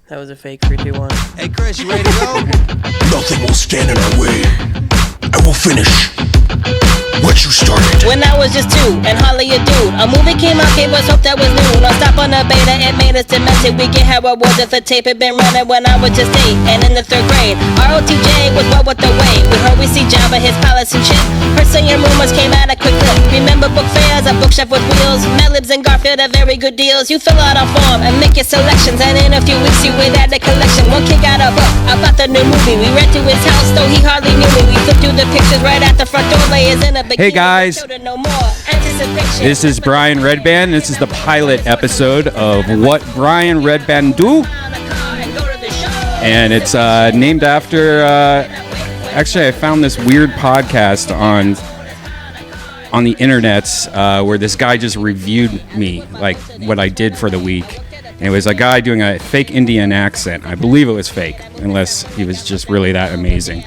That was a fake 3, 2, 1. Hey, Chris, you ready to go? Nothing will stand in our way. I will finish what you started. When I was just 2 and hardly a dude, a movie came out, gave us hope that was new. No stop on the beta, it made us demented. We get how it was if the tape had been running when I was just 8 and in the 3rd grade. ROTJ was what with the way. We heard we see Java, his palace and shit. Percy and rumors came out a quick clip. Remember book fairs, a bookshelf with wheels. Madlibs and Garfield are very good deals. You fill out a form and make your selections, and in a few weeks you would add the collection. One kid got a book about the new movie. We read to his house, though he hardly knew me. We flipped through the pictures right at the front door. Layers in a bikini. Hey guys, this is Brian Redban. This is the pilot episode of What Brian Redban Do, and it's named after. Actually, I found this weird podcast on the internets where this guy just reviewed me, like what I did for the week. And it was a guy doing a fake Indian accent. I believe it was fake, unless he was just really that amazing.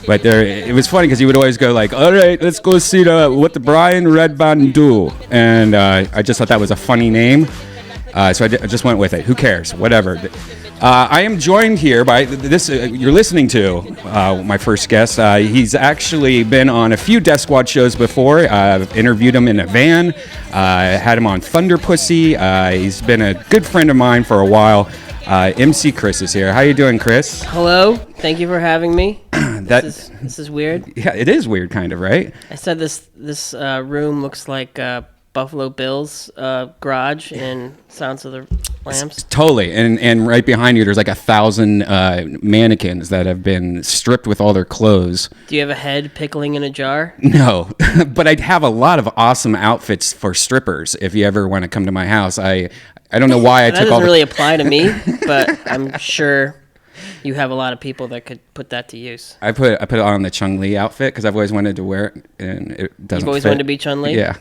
But it was funny because he would always go like, "All right, let's go see what the Brian Redban do," and I just thought that was a funny name, so I just went with it. Who cares? Whatever. I am joined here by this. You're listening to my first guest. He's actually been on a few Death Squad shows before. I've interviewed him in a van. Had him on Thunder Pussy. He's been a good friend of mine for a while. MC Chris is here. How you doing, Chris? Hello. Thank you for having me. This is weird. Yeah, it is weird, kind of, right? I said this room looks like Buffalo Bill's garage in Sounds of the Lambs. Totally. And right behind you, there's like 1,000 mannequins that have been stripped with all their clothes. Do you have a head pickling in a jar? No, but I'd have a lot of awesome outfits for strippers if you ever want to come to my house. I don't know why I took all. That doesn't really apply to me, but I'm sure you have a lot of people that could put that to use. I put it on the Chung-Li outfit because I've always wanted to wear it, and it doesn't. You've always fit. wanted to be Chun-Li? Yeah.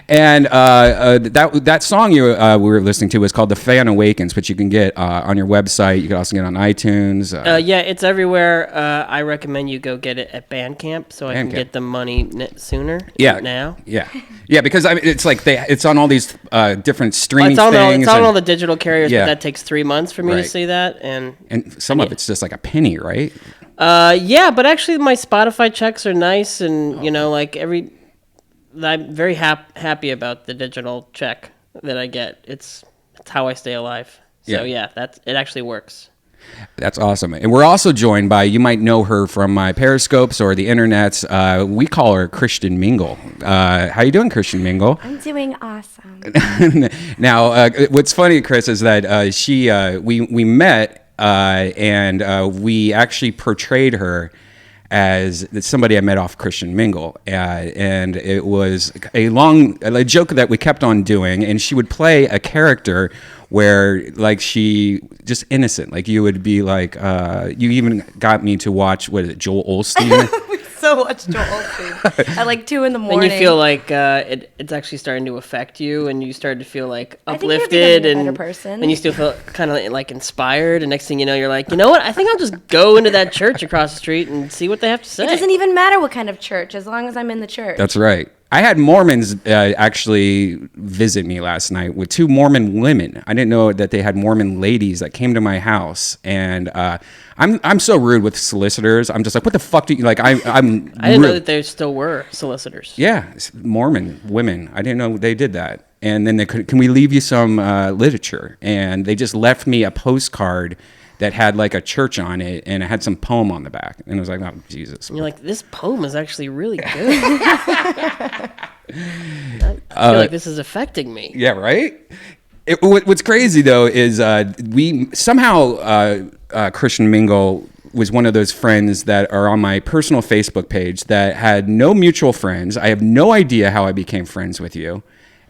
And that song we were listening to was called "The Fan Awakens," which you can get on your website. You can also get it on iTunes. Yeah, it's everywhere. I recommend you go get it at Bandcamp so I can get the money sooner. Yeah, now. Yeah, because it's like it's on all these different streaming things. It's on all the digital carriers, yeah. But that takes 3 months for me to see that, and some of it's just like a penny, right? Yeah, but actually my Spotify checks are nice, and I'm very happy about the digital check that I get. It's how I stay alive. So yeah, it actually works. That's awesome. And we're also joined by, you might know her from my Periscopes or the internets. We call her Christian Mingle. How you doing, Christian Mingle? I'm doing awesome. Now, what's funny, Chris, is that we met and we actually portrayed her as somebody I met off Christian Mingle, and it was a joke that we kept on doing, and she would play a character where like she just innocent, like you would be like you even got me to watch, what is it, Joel Osteen? So much Joel Osteen at like 2 a.m. And you feel like it's actually starting to affect you, and you start to feel like uplifted, I think you're becoming a better person. And you still feel kind of like inspired. And next thing you know, you're like, you know what? I think I'll just go into that church across the street and see what they have to say. It doesn't even matter what kind of church, as long as I'm in the church. That's right. I had Mormons actually visit me last night with 2 Mormon women. I didn't know that they had Mormon ladies that came to my house, and I'm so rude with solicitors. I'm just like, what the fuck do you like? I didn't know that there still were solicitors. Yeah, Mormon women. I didn't know they did that. And then can we leave you some literature? And they just left me a postcard that had like a church on it, and it had some poem on the back, and it was like, oh Jesus! And you're like, this poem is actually really good. I feel like this is affecting me. Yeah, right. What's crazy though is we somehow Christian Mingle was one of those friends that are on my personal Facebook page that had no mutual friends. I have no idea how I became friends with you,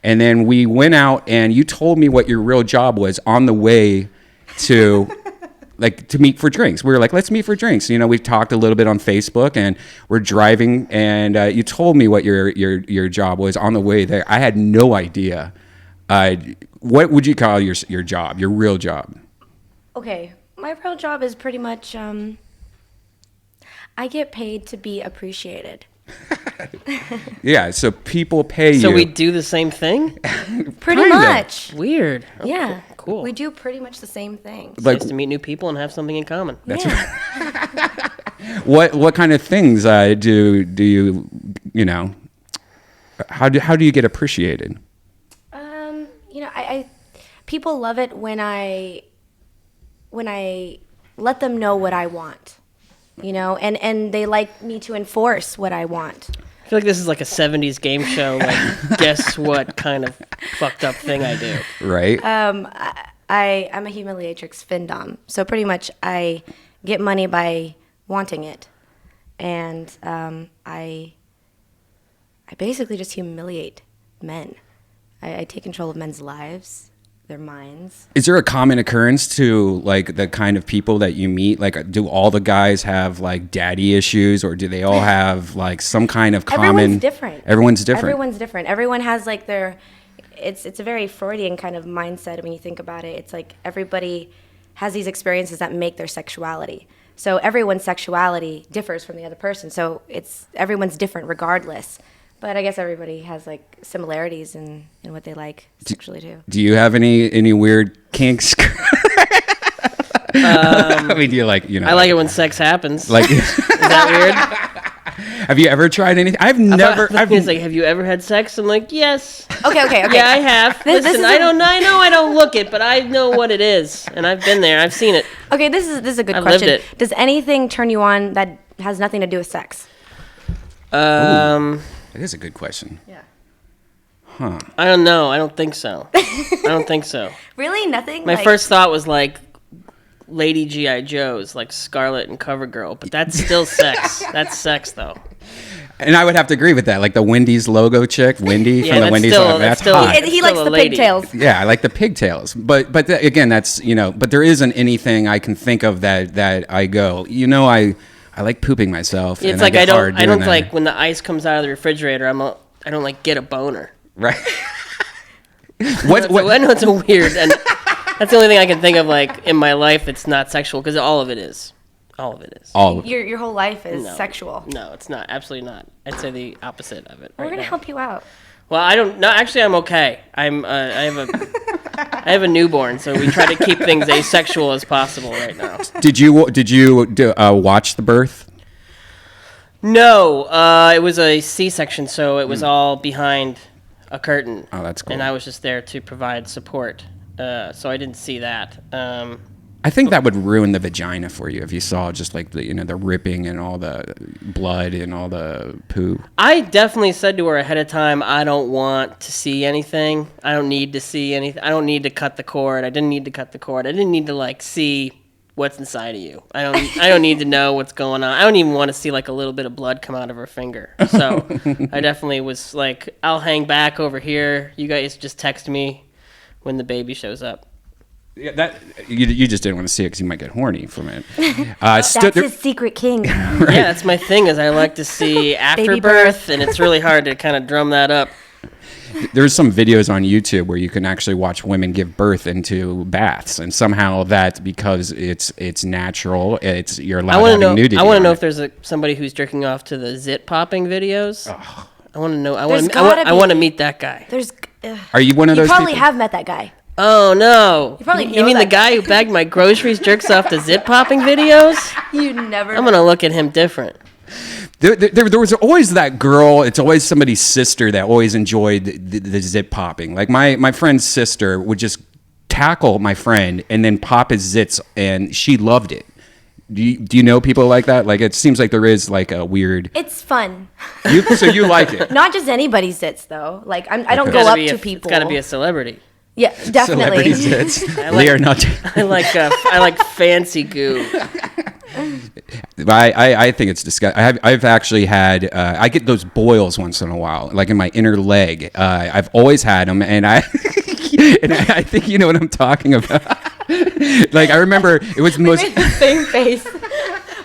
and then we went out, and you told me what your real job was on the way to. Like to meet for drinks. We were like, let's meet for drinks. You know, we talked a little bit on Facebook, and we're driving, and you told me what your job was on the way there. I had no idea. What would you call your job, your real job? Okay, my real job is pretty much I get paid to be appreciated. Yeah, so people pay you. So we do the same thing? Pretty Kinda. much. Weird. Oh, Yeah. Cool. We do pretty much the same thing. It's Like- nice to meet new people and have something in common. That's Yeah. What kind of things do you know? How do you get appreciated? I people love it when I let them know what I want, and they like me to enforce what I want. I feel like this is like a 70s game show. Like, guess what kind of fucked up thing I do? Right. I'm a humiliatrix findom, so pretty much I get money by wanting it, and I basically just humiliate men. I take control of men's lives, their minds. Is there a common occurrence to like the kind of people that you meet? Like, do all the guys have like daddy issues, or do they all have like some kind of common? Everyone's different. Everyone's different. Everyone's different. Everyone has like their. It's a very Freudian kind of mindset when you think about it. It's like everybody has these experiences that make their sexuality. So everyone's sexuality differs from the other person. So everyone's different regardless. But I guess everybody has like similarities in what they like sexually too. Do you have any weird kinks? I mean, do you like, I like it when sex happens. like? Is that weird? Have you ever tried anything? I've I never. thought it's like, have you ever had sex? I'm like, yes. Okay. Yeah, I have. This Listen, is I know I don't look it, but I know what it is, and I've been there. I've seen it. Okay, this is a good I've question. lived it. Does anything turn you on that has nothing to do with sex? It is a good question. Yeah. I don't know. I don't think so. I don't think so. Really? Nothing? My first thought was like Lady G.I. Joe's, like Scarlet and CoverGirl, but that's still sex. That's sex, though. And I would have to agree with that. Like the Wendy's logo chick, Wendy Yeah, from the that's Wendy's. still- That's that's hot. still- He likes Still a the lady. pigtails. Yeah, I like the pigtails. But again, that's, but there isn't anything I can think of that I go, I like pooping myself. It's and like get I hard don't doing that. like when the ice comes out of the refrigerator. I don't like get a boner. Right. I know it's a weird, and that's the only thing I can think of like in my life that's not sexual, because all of it is. All of it is. All Your whole life is No. sexual. No, it's not. Absolutely not. I'd say the opposite of it. We're right gonna now. help you out. Well, I don't. No, actually, I'm okay. I have a newborn, so we try to keep things asexual as possible right now. Did you watch the birth? No, it was a C-section, so it was all behind a curtain. Oh, that's cool. And I was just there to provide support, so I didn't see that. I think that would ruin the vagina for you if you saw just like the ripping and all the blood and all the poo. I definitely said to her ahead of time, I don't want to see anything. I don't need to see anything. I don't need to cut the cord. I didn't need to cut the cord. I didn't need to like see what's inside of you. I don't need to know what's going on. I don't even want to see like a little bit of blood come out of her finger. So I definitely was like, I'll hang back over here. You guys just text me when the baby shows up. Yeah, that you just didn't want to see it because you might get horny from it. That's his secret king. Yeah, that's my thing is I like to see after Baby birth, and it's really hard to kind of drum that up. There's some videos on YouTube where you can actually watch women give birth into baths, and somehow that, because it's natural, you're allowed to have nudity. I want to on know it. if there's somebody who's jerking off to the zit popping videos. I want to know. I gotta want to be. meet that guy. Are you one of You those probably people? have met that guy. Oh no! You probably You know mean the that guy who bagged my groceries jerks off to zit popping videos? You never. I'm gonna look at him different. There was always that girl. It's always somebody's sister that always enjoyed the zit popping. Like my friend's sister would just tackle my friend and then pop his zits, and she loved it. Do you know people like that? Like, it seems like there is like a weird. It's fun. So you like it? Not just anybody's zits though. Like I don't Okay. go Gotta up be to It's people. got to be a celebrity. Yeah, Celebrity definitely. zits. They are not. I like fancy goo. I think it's disgusting. I've actually had I get those boils once in a while, like in my inner leg. I've always had them, and I think you know what I'm talking about. Like, I remember it was the most. Same face.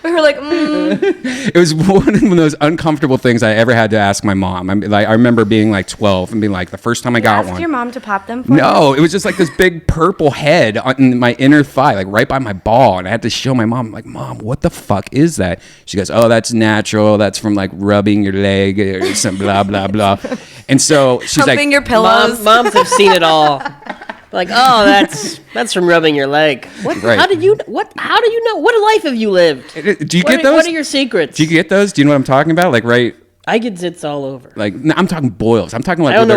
We were like, It was one of those uncomfortable things I ever had to ask my mom. I remember being like 12 and being like, the first time I got ask one. your mom to pop them for you? No, it was just like this big purple head on my inner thigh, like right by my ball. And I had to show my mom, like, Mom, what the fuck is that? She goes, oh, that's natural. That's from like rubbing your leg or some blah, blah, blah. And so she's Humping like, your pillows. Moms have seen it all. Like, oh, that's from rubbing your leg. What? Right. How do you know? What life have you lived? do you get those? What are your secrets? Do you get those? Do you know what I'm talking about? Like, right? I get zits all over. Like, no, I'm talking boils. I'm talking like I don't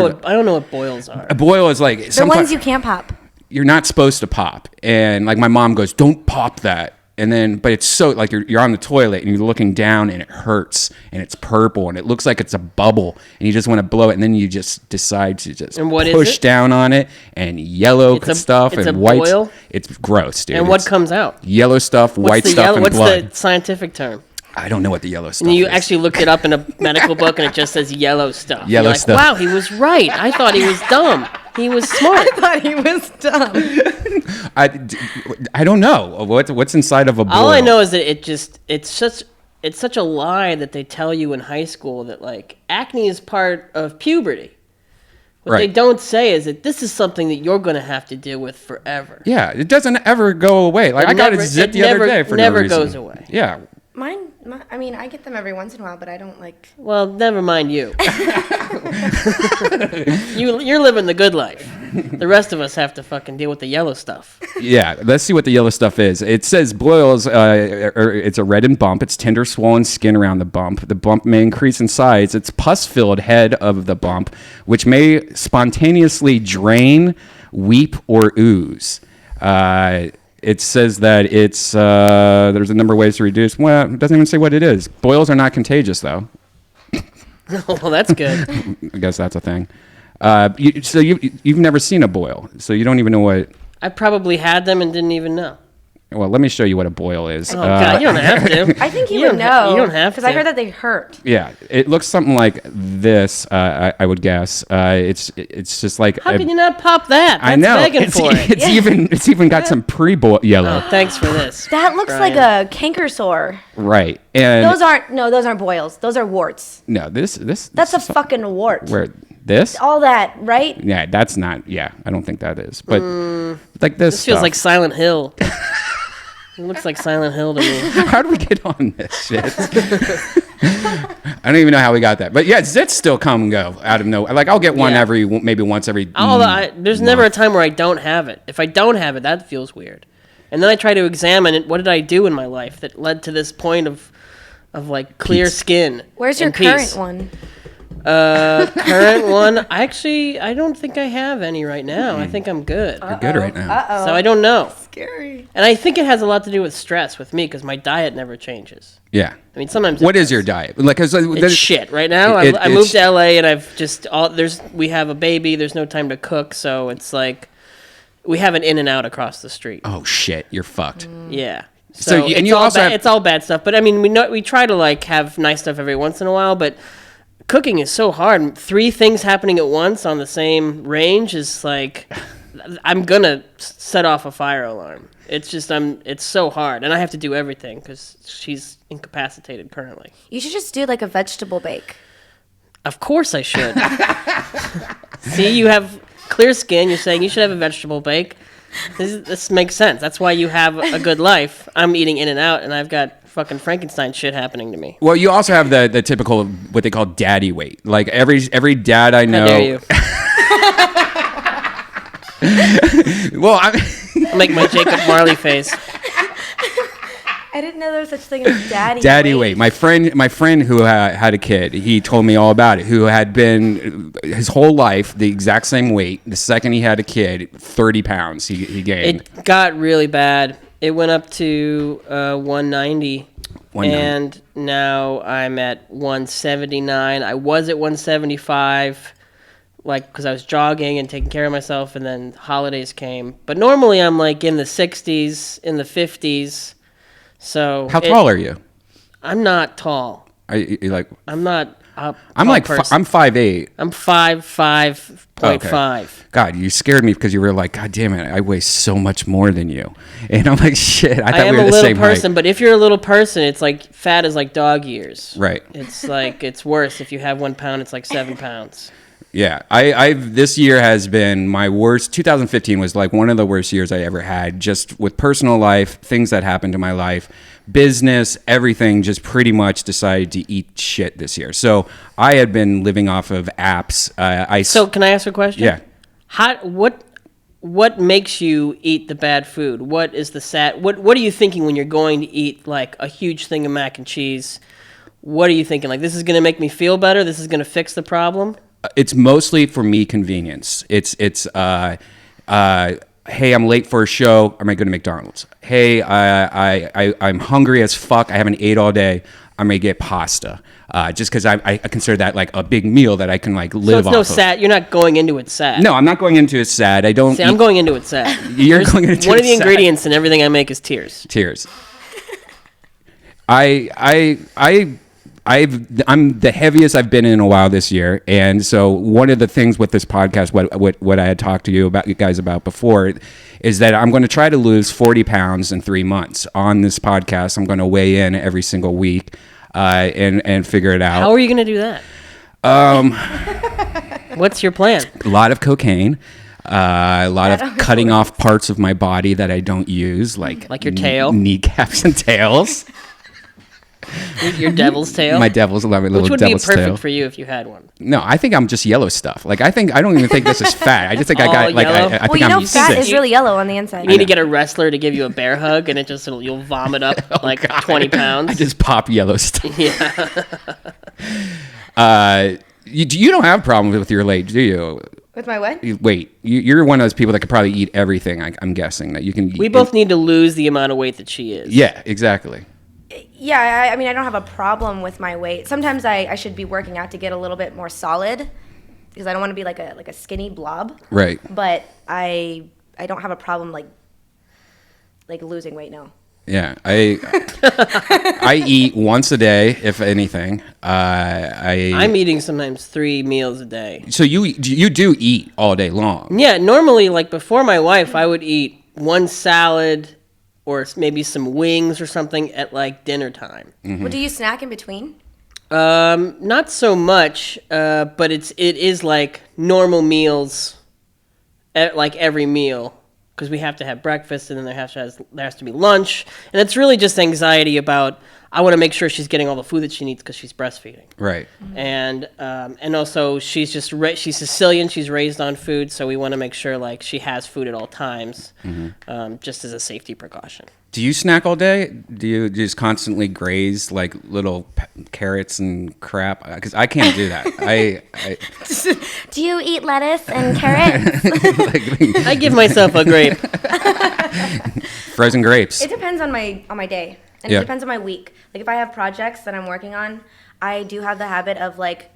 know what boils are. a boil is like The ones you can't pop. you're not supposed to pop, and like my mom goes, don't pop that. And then, but it's so like you're on the toilet and you're looking down and it hurts and it's purple and it looks like it's a bubble and you just want to blow it, and then you just decide to just And what is push it? down on it, and yellow It's a- stuff it's and a white. boil? It's gross, dude. And what It's comes out? yellow stuff, white stuff, and What's blood. the scientific term? I don't know what the yellow stuff And you is. actually looked it up in a medical book, and it just says yellow stuff. Yellow You're like, stuff. wow, he was right. I thought he was dumb. He was smart. I thought he was dumb. I don't know what's inside of a boil. All I know is that it's such a lie that they tell you in high school that like acne is part of puberty. What they Right. don't say is that this is something that you're going to have to deal with forever. Yeah, it doesn't ever go away. Like It I got never- a zit it the other never- day for never no reason. goes away. Yeah. I mean, I get them every once in a while, but I don't like. Well, never mind you. You're living the good life. The rest of us have to fucking deal with the yellow stuff. Yeah, let's see what the yellow stuff is. It says boils, it's a reddened bump. It's tender, swollen skin around the bump. The bump may increase in size. It's pus-filled head of the bump, which may spontaneously drain, weep, or ooze. It says that it's there's a number of ways to reduce. Well, it doesn't even say what it is. Boils are not contagious, though. Well, that's good. I guess that's a thing. You've never seen a boil, so you don't even know what. I probably had them and didn't even know. Well, let me show you what a boil is. Oh, God, you don't have to. I think you You would don't ha- know. you don't have Because I to. heard that they hurt. Yeah, it looks something like this. I would guess. It's just like. How can you not pop that? That's I know. begging It's, for it. it's even got some pre-boil yellow. Oh, thanks for this. That looks Brian. like a canker sore. Right, and Those aren't boils. Those are warts. no, this That's a this- fucking wart. where this. All that, right? Yeah, that's not. Yeah, I don't think that is. But like This feels stuff. like Silent Hill. It looks like Silent Hill to me. How do we get on this shit? I don't even know how we got that. But yeah, zits still come and go out of nowhere. Like I'll get one Yeah. maybe once every. There's never a time where I don't have it. If I don't have it, that feels weird. And then I try to examine it. What did I do in my life that led to this point of like clear Peace. skin? Where's your and peace? current one? Current one? I don't think I have any right now. I think I'm good. You're good right now. So I don't know. Scary. And I think it has a lot to do with stress with me because my diet never changes. Yeah. I mean, sometimes. What is your diet? Like, It's shit right now. I moved to LA and I've just we have a baby. There's no time to cook, so it's like we have an In and Out across the street. Oh shit, you're fucked. Yeah. So, and it's you all also have- it's all bad stuff. But I mean, we try to like have nice stuff every once in a while, but cooking is so hard. 3 things happening at once on the same range is like I'm gonna set off a fire alarm. It's just it's so hard, and I have to do everything because she's incapacitated currently. You should just do like a vegetable bake. Of course I should. See, you have clear skin. You're saying you should have a vegetable bake. This makes sense. That's why you have a good life. I'm eating In and Out, and I've got fucking Frankenstein shit happening to me. Well, you also have the typical what they call daddy weight. Like every dad I know. How dare you? Well, Oh Make my Jacob Marley face. I didn't know there was such thing as daddy weight. My friend who had a kid, he told me all about it. Who had been his whole life the exact same weight. The second he had a kid, 30 pounds he gained. It got really bad. It went up to 190. 190. And now I'm at 179. I was at 175, like, because I was jogging and taking care of myself, and then holidays came. But normally I'm, like, in the 60s, in the 50s. So How tall are you? I'm not tall. Are you like? I'm not. I'm like I'm 5'8". I'm 5'5.5". God, you scared me because you were like, God damn it, I weigh so much more than you. And I'm like, shit, I thought am we were a the little same person, height. but if you're a little person, it's like fat is like dog years. Right. It's like it's worse. If you have 1 pound, it's like 7 pounds. Yeah, I've this year has been my worst. 2015 was like one of the worst years I ever had, just with personal life, things that happened to my life, business, everything. Just pretty much decided to eat shit this year. So I had been living off of apps. So can I ask a question? Yeah. What makes you eat the bad food? What is the sad? What are you thinking when you're going to eat like a huge thing of mac and cheese? What are you thinking? Like, this is going to make me feel better. This is going to fix the problem. It's mostly for me convenience. It's hey, I'm late for a show. I might go to McDonald's. Hey, I'm hungry as fuck. I haven't ate all day. I may get pasta. Just because I consider that like a big meal that I can like live So off it's no sad. You're not going into it sad. No, I'm not going into it sad. I don't. See, I'm going into it sad. You're going into one it of the sad. ingredients in everything I make is tears. Tears. I'm the heaviest I've been in a while this year, and so one of the things with this podcast, what I had talked to you guys about before, is that I'm going to try to lose 40 pounds in 3 months. On this podcast, I'm going to weigh in every single week, and figure it out. How are you going to do that? What's your plan? A lot of cocaine. A lot of cutting off parts of my body that I don't use, like your tail, kneecaps and tails. Your devil's tail. My devil's little Which would devil's be perfect tail. for you if you had one. No, I think I'm just yellow stuff. Like I don't even think this is fat. I just think I got like yellow? I Well, think you know, I'm fat sick. is really yellow on the inside. You need to get a wrestler to give you a bear hug, and you'll vomit up like 20 pounds. I just pop yellow stuff. Yeah. You don't have problems with your weight, do you? With my what? Wait, you're one of those people that could probably eat everything. I'm guessing that you can. We both need to lose the amount of weight that she is. Yeah, exactly. Yeah, I mean, I don't have a problem with my weight. Sometimes I should be working out to get a little bit more solid because I don't want to be like a skinny blob. Right. But I don't have a problem like losing weight. No. Yeah, I eat once a day, if anything. I'm eating sometimes 3 meals a day. So you do eat all day long. Yeah, normally, like before my wife, I would eat one salad or maybe some wings or something at like dinner time. Mm-hmm. Well, do you snack in between? Not so much, but it is like normal meals, like every meal, because we have to have breakfast and then there has to be lunch, and it's really just anxiety about. I want to make sure she's getting all the food that she needs because she's breastfeeding. Right. And also she's just she's Sicilian. She's raised on food, so we want to make sure like she has food at all times, just as a safety precaution. Do you snack all day? Do you just constantly graze like little carrots and crap? Because I can't do that. I Do you eat lettuce and carrots? I give myself a grape. Frozen grapes. It depends on my day, and Yeah. it depends on my week. Like if I have projects that I'm working on, I do have the habit of like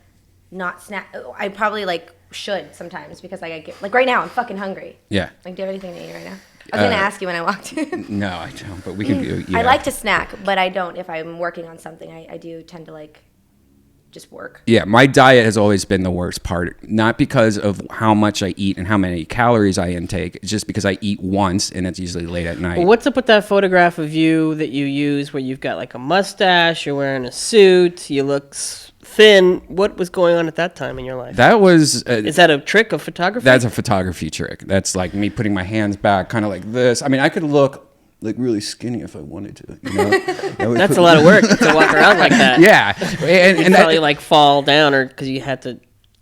not snack. I probably like should sometimes because like I get like right now I'm fucking hungry. Yeah. Like do you have anything to eat right now? I was gonna ask you when I walked in. No, I don't. But we can do. Yeah. I like to snack, but I don't if I'm working on something. I do tend to like just work. Yeah, my diet has always been the worst part. Not because of how much I eat and how many calories I intake. It's just because I eat once and it's usually late at night. Well, what's up with that photograph of you that you use where you've got like a mustache, you're wearing a suit, you look thin? What was going on at that time in your life? That was... Is that a trick of photography? That's a photography trick. That's like me putting my hands back kind of like this. I mean, I could look like really skinny if I wanted to. You know? That's a lot of work to walk around like that. Yeah. And probably like fall down or because you had to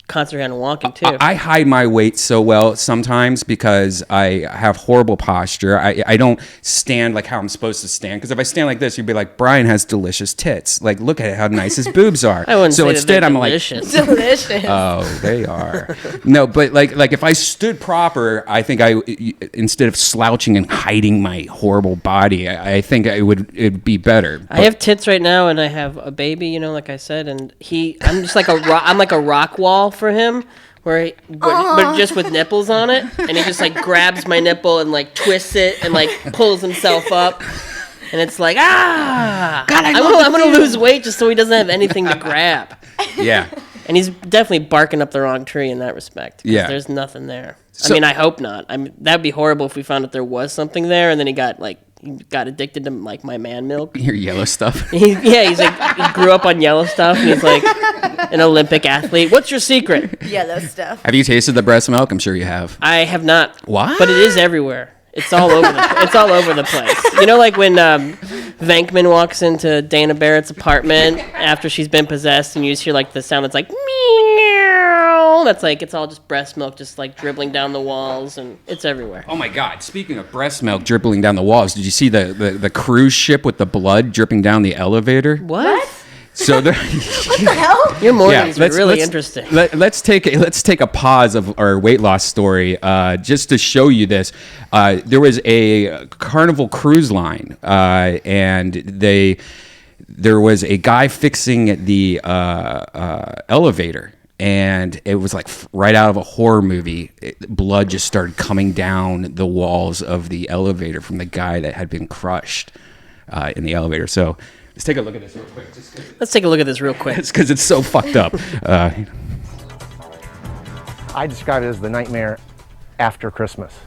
concentrate on walking too. I hide my weight so well sometimes because I have horrible posture. I don't stand like how I'm supposed to stand. Because if I stand like this, you'd be like, Brian has delicious tits. Like, look at how nice his boobs are. I wouldn't so say instead, that I'm delicious. like, Delicious. oh, they are. No, but like if I stood proper, I think instead of slouching and hiding my horrible body, I think it'd be better. I have tits right now, and I have a baby. You know, like I said, and I'm just like I'm like a rock wall for him, but just with nipples on it, and he just like grabs my nipple and like twists it and like pulls himself up. And it's like, God, I I'm gonna lose weight just so he doesn't have anything to grab. Yeah. And he's definitely barking up the wrong tree in that respect. Yeah. There's nothing there. So- I mean, I hope not. That'd be horrible if we found out there was something there, and then he got addicted to like my man milk. Your yellow stuff. He's like he grew up on yellow stuff, and he's like an Olympic athlete. What's your secret? Yellow stuff. Have you tasted the breast milk? I'm sure you have. I have not. What? But it is everywhere. It's all over. It's all over the place. You know, like when Venkman walks into Dana Barrett's apartment after she's been possessed, and you just hear like the sound that's like meow. That's like it's all just breast milk, just like dribbling down the walls, and it's everywhere. Oh my God! Speaking of breast milk dribbling down the walls, did you see the cruise ship with the blood dripping down the elevator? What? So there. What the hell? Your mornings are really interesting. Let's take a pause of our weight loss story just to show you this. There was a Carnival cruise line, and there was a guy fixing the elevator. And it was like right out of a horror movie. Blood just started coming down the walls of the elevator from the guy that had been crushed in the elevator. So let's take a look at this real quick. Let's take a look at this real quick. It's because it's so fucked up. I describe it as the nightmare after Christmas.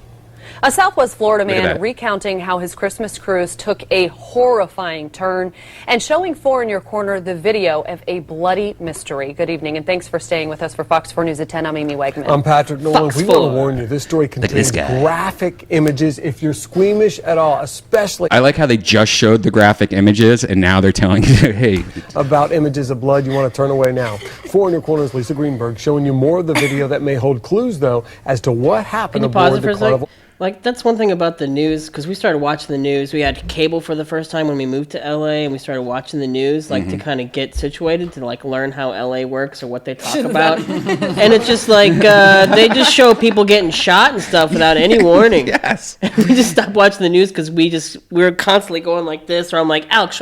A Southwest Florida Look at man that. recounting how his Christmas cruise took a horrifying turn and showing 4 in your corner the video of a bloody mystery. Good evening and thanks for staying with us for Fox 4 News at 10. I'm Amy Wegman. I'm Patrick Nolan. Fox We want 4. to warn you, this story this contains guy. graphic images. If you're squeamish at all, especially I like how they just showed the graphic images and now they're telling you, hey, about images of blood, you want to turn away now. 4 in your corner is Lisa Greenberg showing you more of the video that may hold clues, though, as to what happened Can you pause aboard it for the a Carnival. second? Like, that's one thing about the news, because we started watching the news. We had cable for the first time when we moved to LA, and we started watching the news, like, to kind of get situated, to, like, learn how LA works or what they talk about. And it's just like, they just show people getting shot and stuff without any warning. yes. We just stopped watching the news because we were constantly going like this, or I'm like, Alex,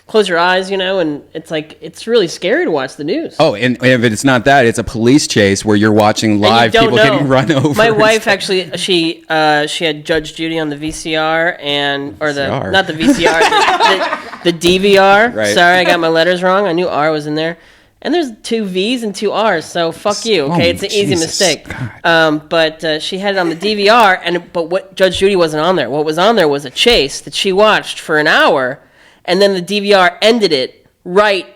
close your eyes, you know, and it's like, it's really scary to watch the news. Oh, and if it's not that, it's a police chase where you're watching live people getting run over. My wife actually, she had Judge Judy on the VCR VCR. not the VCR, the DVR. Right. Sorry, I got my letters wrong. I knew R was in there. And there's 2 V's and 2 R's, so fuck you. Okay, it's an easy Jesus, mistake. God. But she had it on the DVR, but what Judge Judy wasn't on there. What was on there was a chase that she watched for an hour, and then the DVR ended it right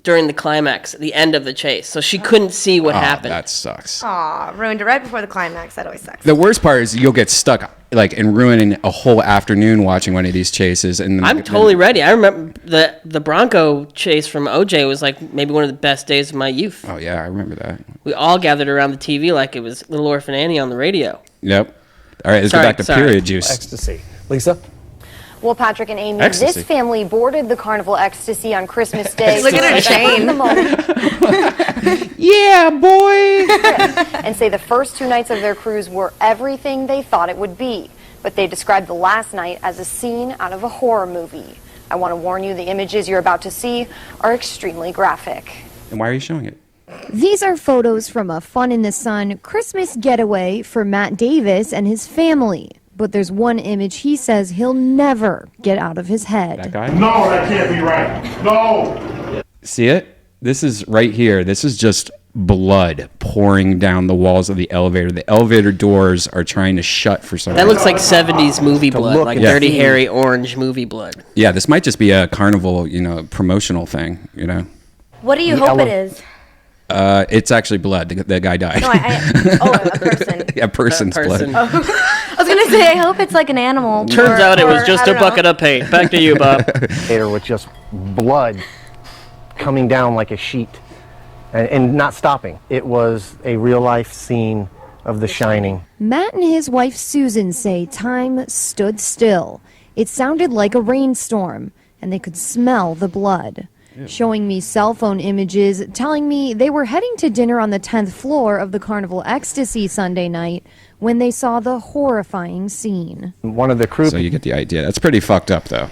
during the climax, the end of the chase. So she couldn't see what happened. That sucks. Aw, ruined it right before the climax. That always sucks. The worst part is you'll get stuck and ruining a whole afternoon watching one of these chases. And I'm totally ready. I remember the Bronco chase from OJ was like maybe one of the best days of my youth. Oh yeah, I remember that. We all gathered around the TV like it was Little Orphan Annie on the radio. Yep. All right, let's Sorry, go back to sorry. period juice. Ecstasy. Lisa? Well, Patrick and Amy, Ecstasy. this family boarded the Carnival Ecstasy on Christmas Day. Look at her chain. The moment Yeah, boy. and say the first 2 nights of their cruise were everything they thought it would be. But they described the last night as a scene out of a horror movie. I want to warn you, the images you're about to see are extremely graphic. And why are you showing it? These are photos from a fun in the sun Christmas getaway for Matt Davis and his family. But there's one image he says he'll never get out of his head. That guy? No, that can't be right. No! See it? This is right here. This is just blood pouring down the walls of the elevator. The elevator doors are trying to shut for some That reason. looks like 70s movie blood, look like and Dirty see. Harry orange movie blood. Yeah, this might just be a carnival, promotional thing, What do you hope it is? It's actually blood. The guy died. No, a person. A person's Person. blood. I was gonna say, I hope it's like an animal. Turns out it was just a bucket of paint. Back to you, Bob. Later with just blood coming down like a sheet and not stopping. It was a real life scene of The Shining. Matt and his wife Susan say time stood still. It sounded like a rainstorm, and they could smell the blood. Showing me cell phone images, telling me they were heading to dinner on the 10th floor of the Carnival Ecstasy Sunday night when they saw the horrifying scene. One of the crew So you get the idea. That's pretty fucked up, though.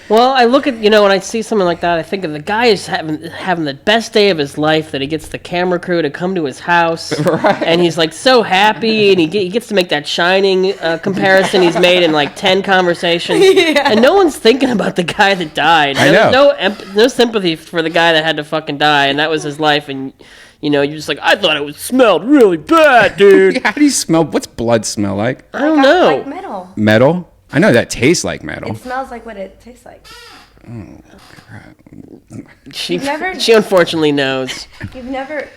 Well, I look at, when I see something like that, I think of the guy is having the best day of his life, that he gets the camera crew to come to his house. Right. And he's like so happy, and he gets to make that Shining comparison he's made in like 10 conversations. Yeah. And no one's thinking about the guy that died. I know. No sympathy for the guy that had to fucking die, and that was his life. And you're just like, I thought it smelled really bad, dude. How do you smell? What's blood smell like? I don't know. Like metal. Metal? I know that tastes like metal. It smells like what it tastes like. Oh, crap. She unfortunately knows. You've never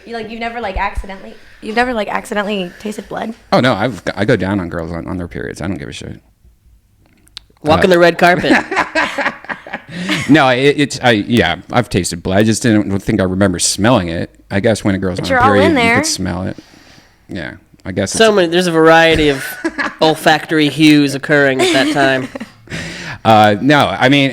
accidentally tasted blood? Oh no, I go down on girls on their periods. I don't give a shit. Walking the red carpet. No, I've tasted blood. I just don't think I remember smelling it. I guess when a girl's on her period, you could smell it. Yeah, I guess. There's a variety of olfactory hues occurring at that time. No, I mean,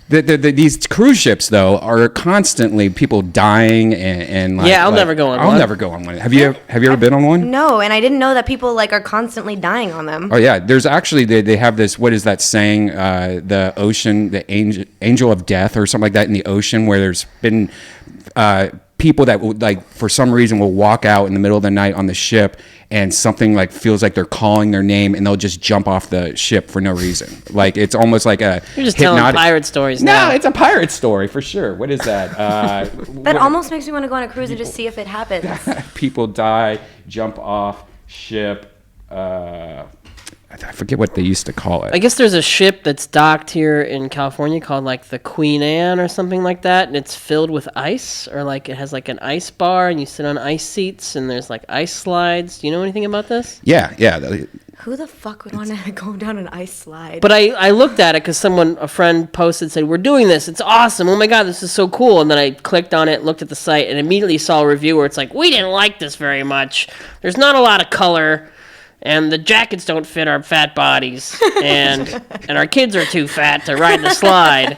these cruise ships though are constantly people dying and like, I'll never go on one. I'll never go on one. Have you ever been on one? No, and I didn't know that people are constantly dying on them. Oh yeah, there's actually they have this, what is that saying, the ocean, the angel of death or something like that in the ocean, where there's been people that would, like, for some reason will walk out in the middle of the night on the ship and something like feels like they're calling their name, and they'll just jump off the ship for no reason. Like, it's almost like a You're just telling pirate stories now. No, it's a pirate story for sure. What is that? That almost makes me want to go on a cruise and just see if it happens. People die, jump off ship. I forget what they used to call it. I guess there's a ship that's docked here in California called like the Queen Anne or something like that, and it's filled with ice, or like it has like an ice bar, and you sit on ice seats, and there's like ice slides. Do you know anything about this? Yeah. Who the fuck would want to go down an ice slide? But I looked at it because a friend posted, said, we're doing this. It's awesome. Oh my God, this is so cool. And then I clicked on it, looked at the site, and immediately saw a review where it's like, we didn't like this very much. There's not a lot of color. And the jackets don't fit our fat bodies, and our kids are too fat to ride the slide.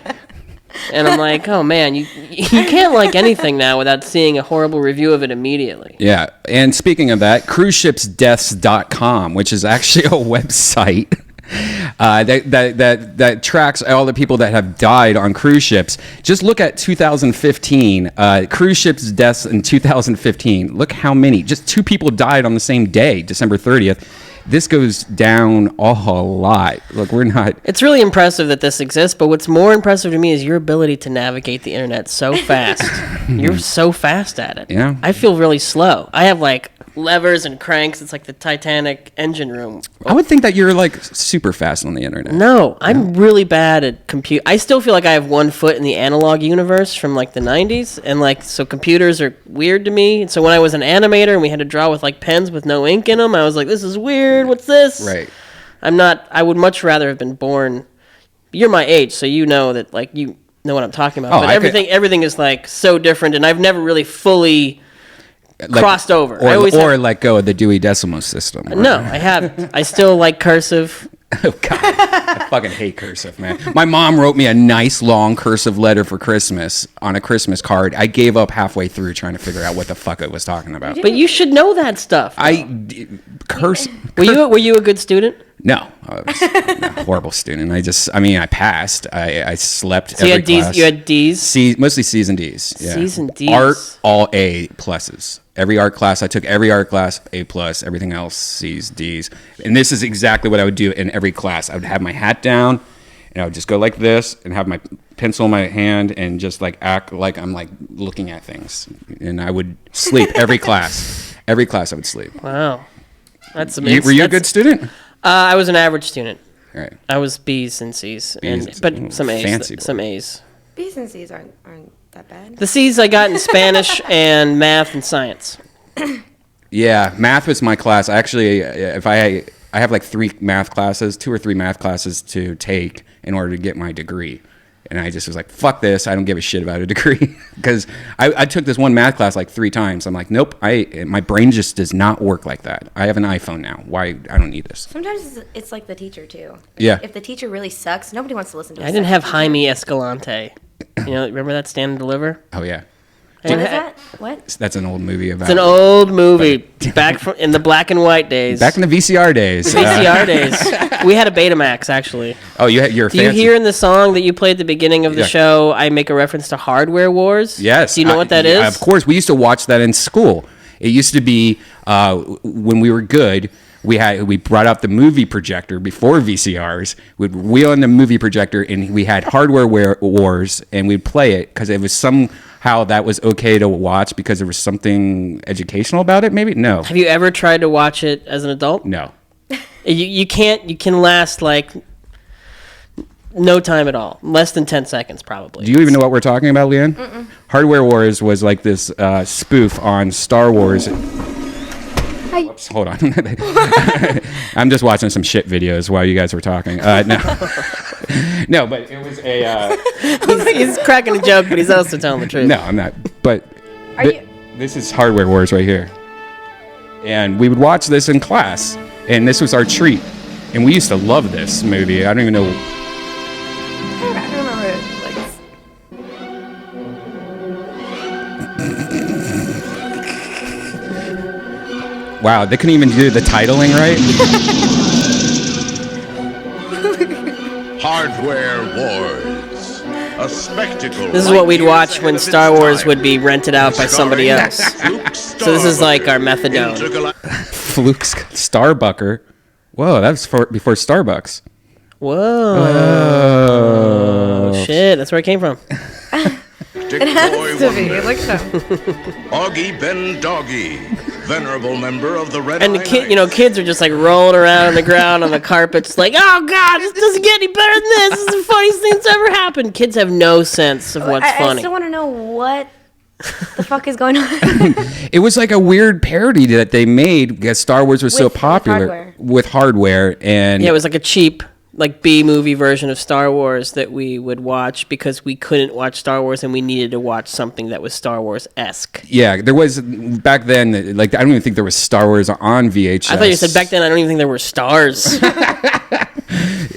And I'm like, oh man, you can't like anything now without seeing a horrible review of it immediately. Yeah, and speaking of that, cruiseshipsdeaths.com, which is actually a website that tracks all the people that have died on cruise ships. Just look at 2015, cruise ships deaths in 2015. Look how many. Just 2 people died on the same day, December 30th. This goes down a lot. Look, we're not... It's really impressive that this exists, but what's more impressive to me is your ability to navigate the internet so fast. You're so fast at it. Yeah. I feel really slow. I have like levers and cranks. It's like the Titanic engine room. I would think that you're like super fast on the internet. No, I'm really bad at compute. I still feel like I have one foot in the analog universe from like the 90s, and like, so computers are weird to me. And so when I was an animator and we had to draw with like pens with no ink in them, I was like, this is weird. What's this? Right. I would much rather have been born. You're my age, so you know that, like, you know what I'm talking about. But everything is like so different, and I've never really fully crossed over. Or let go of the Dewey Decimal System. No, I haven't. I still like cursive. Oh, God. I fucking hate cursive, man. My mom wrote me a nice long cursive letter for Christmas on a Christmas card. I gave up halfway through trying to figure out what the fuck it was talking about. But you should know that stuff. Were you a good student? No, I was a horrible student. I passed. I slept every class. You had D's? Mostly C's and D's. Yeah. C's and D's. Art, all A pluses. Every art class, I took every art class, A plus, everything else, C's, D's. And this is exactly what I would do in every class. I would have my hat down, and I would just go like this, and have my pencil in my hand, and just like act like I'm like looking at things. And I would sleep every class. Every class I would sleep. Wow. That's amazing. Were you a good student? I was an average student. Right. I was B's and C's, but some A's. Fancy some A's. B's and C's aren't that bad. The C's I got in Spanish and math and science. Yeah, math was my class. Actually, I have like 2 or 3 math classes to take in order to get my degree. And I just was like, fuck this. I don't give a shit about a degree. Because I took this one math class like 3 times. I'm like, nope, my brain just does not work like that. I have an iPhone now. Why? I don't need this. Sometimes it's like the teacher, too. Yeah. If the teacher really sucks, nobody wants to listen to I didn't have Jaime Escalante. You know, remember that Stand and Deliver? Oh, yeah. What is that? What? That's an old movie about. It's an old movie back from in the black and white days. Back in the VCR days. VCR days. We had a Betamax actually. Oh, you're Do you fancy. hear in the song that you played at the beginning of the Yeah. show? I make a reference to Hardware Wars. Yes. Do you know what that yeah, is? Of course, we used to watch that in school. It used to be when we were good. We brought out the movie projector before VCRs. We'd wheel in the movie projector, and we had Hardware Wars, and we'd play it because it was somehow that was okay to watch because there was something educational about it. Maybe no. Have you ever tried to watch it as an adult? No. You can't. You can last like no time at all. Less than 10 seconds probably. Do you even know what we're talking about, Leanne? Mm-mm. Hardware Wars was like this spoof on Star Wars. Whoops, hold on. I'm just watching some shit videos while you guys were talking. No, no, but it was a. He's cracking a joke, but he's also telling the truth. No, I'm not. But this is Hardware Wars right here, and we would watch this in class, and this was our treat, and we used to love this movie. I don't even know. I don't remember it. Wow, they couldn't even do the titling right. Hardware Wars. A spectacle. This is what we'd watch when Star Wars would be rented out by somebody else. So this is like our methadone. Fluke's Starbucker. Whoa, that was before Starbucks. Whoa. Oh, shit, that's where it came from. It has to be. Look at him. Augie Ben Doggy, venerable member of the Red And the kids are just like rolling around on the ground on the carpet, just like, oh god, this doesn't get any better than this. This is the funniest thing that's ever happened. Kids have no sense of what's I funny. still want to know what the fuck is going on. It was like a weird parody that they made because Star Wars was so popular with hardware, and yeah, it was like a cheap, like B movie version of Star Wars that we would watch because we couldn't watch Star Wars and we needed to watch something that was Star Wars-esque. Yeah, there was back then. Like I don't even think there was Star Wars on VHS. I thought you said back then. I don't even think there were stars.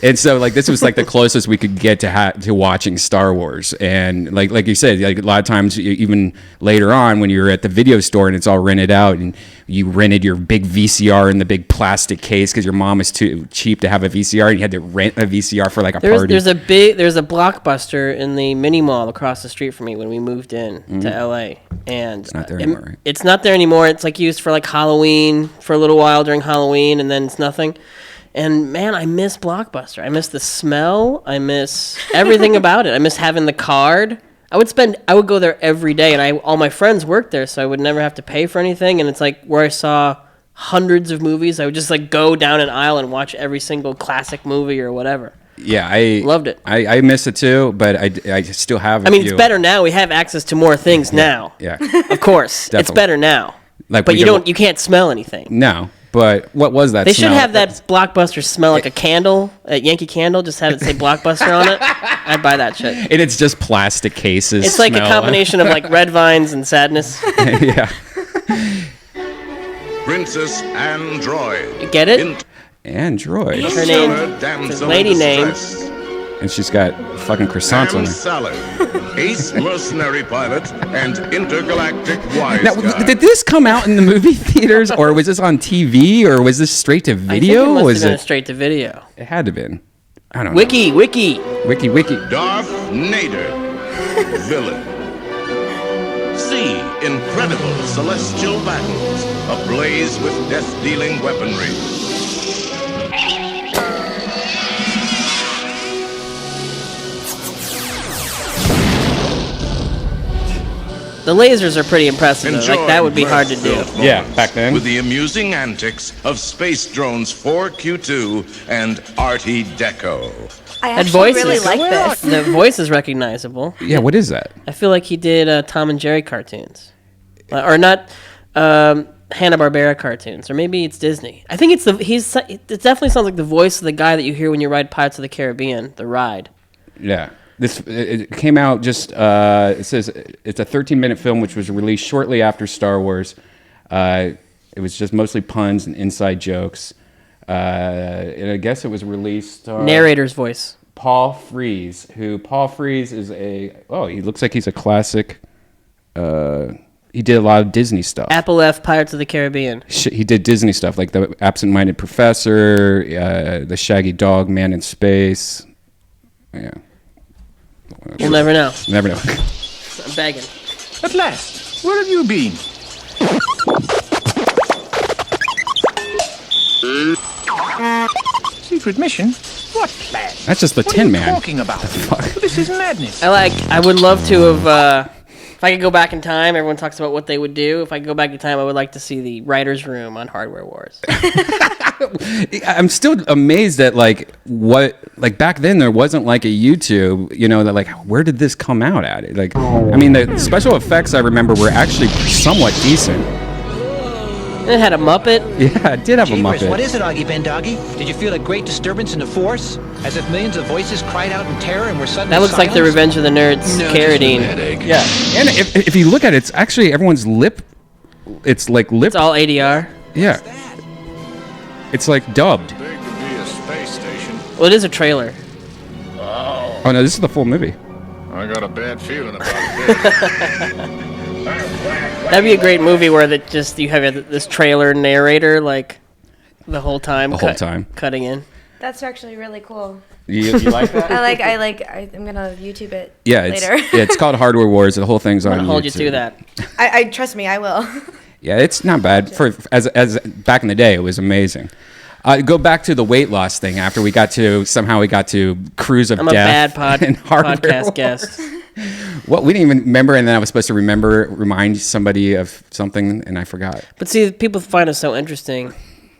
And so, like, this was like the closest we could get to watching Star Wars. And like you said, like a lot of times, even later on, when you were at the video store and it's all rented out, and you rented your big VCR in the big plastic case because your mom was too cheap to have a VCR, and you had to rent a VCR for like a party. There's a Blockbuster in the mini mall across the street from me when we moved in to LA, and it's not there anymore. Right? It's not there anymore. It's like used for like Halloween for a little while during Halloween, and then it's nothing. And man, I miss Blockbuster. I miss the smell. I miss everything about it. I miss having the card. I would go there every day, and all my friends worked there, so I would never have to pay for anything. And it's like where I saw hundreds of movies. I would just like go down an aisle and watch every single classic movie or whatever. Yeah, I loved it. I miss it too, but I still have. I mean, it's better now. We have access to more things now. Yeah, of course, it's better now. Like, but you can't smell anything. No. But what was that? They should have that Blockbuster smell like a candle, a Yankee Candle. Just have it say Blockbuster on it. I'd buy that shit. And it's just plastic cases. It's like a combination of like red vines and sadness. Yeah. Princess Android. You get it? Android. Her name. It's a lady name. And she's got fucking croissants on her. Salad, ace mercenary pilot, and intergalactic wise Now, guy. did this come out in the movie theaters, or was this on TV, or was this straight to video? I think it must have been straight to video. It had to have been. I don't know. Wiki. Darth Nader, villain. C. Incredible celestial battles, ablaze with death-dealing weaponry. The lasers are pretty impressive, though. Like, that would be hard to do. Yeah, back then. With the amusing antics of Space Drones 4Q2 and Artie Deco. I actually really like this. The voice is recognizable. Yeah, what is that? I feel like he did Tom and Jerry cartoons. Or not Hanna-Barbera cartoons. Or maybe it's Disney. I think it definitely sounds like the voice of the guy that you hear when you ride Pirates of the Caribbean, the ride. Yeah. It came out just, it says it's a 13-minute film which was released shortly after Star Wars. It was just mostly puns and inside jokes. And I guess it was released... Narrator's voice. Paul Frees is he looks like he's a classic he did a lot of Disney stuff. Apple F Pirates of the Caribbean. He did Disney stuff like The Absent-Minded Professor, The Shaggy Dog, Man in Space. Yeah. We'll never know. Never know. I'm begging. At last, where have you been? Secret mission? What plan? That's just the What Tin are you Man. talking about? This is madness. I would love to have, if I could go back in time, everyone talks about what they would do. If I could go back in time, I would like to see the writer's room on Hardware Wars. I'm still amazed at back then there wasn't like a YouTube, that where did this come out at? The special effects I remember were actually somewhat decent. It had a Muppet. Yeah, it did have a Jeepers, Muppet. what is it, Augie Ben Doggy? Did you feel a great disturbance in the force? As if millions of voices cried out in terror and were suddenly That looks like the silenced? Revenge of the Nerds Carradine. Yeah, and if you look at it, it's actually everyone's lip. It's like lip. It's all ADR. Yeah. It's like dubbed. Well, it is a trailer. Oh no, this is the full movie. I got a bad feeling about this. That'd be a great movie where you have this trailer narrator the whole time. The whole time. Cutting in. That's actually really cool. You like that? I'm gonna YouTube it later. It's called Hardware Wars. The whole thing's on I'm gonna hold you YouTube. to that. I trust me, I will. Yeah, it's not bad. As back in the day, it was amazing. Go back to the weight loss thing. After we got to Cruise of I'm Death. a bad and Hardware podcast Wars. guest. What we didn't even remember, and then I was supposed to remind somebody of something, and I forgot. But see, people find us so interesting.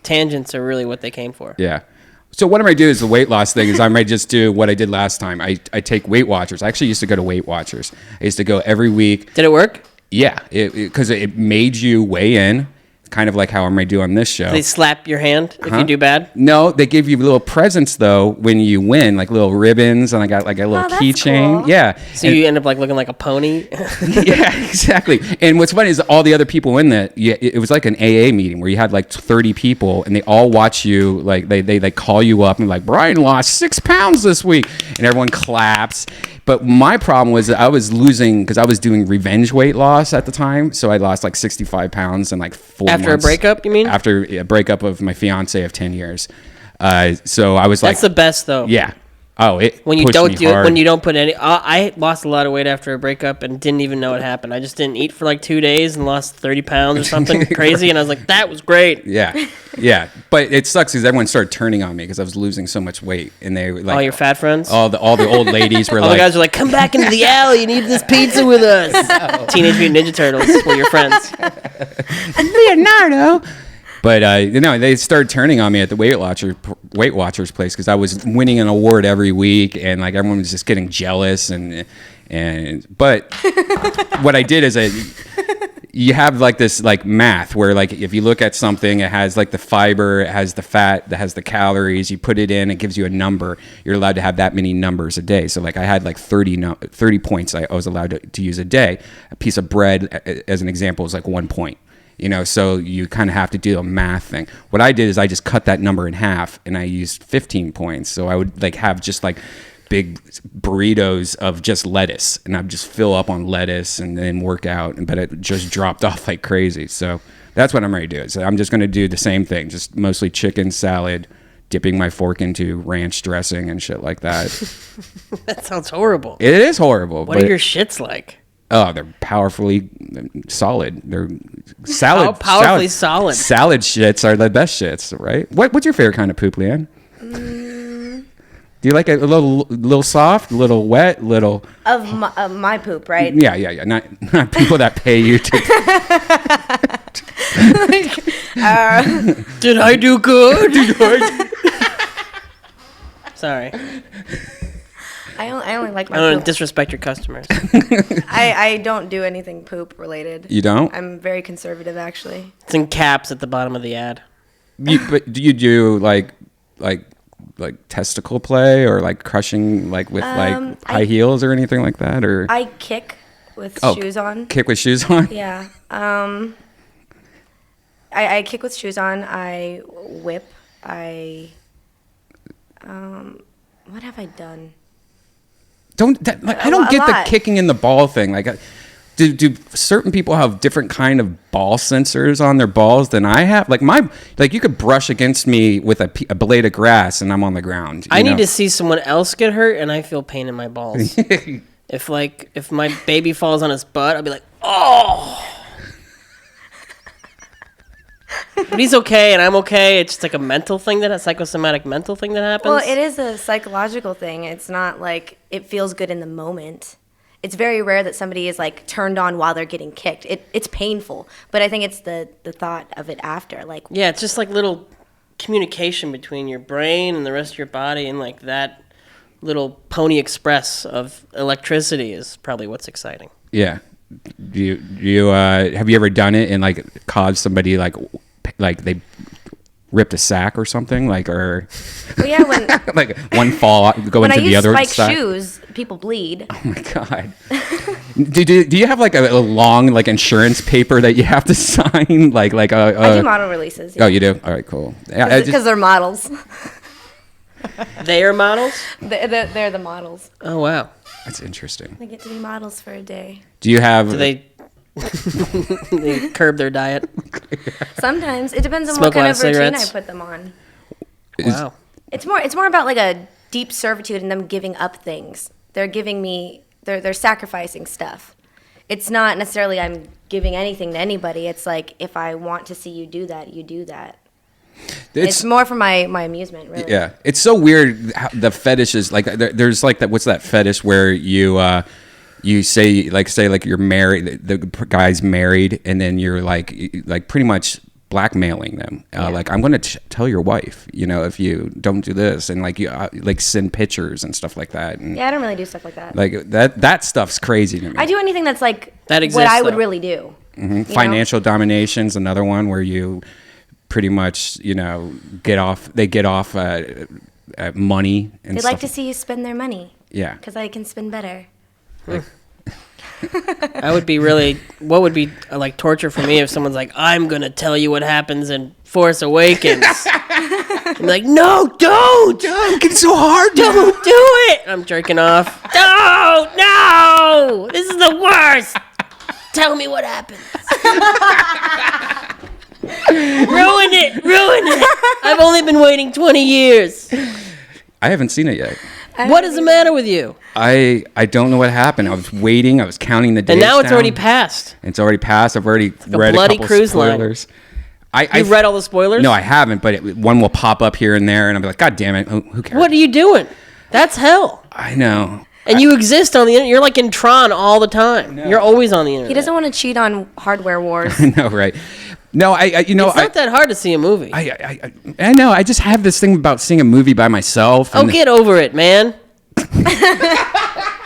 Tangents are really what they came for. Yeah. So what I might do is the weight loss thing is I might just do what I did last time. I take Weight Watchers. I actually used to go to Weight Watchers. I used to go every week. Did it work? Yeah, because it made you weigh in. Kind of like how I might do on this show. They slap your hand if you do bad? No, they give you little presents though when you win, like little ribbons, and I got like a little keychain. Cool. Yeah. So you end up looking like a pony? Yeah, exactly. And what's funny is all the other people in that, it was like an AA meeting where you had like 30 people and they all watch you, like they call you up and like, Brian lost 6 pounds this week, and everyone claps. But my problem was that I was losing because I was doing revenge weight loss at the time. So I lost like 65 pounds in like 4 months. After a breakup, you mean? After a breakup of my fiance of 10 years. So I was That's the best though. Yeah. Oh, when you pushed don't me do it, hard. when you don't put any. I lost a lot of weight after a breakup and didn't even know it happened. I just didn't eat for like 2 days and lost 30 pounds or something crazy, and I was like, that was great. Yeah, yeah. But it sucks because everyone started turning on me because I was losing so much weight, and they were like All your fat friends. all the old ladies were All like, the guys were like, come back into the alley and eat this pizza with us. Teenage Mutant Ninja Turtles were your friends. Leonardo. But they started turning on me at the Weight Watchers place because I was winning an award every week, and like everyone was just getting jealous. But what I did is you have like this like math where like if you look at something, it has like the fiber, it has the fat, it has the calories. You put it in, it gives you a number. You're allowed to have that many numbers a day. So like I had like 30 points I was allowed to use a day. A piece of bread, as an example, is like 1 point. So you kind of have to do a math thing. What I did is I just cut that number in half and I used 15 points. So I would like have just like big burritos of just lettuce, and I'd just fill up on lettuce and then work out. But it just dropped off like crazy. So that's what I'm ready to do. So I'm just going to do the same thing, just mostly chicken salad, dipping my fork into ranch dressing and shit like that. That sounds horrible. It is horrible. What are your shits like? Oh, they're powerfully solid. They're salad. How powerfully solid? Salad shits are the best shits, right? What's your favorite kind of poop, Leanne? Do you like it a little soft, a little wet, little? Of my poop, right? Yeah. Not people that pay you to. Did I do good? Sorry. I only like my I don't poop. want to disrespect your customers. I don't do anything poop related. You don't? I'm very conservative, actually. It's in caps at the bottom of the ad. But do you do like testicle play or like crushing like with like high heels or anything like that, or? I kick with shoes on. Kick with shoes on? Yeah. I kick with shoes on. I whip. What have I done? I don't get the kicking in the ball thing. Like, Do certain people have different kind of ball sensors on their balls than I have? Like you could brush against me with a blade of grass and I'm on the ground. I need to see someone else get hurt and I feel pain in my balls. If my baby falls on his butt, I'll be like, oh. But he's okay and I'm okay. It's just like a psychosomatic mental thing that happens. Well, it is a psychological thing. It's not like it feels good in the moment. It's very rare that somebody is like turned on while they're getting kicked. It's painful, but I think it's the thought of it after. Like, yeah, it's just like little communication between your brain and the rest of your body, and like that little Pony Express of electricity is probably what's exciting. Yeah. Do you have you ever done it and like caused somebody like they ripped a sack or something, like, or well, yeah, when like one fall go into the other side. When I use spike side. shoes, people bleed. Oh my god! do you have like a long like insurance paper that you have to sign? Like I do model releases. Yeah. Oh, you do? All right, cool. Yeah, because they're models. They are models? They're the models. Oh wow, that's interesting. They get to be models for a day. Do you have? Do they curb their diet? Sometimes it depends on Smoke what kind of routine cigarettes? I put them on. Wow. It's more about like a deep servitude and them giving up things. They're giving me they're sacrificing stuff. It's not necessarily I'm giving anything to anybody. It's like if I want to see you do that, you do that. It's more for my amusement, really. Yeah, it's so weird how the fetishes like there's like that. What's that fetish where you say like you're married, the guy's married, and then you're like pretty much blackmailing them. Like I'm going to tell your wife, if you don't do this, and like you like send pictures and stuff like that. And yeah, I don't really do stuff like that. Like that stuff's crazy to me. I do anything that's like that exists, what I would really do. Mm-hmm. Financial domination's another one where you pretty much get off money and they stuff. like to see you spend their money. Yeah, because I can spend better. That would be what would be like torture for me if someone's like, I'm gonna tell you what happens in Force Awakens. I'm like, no, don't! I'm getting so hard. Don't do it! I'm jerking off. No! This is the worst! Tell me what happens. Ruin it! I've only been waiting 20 years. I haven't seen it yet. What is the matter with you? I don't know what happened. I was waiting. I was counting the days. And now it's down. already passed. It's already passed. I've already read a couple cruise spoilers. You've read all the spoilers? No, I haven't. But one will pop up here and there, and I'll be like, God damn it! Who cares? What are you doing? That's hell. I know. And you exist on the internet. You're like in Tron all the time. You're always on the internet. He doesn't want to cheat on hardware wars. I know, right? No, it's not that hard to see a movie. I know. I just have this thing about seeing a movie by myself. Oh, get over it, man.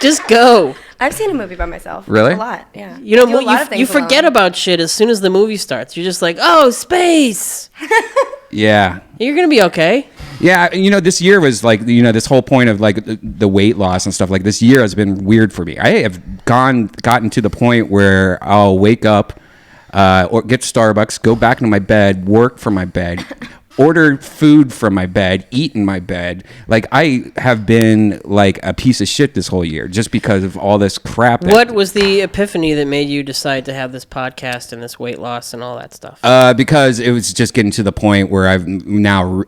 Just go. I've seen a movie by myself. Really? A lot, yeah. You forget about shit as soon as the movie starts. You're just like, oh, space. Yeah. You're going to be okay. Yeah, this year was like, this whole point of like the weight loss and stuff. Like this year has been weird for me. I have gotten to the point where I'll wake up, or get Starbucks, go back into my bed, work from my bed, order food from my bed, eat in my bed. Like I have been like a piece of shit this whole year just because of all this crap. What was the epiphany that made you decide to have this podcast and this weight loss and all that stuff? Because it was just getting to the point where I've now,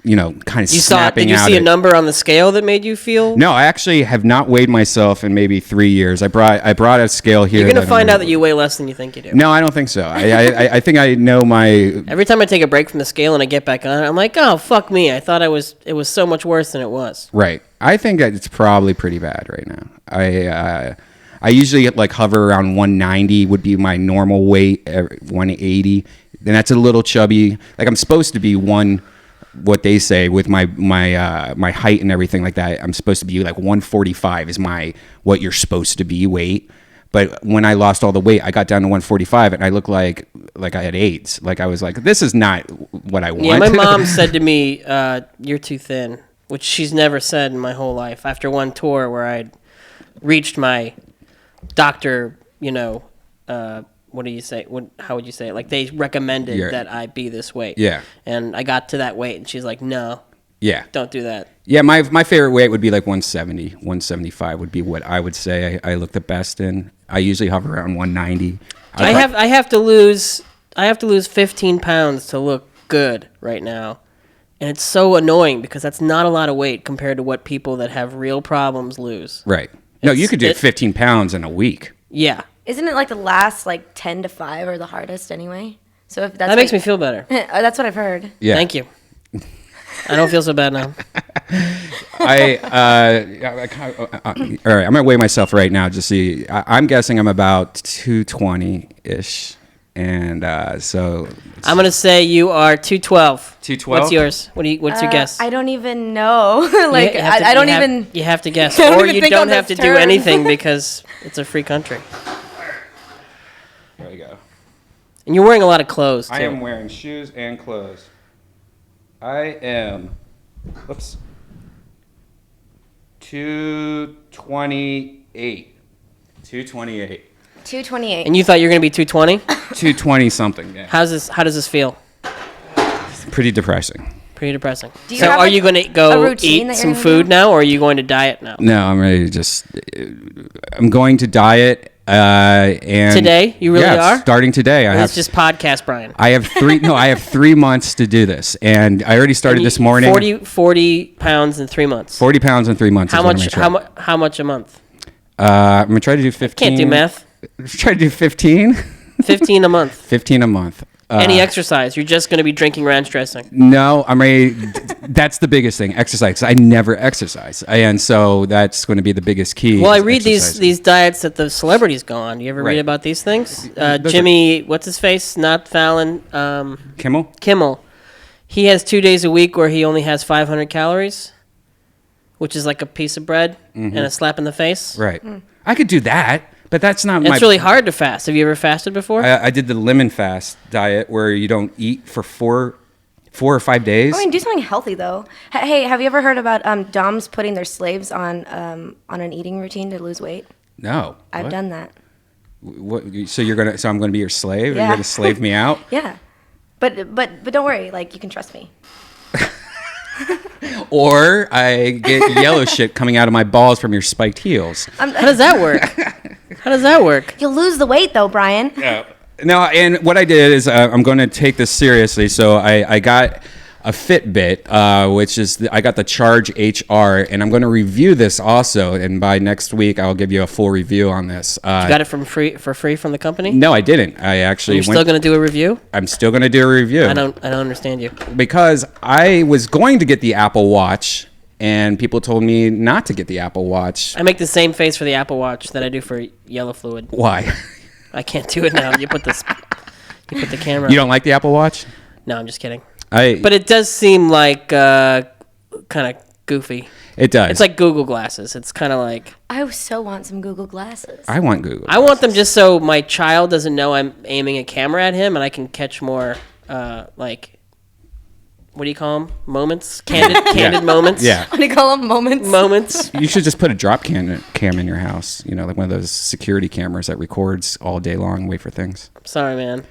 kind of snapping out. Did you see a number on the scale that made you feel? No, I actually have not weighed myself in maybe 3 years. I brought a scale here. You're going to find out that you weigh less than you think you do. No, I don't think so. I think I know my... Every time I take a break from the scale and I get back on it, I'm like, oh, fuck me. I thought it was so much worse than it was. Right. I think it's probably pretty bad right now. I usually like hover around 190 would be my normal weight, 180. Then that's a little chubby. Like I'm supposed to be what they say with my height and everything like that. I'm supposed to be like 145 is what you're supposed to be weight. But when I lost all the weight, I got down to 145 and I looked like I had AIDS. Like I was like, this is not what I want. Yeah, my mom said to me, you're too thin, which she's never said in my whole life. After one tour where I'd reached my doctor, what do you say? How would you say it? Like they recommended that I be this weight. Yeah. And I got to that weight and she's like, no. Yeah. Don't do that. Yeah, my favorite weight would be like 170, 175 would be what I would say I look the best in. I usually hover around 190. I have to lose 15 pounds to look good right now. And it's so annoying because that's not a lot of weight compared to what people that have real problems lose. Right. No, you could do 15 pounds in a week. Yeah. Isn't it like the last like 10 to 5 are the hardest anyway? So if that's That makes me feel better. That's what I've heard. Yeah. Thank you. I don't feel so bad now. All right, I'm gonna weigh myself right now. Just see. I'm guessing I'm about 220-ish, and so I'm gonna say you are 212. 212? What's yours? What's your guess? I don't even know. Like, You have to- I don't you have- even. You have to guess, I don't or even you think don't on have to this do turn. anything because it's a free country. there you go. And you're wearing a lot of clothes too. I am wearing shoes and clothes. I am. Whoops. 228. 228. 228. And you thought you were gonna be 220? 220 something. Yeah. How does this feel? Pretty depressing. Pretty depressing. Do you So have, are like, you going to a go routine eat that some you're gonna food do? now, or are you going to diet now? No, I'm ready to just. I'm going to diet. And Today? You really yeah, are? Starting today. It's just podcast, Brian. I have 3 months to do this, and I already started this morning. 40 pounds in 3 months. 40 pounds in 3 months. How is what I'm much? gonna try. How much a month? I'm gonna try to do 15. Can't do math. Try to do 15. 15 a month. 15 a month. Any exercise? You're just going to be drinking ranch dressing. No, I'm ready. That's the biggest thing. Exercise. I never exercise, and so that's going to be the biggest key. Well, I is read exercising. these diets that the celebrities go on. You ever read Right. about these things? Those Jimmy, what's his face? Not Fallon. Kimmel. Kimmel. He has 2 days a week where he only has 500 calories, which is like a piece of bread and a slap in the face. Right. I could do that, but that's not my. It's really hard to fast. Have you ever fasted before? I did the lemon fast diet where you don't eat for 4 or 5 days. I mean, do something healthy though. Hey, have you ever heard about doms putting their slaves on an eating routine to lose weight? No. I've What? done that. What? So I'm gonna be your slave? Yeah. You're gonna slave me out? Yeah, but don't worry. Like, you can trust me. Or I get yellow shit coming out of my balls from your spiked heels. How does that work? How does that work? You'll lose the weight though, Brian. No, and what I did is I'm going to take this seriously. So I got a Fitbit, which is I got the Charge HR, and I'm going to review this also. And by next week, I'll give you a full review on this. You got it for free from the company? No, I didn't. I actually. You're still going to do a review? I'm still going to do a review. I don't understand you. Because I was going to get the Apple Watch, and people told me not to get the Apple Watch. I make the same face for the Apple Watch that I do for yellow fluid. Why? I can't do it now. You put the camera. You don't like the Apple Watch? No, I'm just kidding. But it does seem like kind of goofy. It does. It's like Google glasses. It's kind of like I so want some Google glasses. I want Google. I want them just so my child doesn't know I'm aiming a camera at him, and I can catch more like. What do you call them? Moments? Candid moments? Yeah. What do you call them? Moments? You should just put a drop cam in your house. You know, like one of those security cameras that records all day long, wait for things. Sorry, man.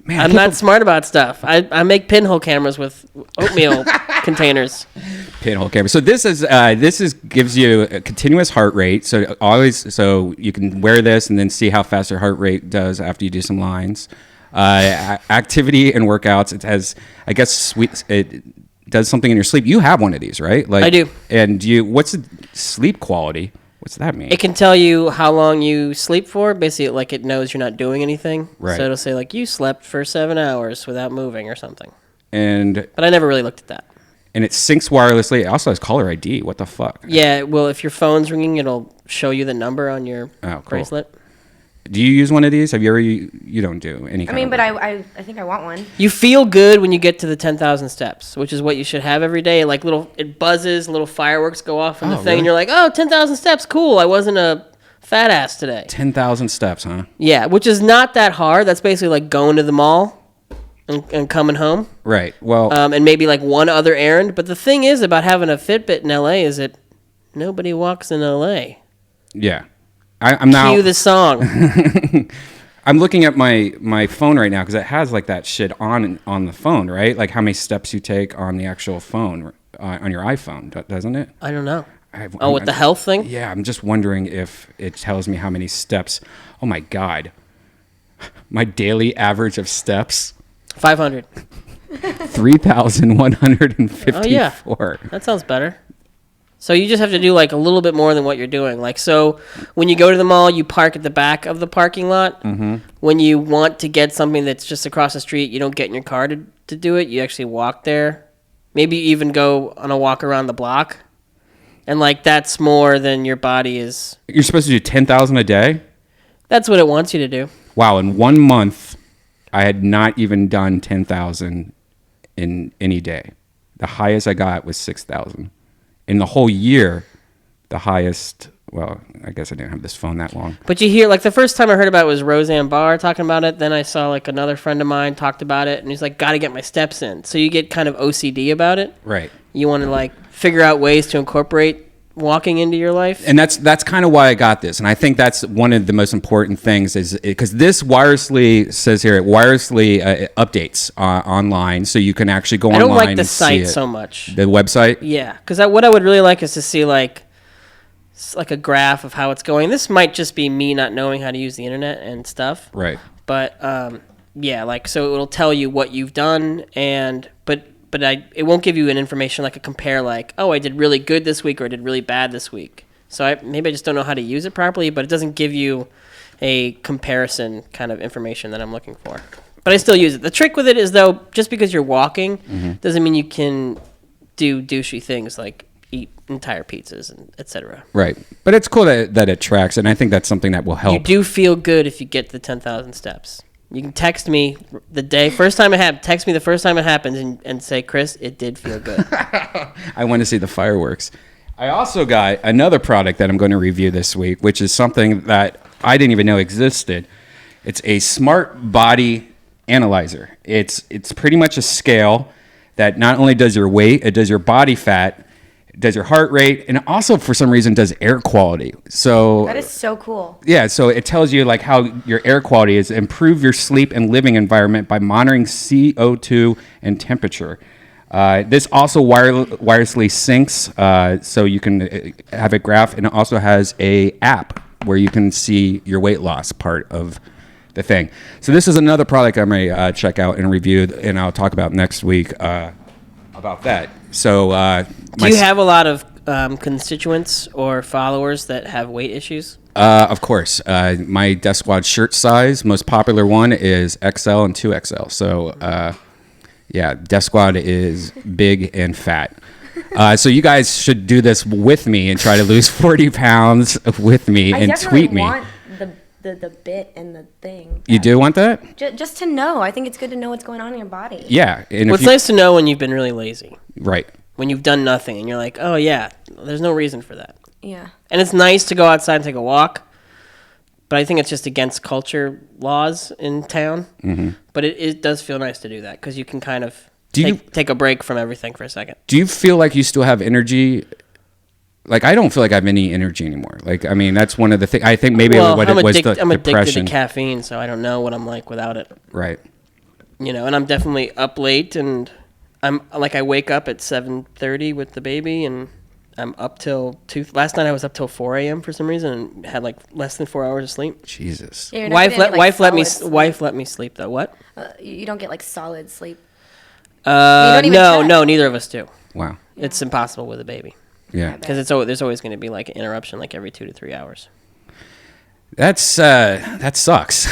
Man, I'm not smart about stuff. I make pinhole cameras with oatmeal containers. Pinhole camera. So this gives you a continuous heart rate. So you can wear this and then see how fast your heart rate does after you do some lines. Activity and workouts. It has, I guess, it does something in your sleep. You have one of these, right? Like, I do. And what's the sleep quality? What's that mean? It can tell you how long you sleep for. Basically, like it knows you're not doing anything. Right. So it'll say like you slept for 7 hours without moving or something. But I never really looked at that. And it syncs wirelessly. It also has caller ID. What the fuck? Yeah. Well, if your phone's ringing, it'll show you the number on your bracelet. Do you use one of these? Have you ever? You don't do any. I mean, but I think I want one. You feel good when you get to the 10,000 steps, which is what you should have every day. Like it buzzes, little fireworks go off on the thing, really? and you're like, oh, 10,000 steps, cool. I wasn't a fat ass today. 10,000 steps, huh? Yeah, which is not that hard. That's basically like going to the mall and coming home. Right. Well, and maybe like one other errand. But the thing is about having a Fitbit in LA is that nobody walks in LA. Yeah. I'm now. Cue the song. I'm looking at my phone right now because it has like that shit on the phone, right? Like how many steps you take on the actual phone. on your iPhone, doesn't it? I don't know. With the health thing? Yeah, I'm just wondering if it tells me how many steps. Oh my God. My daily average of steps 500. 3,154. Oh yeah, that sounds better. So you just have to do like a little bit more than what you're doing. Like, so when you go to the mall, you park at the back of the parking lot. Mm-hmm. When you want to get something that's just across the street, you don't get in your car to do it. You actually walk there. Maybe even go on a walk around the block. And like, that's more than your body is. You're supposed to do 10,000 a day? That's what it wants you to do. Wow, in 1 month, I had not even done 10,000 in any day. The highest I got was 6,000. In the whole year, the highest, well, I guess I didn't have this phone that long. But you hear, like, the first time I heard about it was Roseanne Barr talking about it. Then I saw, like, another friend of mine talked about it, and he's like, got to get my steps in. So you get kind of OCD about it. Right. You want to, like, figure out ways to incorporate walking into your life. And that's kind of why I got this. And I think that's one of the most important things is because this wirelessly says here, it wirelessly updates online. So you can actually go online. I don't like the site so much. The website? Yeah. Because what I would really like is to see like a graph of how it's going. This might just be me not knowing how to use the internet and stuff. Right. But yeah, like, so it'll tell you what you've done but it won't give you an information like a compare, like, oh, I did really good this week or I did really bad this week. So maybe I just don't know how to use it properly, but it doesn't give you a comparison kind of information that I'm looking for. But I still use it. The trick with it is, though, just because you're walking doesn't mean you can do douchey things like eat entire pizzas and etc. Right. But it's cool that it tracks, and I think that's something that will help. You do feel good if you get the 10,000 steps. You can text me text me the first time it happens and say, Chris, it did feel good. I want to see the fireworks. I also got another product that I'm going to review this week, which is something that I didn't even know existed. It's a smart body analyzer. It's pretty much a scale that not only does your weight, it does your body fat, does your heart rate, and also for some reason does air quality. So that is so cool. Yeah, so it tells you like how your air quality is, improve your sleep and living environment by monitoring CO2 and temperature. This also wirelessly syncs, so you can have a graph, and it also has a app where you can see your weight loss part of the thing. So this is another product I may check out and review, and I'll talk about next week about that. So do you have a lot of constituents or followers that have weight issues? Of course. My Death Squad shirt size, most popular one is XL and 2XL. So yeah, Death Squad is big and fat. So you guys should do this with me and try to lose 40 pounds with me and tweet me. I definitely want the bit and the thing. You do want that? Just to know. I think it's good to know what's going on in your body. Yeah. And it's nice to know when you've been really lazy. Right. When you've done nothing and you're like, oh yeah, there's no reason for that. Yeah. And it's nice to go outside and take a walk, but I think it's just against culture laws in town. Mm-hmm. But it does feel nice to do that because you can kind of take a break from everything for a second. Do you feel like you still have energy? Like, I don't feel like I have any energy anymore. Like, I mean, that's one of the things. I think maybe what it was the depression. I'm addicted to caffeine, so I don't know what I'm like without it. Right. You know, and I'm definitely up late, and I wake up at 7:30 with the baby, and I'm up till 2. Last night I was up till 4 a.m. for some reason and had like less than 4 hours of sleep. Jesus. Yeah, wife let me sleep though. What? You don't get like solid sleep. No, neither of us do. Wow. Yeah. It's impossible with a baby. Yeah. Because there's always going to be like an interruption like every 2 to 3 hours. That sucks.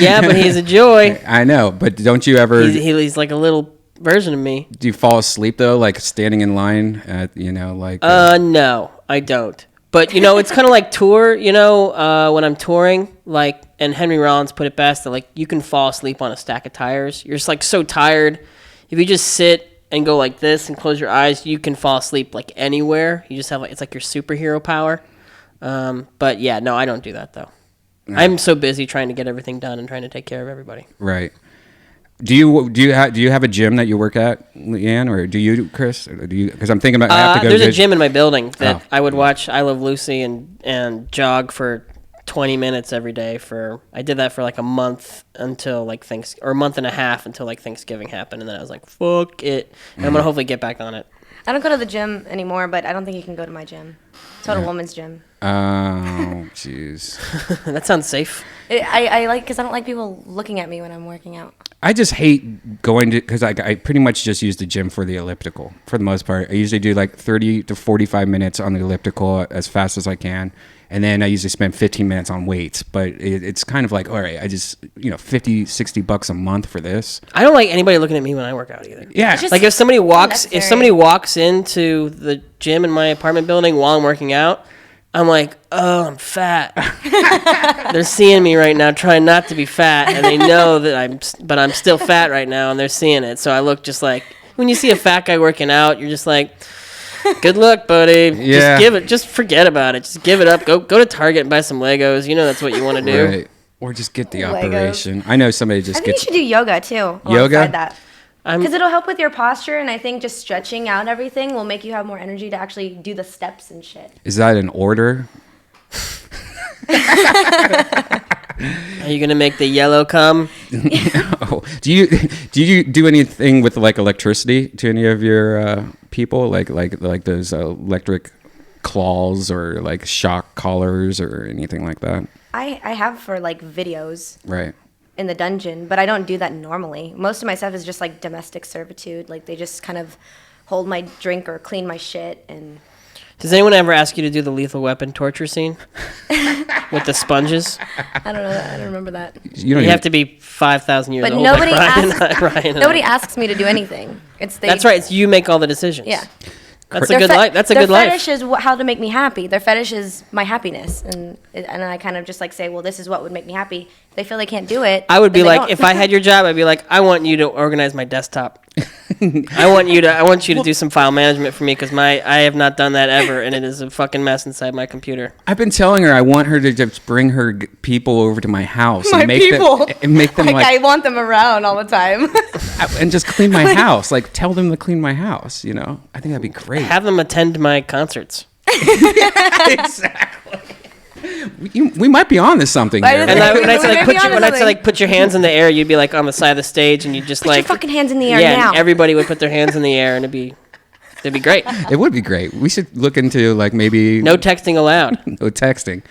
Yeah, but he's a joy. I know, but don't you ever? He's like a little version of me. Do you fall asleep though, like standing in line at like? No, I don't. But it's kind of like tour. When I'm touring, like, and Henry Rollins put it best that like you can fall asleep on a stack of tires. You're just like so tired. If you just sit and go like this and close your eyes, you can fall asleep like anywhere. You just have it's like your superhero power. But yeah, no, I don't do that though. No. I'm so busy trying to get everything done and trying to take care of everybody. Right. Do you have a gym that you work at, Leanne, or do you, Chris? Or do you? Because I'm thinking about I have to go. There's a gym in my building that I would watch I Love Lucy and jog for 20 minutes every day I did that for like a month until like a month and a half until like Thanksgiving happened, and then I was like, fuck it, and I'm gonna hopefully get back on it. I don't go to the gym anymore, but I don't think you can go to my gym. Total Woman's Gym. Oh, jeez. That sounds safe. I like because I don't like people looking at me when I'm working out. I just hate going to, because I pretty much just use the gym for the elliptical for the most part. I usually do like 30 to 45 minutes on the elliptical as fast as I can. And then I usually spend 15 minutes on weights. But it's kind of like, all right, I just, $50-$60 a month for this. I don't like anybody looking at me when I work out either. Yeah. Like if somebody walks into the gym in my apartment building while I'm working out, I'm like, oh, I'm fat. They're seeing me right now, trying not to be fat, and they know that I'm still fat right now, and they're seeing it. So I look just like, when you see a fat guy working out, you're just like, good luck, buddy. Yeah. Just forget about it. Just give it up. Go to Target and buy some Legos. You know that's what you want to do. Right. Or just get the operation. I know somebody just I think gets. you should do yoga too. Yoga? Alongside that. Because it'll help with your posture, and I think just stretching out everything will make you have more energy to actually do the steps and shit. Is that an order? Are you gonna make the yellow come? No. Do you do anything with like electricity to any of your people, like those electric claws or like shock collars or anything like that? I have for like videos. Right. In the dungeon, but I don't do that normally. Most of my stuff is just like domestic servitude. Like they just kind of hold my drink or clean my shit. And does anyone ever ask you to do the Lethal Weapon torture scene with the sponges? I don't know. I don't remember that. You have to be 5,000 years but old. Nobody like Ryan nobody asks me to do anything. That's right. It's you make all the decisions. Yeah. That's a good life. That's a good life. Their fetish is how to make me happy. Their fetish is my happiness, and I kind of just like say, well, this is what would make me happy. If they feel they can't do it, I would be then they like, don't. if I had your job, I'd be like, I want you to organize my desktop. I want you to do some file management for me because I have not done that ever, and it is a fucking mess inside my computer. I've been telling her I want her to just bring her people over to my house My and make people. them and make them like I want them around all the time. and just clean my house. Like tell them to clean my house. I think that'd be great. Have them attend my concerts. Exactly. We might be on to something here. And when I say like put your hands in the air, you'd be like on the side of the stage, and you just Put like your fucking hands in the air yeah, now. and everybody would put their hands in the air, and it'd be great. It would be great. We should look into like maybe no texting allowed. No texting.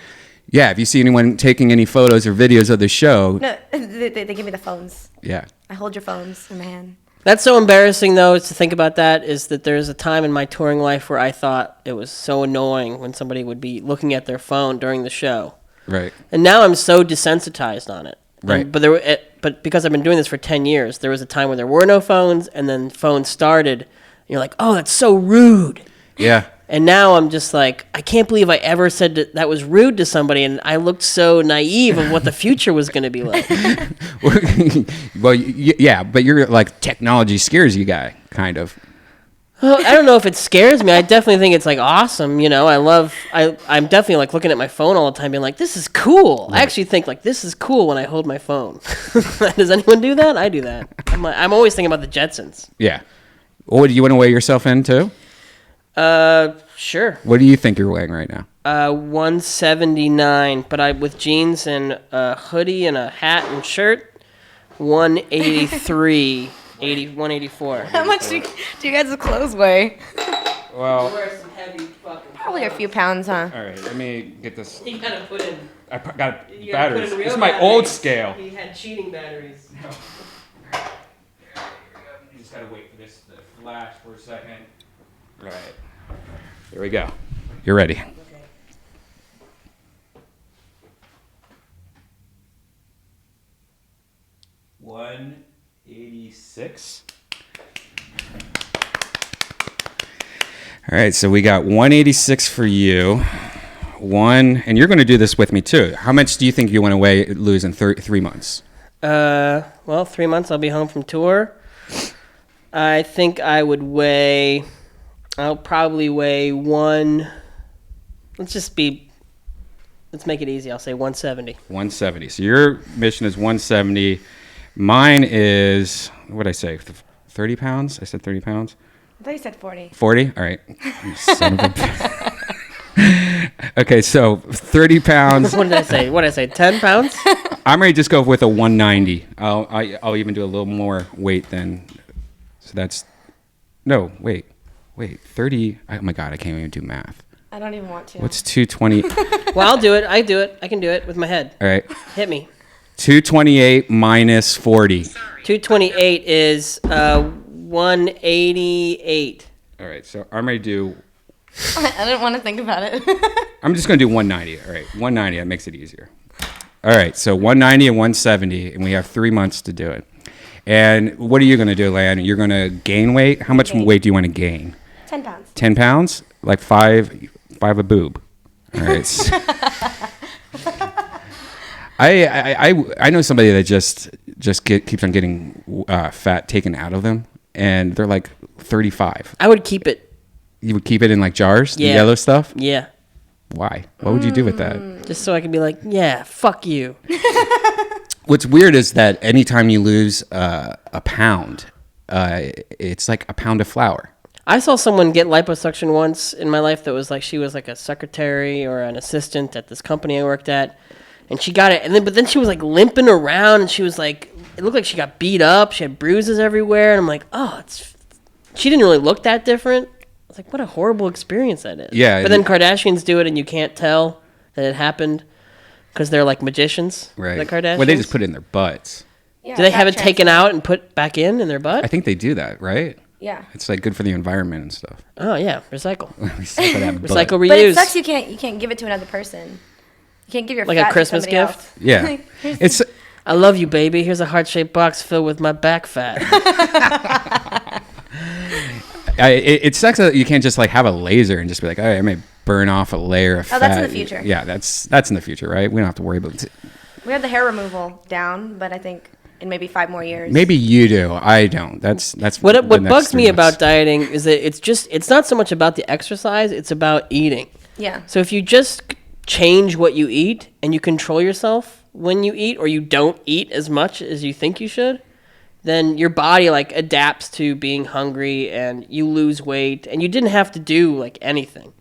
Yeah, if you see anyone taking any photos or videos of the show. No, they give me the phones. Yeah. I hold your phones in my hand. That's so embarrassing, though, to think about that, is that there's a time in my touring life where I thought it was so annoying when somebody would be looking at their phone during the show. Right. And now I'm so desensitized on it. Right. But because I've been doing this for 10 years, there was a time where there were no phones, and then phones started. And you're like, oh, that's so rude. Yeah. And now I'm just like, I can't believe I ever said that was rude to somebody, and I looked so naive of what the future was going to be like. Well, yeah, but you're like technology scares you guy, kind of. Well, I don't know if it scares me. I definitely think it's like awesome. I'm definitely like looking at my phone all the time being like, this is cool. Right. I actually think like this is cool when I hold my phone. Does anyone do that? I do that. I'm always thinking about the Jetsons. Yeah. Well, do you want to weigh yourself in too? Sure. What do you think you're weighing right now? 179, but with jeans and a hoodie and a hat and shirt, 183. 184. How much do you guys' clothes weigh? Well, probably a few pounds, huh? All right, let me get this. You gotta put in. I got batteries. This is my old scale. He had cheating batteries. No. You just gotta wait for this to flash for a second. All right. Here we go. You're ready. Okay. 186. All right, so we got 186 for you. And you're going to do this with me too. How much do you think you want to lose in 3 months? Well, 3 months I'll be home from tour. I think I'll probably weigh let's make it easy. I'll say 170. 170. So your mission is 170. Mine is, what did I say, 30 pounds? I said 30 pounds? I thought you said 40. 40? All right. Son of a Okay, so 30 pounds. What did I say? 10 pounds? I'm ready to just go with a 190. I'll even do a little more weight then. So that's, no, wait. Wait, 30. Oh my God, I can't even do math. I don't even want to. What's 220? Well, I'll do it. I do it. I can do it with my head. All right. Hit me. 228 minus 40. 228 is 188. All right, so I'm going to do... I didn't want to think about it. I'm just going to do 190. All right, 190. That makes it easier. All right, so 190 and 170, and we have 3 months to do it. And what are you going to do, Lan? You're going to gain weight? How much weight do you want to gain? 10 pounds. 10 pounds? Like five a boob. All right. I know somebody that just keeps on getting fat taken out of them, and they're like 35. I would keep it. You would keep it in like jars, Yeah. the yellow stuff? Yeah. Why? What would you do with that? Just so I can be like, yeah, fuck you. What's weird is that anytime you lose a pound, it's like a pound of flour. I saw someone get liposuction once in my life that was like, she was like a secretary or an assistant at this company I worked at. And she got it, but then she was like limping around, and she was like, it looked like she got beat up. She had bruises everywhere, and I'm like, she didn't really look that different. I was like, what a horrible experience that is. Yeah. But then Kardashians do it, and you can't tell that it happened because they're like magicians. Right. The Kardashians. Well, they just put it in their butts. Yeah, do they have it fat taken transfer. out and put back in their butt? I think they do that, right? Yeah. It's like good for the environment and stuff. Oh yeah, recycle, Recycle that butt. recycle, reuse. But it sucks you can't give it to another person. You can't give your Like fat a Christmas to somebody gift? else. Yeah. It's I love you, baby. Here's a heart-shaped box filled with my back fat. it sucks that you can't just like have a laser and just be like, all right, I may burn off a layer of fat. Oh, that's in the future. Yeah, that's in the future, right? We don't have to worry about it. We have the hair removal down, but I think in maybe 5 more years. Maybe you do. I don't. That's What the next bugs 3 me months. about dieting is that it's not so much about the exercise, it's about eating. Yeah. So if you just change what you eat and you control yourself when you eat, or you don't eat as much as you think you should, then your body like adapts to being hungry and you lose weight, and you didn't have to do like anything.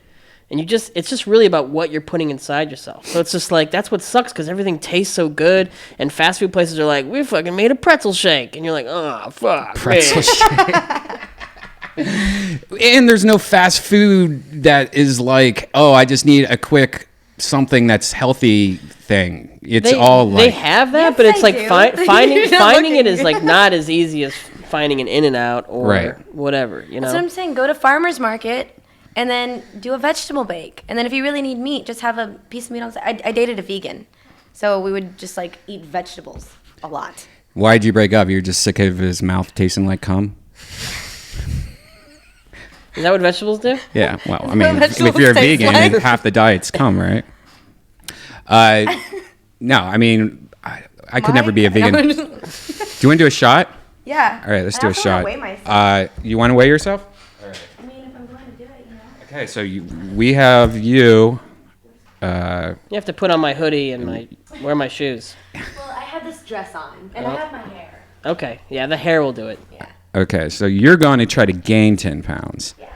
And it's just really about what you're putting inside yourself. So it's just like, that's what sucks, because everything tastes so good, and fast food places are like, we fucking made a pretzel shake, and you're like, oh fuck, Pretzel man. And there's no fast food that is like, oh, I just need a quick something that's healthy thing. It's all like they have that, Yes, but it's they like do. finding You're not finding it looking. is like not as easy as finding an In-N-Out or Right. whatever. You know, That's what I'm saying. Go to farmer's market and then do a vegetable bake. And then if you really need meat, just have a piece of meat on the side. I dated a vegan, so we would just like eat vegetables a lot. Why'd you break up? You're just sick of his mouth tasting like cum? is that what vegetables do? Yeah, well, I what mean, if vegetables you're a taste vegan, like. then half the diet's cum, right? No, I mean, I could never be a vegan. Do you want to do a shot? Yeah. All right, let's I do a also shot. wanna weigh myself. You want to weigh yourself? I mean, if I'm going to do it, you know. Okay, so we have you. You have to put on my hoodie and wear my shoes. Well, I have this dress on, and I have my hair. Okay, yeah, the hair will do it. Yeah. Okay, so you're going to try to gain 10 pounds. Yeah.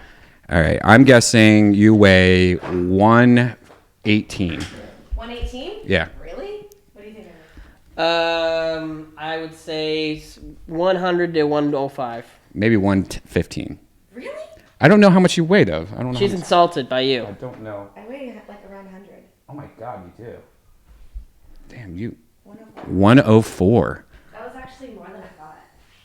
All right, I'm guessing you weigh 118. 118? Yeah. Really? What do you think? I would say 100 to 105. Maybe 115. Really? I don't know how much you weigh, though. I don't know. She's how much- insulted by you. I don't know. I weigh like around 100. Oh my God, you do. Damn, you. 104. That was actually more than I thought.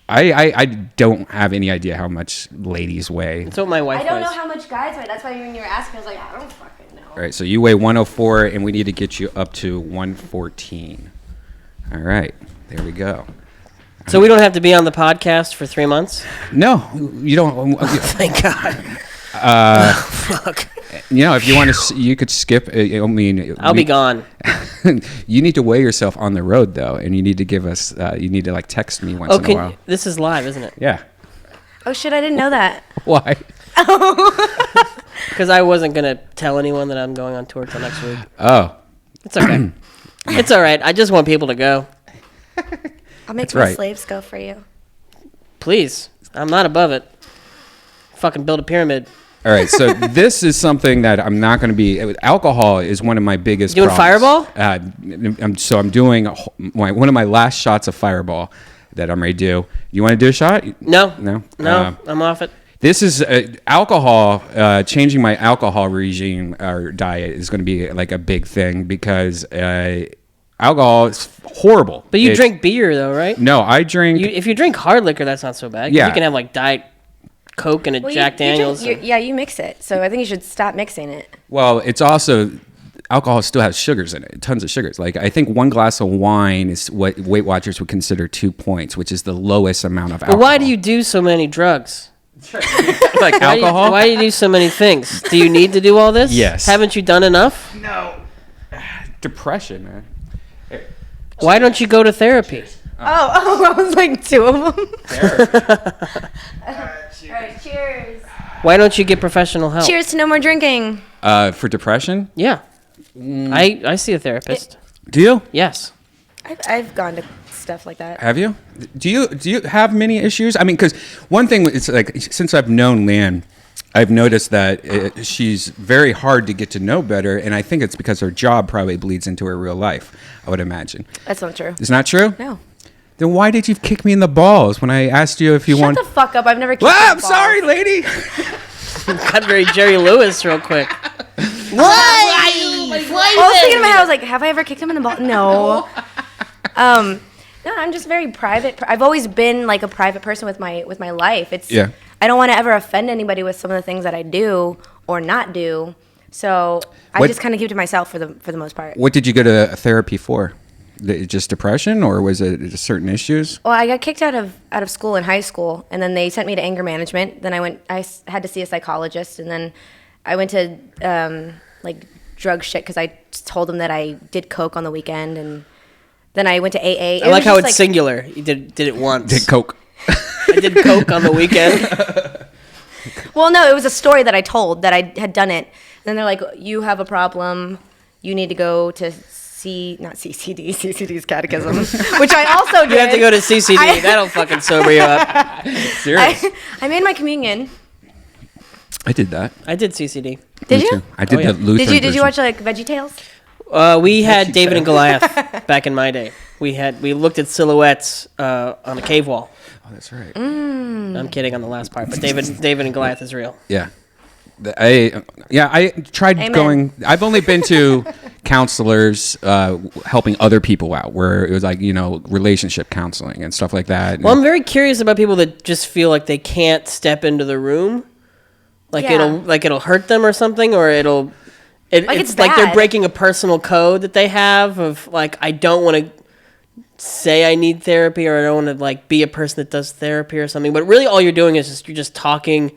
I don't have any idea how much ladies weigh. That's what my wife I don't weighs. know how much guys weigh. That's why when you were asking, I was like, I don't fucking know. All right, so you weigh 104, and we need to get you up to 114. All right, there we go. So we don't have to be on the podcast for 3 months? No, you don't. Thank God. Fuck. You know, if you want to, you could skip. I mean, I'll be gone. You need to weigh yourself on the road, though, and you need to give us. You need to like text me once in a while. This is live, isn't it? Yeah. Oh shit, I didn't know that. Why? Because I wasn't going to tell anyone that I'm going on tour till next week. Oh. It's okay. It's all right. I just want people to go. I'll make That's my right. slaves go for you. Please. I'm not above it. Fucking build a pyramid. All right, so this is something that I'm not going to be. Alcohol is one of my biggest. Doing problems. Fireball? I'm doing one of my last shots of Fireball that I'm ready to do. You want to do a shot? No. No. No, I'm off it. This is alcohol. Changing my alcohol regime or diet is going to be like a big thing because alcohol is horrible. But you drink beer though, right? No, I drink. If you drink hard liquor, that's not so bad. 'Cause Yeah. you can have like Diet Coke and a Jack Daniels. You mix it. So I think you should stop mixing it. Well, it's also alcohol still has sugars in it, tons of sugars. Like I think one glass of wine is what Weight Watchers would consider 2 points, which is the lowest amount of alcohol. But why do you do so many drugs? like alcohol? Why do you do so many things? Do you need to do all this? Yes. Haven't you done enough? No. Depression, man. Why don't you go to therapy? Oh, I was like 2 of them. All right, cheers. Why don't you get professional help? Cheers to no more drinking. For depression? Yeah. I see a therapist. Do you? Yes. I've gone to stuff like that. Have you? Do you have many issues? I mean, because one thing, it's like, since I've known Leanne, I've noticed that she's very hard to get to know better, and I think it's because her job probably bleeds into her real life, I would imagine. That's not true. It's not true? No. Then why did you kick me in the balls when I asked you if you want? Shut the fuck up. I've never kicked Well, you in I'm the balls. sorry, lady. Got very Jerry Lewis real quick. Why? I was thinking in my head, I was like, have I ever kicked him in the ball? No. No, I'm just very private. I've always been like a private person with my life. Yeah. I don't want to ever offend anybody with some of the things that I do or not do. So I just kind of keep to myself for the most part. What did you go to therapy for? Just depression, or was it certain issues? Well, I got kicked out of school in high school, and then they sent me to anger management. Then I had to see a psychologist, and then I went to like drug shit because I told them that I did coke on the weekend, and then I went to AA. I like how it's singular. You did it once. Did coke. I did coke on the weekend. Well, no, it was a story that I told that I had done it. And then they're like, you have a problem. You need to go to not CCD, CCD's catechism, which I also did. You have to go to CCD. That'll fucking sober you up. Serious? I made my communion. I did that. I did CCD. Did Me you? too. I did the Lutheran Did you version. watch like Veggie Tales? We had David and Goliath back in my day. We looked at silhouettes on a cave wall. Oh, that's right. I'm kidding on the last part, but David and Goliath is real. Yeah. I tried Amen. going. I've only been to counselors helping other people out, where it was like, relationship counseling and stuff like that. Well, I'm very curious about people that just feel like they can't step into the room, like it'll hurt them or something, or it's like they're bad. breaking a personal code that they have of like, I don't want to say I need therapy, or I don't want to like be a person that does therapy or something. But really, all you're doing is you're just talking.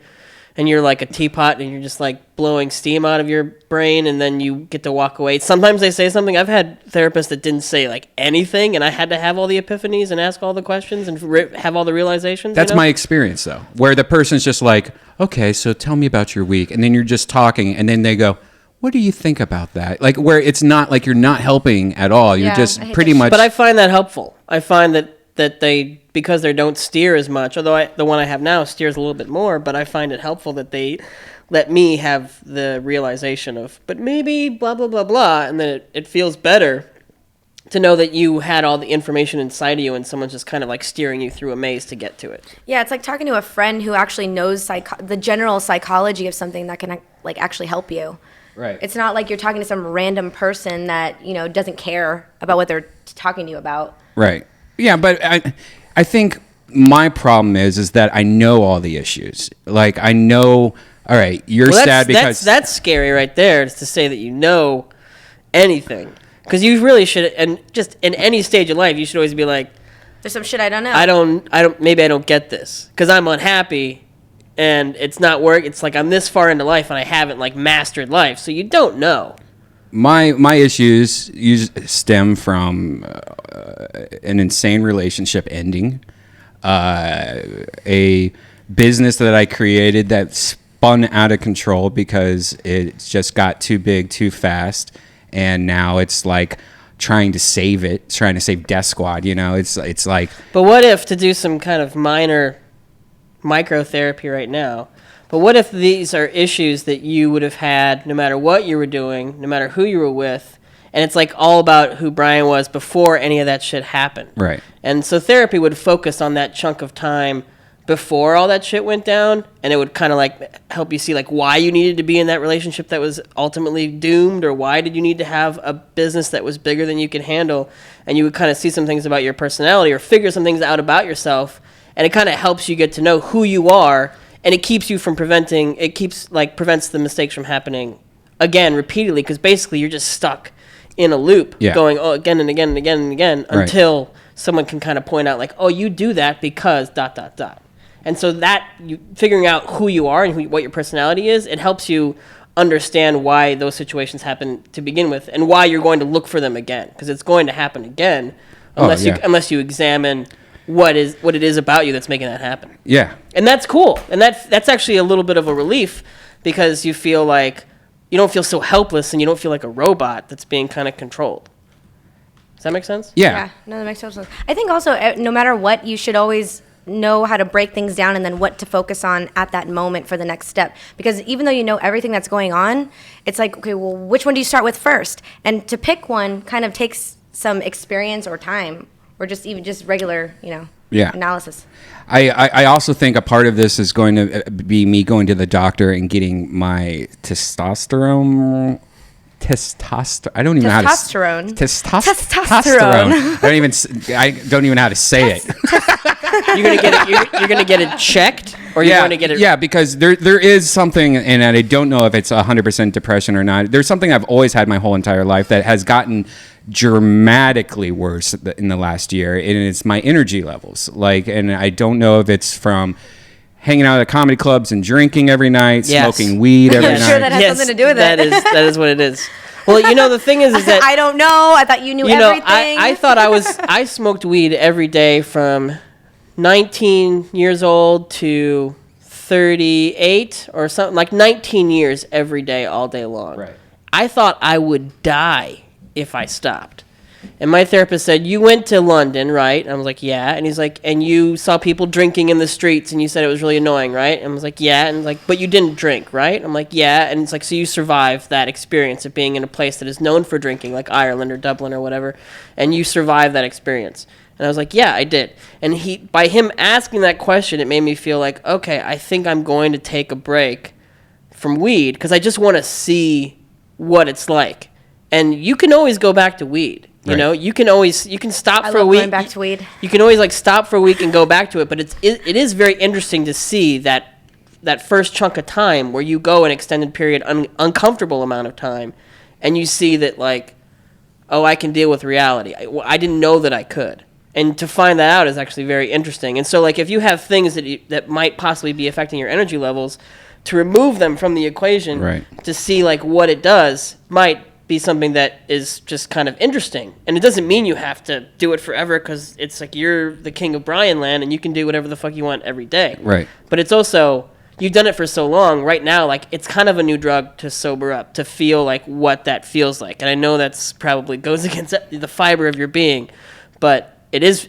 And you're like a teapot, and you're just like blowing steam out of your brain, and then you get to walk away. Sometimes they say something. I've had therapists that didn't say like anything, and I had to have all the epiphanies and ask all the questions and have all the realizations. That's my experience, though, where the person's just like, okay, so tell me about your week. And then you're just talking, and then they go, what do you think about that? Like, where it's not like you're not helping at all. You're just pretty much. But I find that helpful. I find that they, because they don't steer as much, although the one I have now steers a little bit more, but I find it helpful that they let me have the realization of, but maybe blah, blah, blah, blah, and then it feels better to know that you had all the information inside of you and someone's just kind of like steering you through a maze to get to it. Yeah, it's like talking to a friend who actually knows the general psychology of something that can like actually help you. Right. It's not like you're talking to some random person that, doesn't care about what they're talking to you about. Right. Yeah, but I think my problem is that I know all the issues. Like, I know, all right, you're sad because... That's scary right there, is to say that you know anything. Because you really should, and just in any stage of life, you should always be like... There's some shit I don't know. Maybe I don't get this. Because I'm unhappy, and it's not work. It's like I'm this far into life, and I haven't, like, mastered life. So you don't know. My issues stem from an insane relationship ending, a business that I created that spun out of control because it just got too big too fast, and now it's like trying to save it. It's trying to save Death Squad. It's like. But what if, to do some kind of microtherapy right now? But what if these are issues that you would have had no matter what you were doing, no matter who you were with, and it's like all about who Brian was before any of that shit happened. Right. And so therapy would focus on that chunk of time before all that shit went down, and it would kind of like help you see like why you needed to be in that relationship that was ultimately doomed, or why did you need to have a business that was bigger than you could handle, and you would kind of see some things about your personality or figure some things out about yourself, and it kind of helps you get to know who you are, and it keeps you from prevents the mistakes from happening again repeatedly, because basically you're just stuck in a loop going again and again and again and again until someone can kind of point out like, oh, you do that because ... And so that you figuring out who you are and what your personality is, it helps you understand why those situations happen to begin with, and why you're going to look for them again, because it's going to happen again unless you examine what it is about you that's making that happen. Yeah, and that's cool, and that's actually a little bit of a relief, because you feel like you don't feel so helpless, and you don't feel like a robot that's being kind of controlled. Does that make sense? Yeah. No, that makes total sense. I think also, no matter what, you should always know how to break things down and then what to focus on at that moment for the next step. Because even though you know everything that's going on, it's like, okay, well, which one do you start with first? And to pick one kind of takes some experience or time, or just regular, analysis. I also think a part of this is going to be me going to the doctor and getting my testosterone. I don't even know how to testosterone. I don't even know how to say it. You're gonna get it checked, or you're going to get it. Yeah, because there is something, and I don't know if it's 100% depression or not. There's something I've always had my whole entire life that has gotten dramatically worse in the last year, and it's my energy levels. And I don't know if it's from hanging out at comedy clubs and drinking every night, smoking weed every night. I'm sure that has something to do with it. That is what it is. Well, the thing is that I don't know. I thought you knew everything. I thought I smoked weed every day from 19 years old to 38 or something, like 19 years every day, all day long. Right. I thought I would die if I stopped. And my therapist said, you went to London, right? And I was like, yeah. And he's like, and you saw people drinking in the streets, and you said it was really annoying, right? And I was like, yeah. And he's like, but you didn't drink, right? I'm like, yeah. And it's like, so you survived that experience of being in a place that is known for drinking, like Ireland or Dublin or whatever, and you survived that experience. And I was like, yeah, I did. And by him asking that question, it made me feel like, okay, I think I'm going to take a break from weed, because I just want to see what it's like. And you can always go back to weed. You know, you can stop for a week. Going back to weed. You can always stop for a week and go back to it, but it is very interesting to see that first chunk of time where you go an extended period, uncomfortable amount of time, and you see that oh, I can deal with reality. I didn't know that I could, and to find that out is actually very interesting. And so if you have things that might possibly be affecting your energy levels, to remove them from the equation, to see what it does might be something that is just kind of interesting. And it doesn't mean you have to do it forever, because it's you're the king of Brian land and you can do whatever the fuck you want every day. Right. But it's also, you've done it for so long. Right now, it's kind of a new drug to sober up, to feel what that feels like. And I know that's probably goes against the fiber of your being, but it was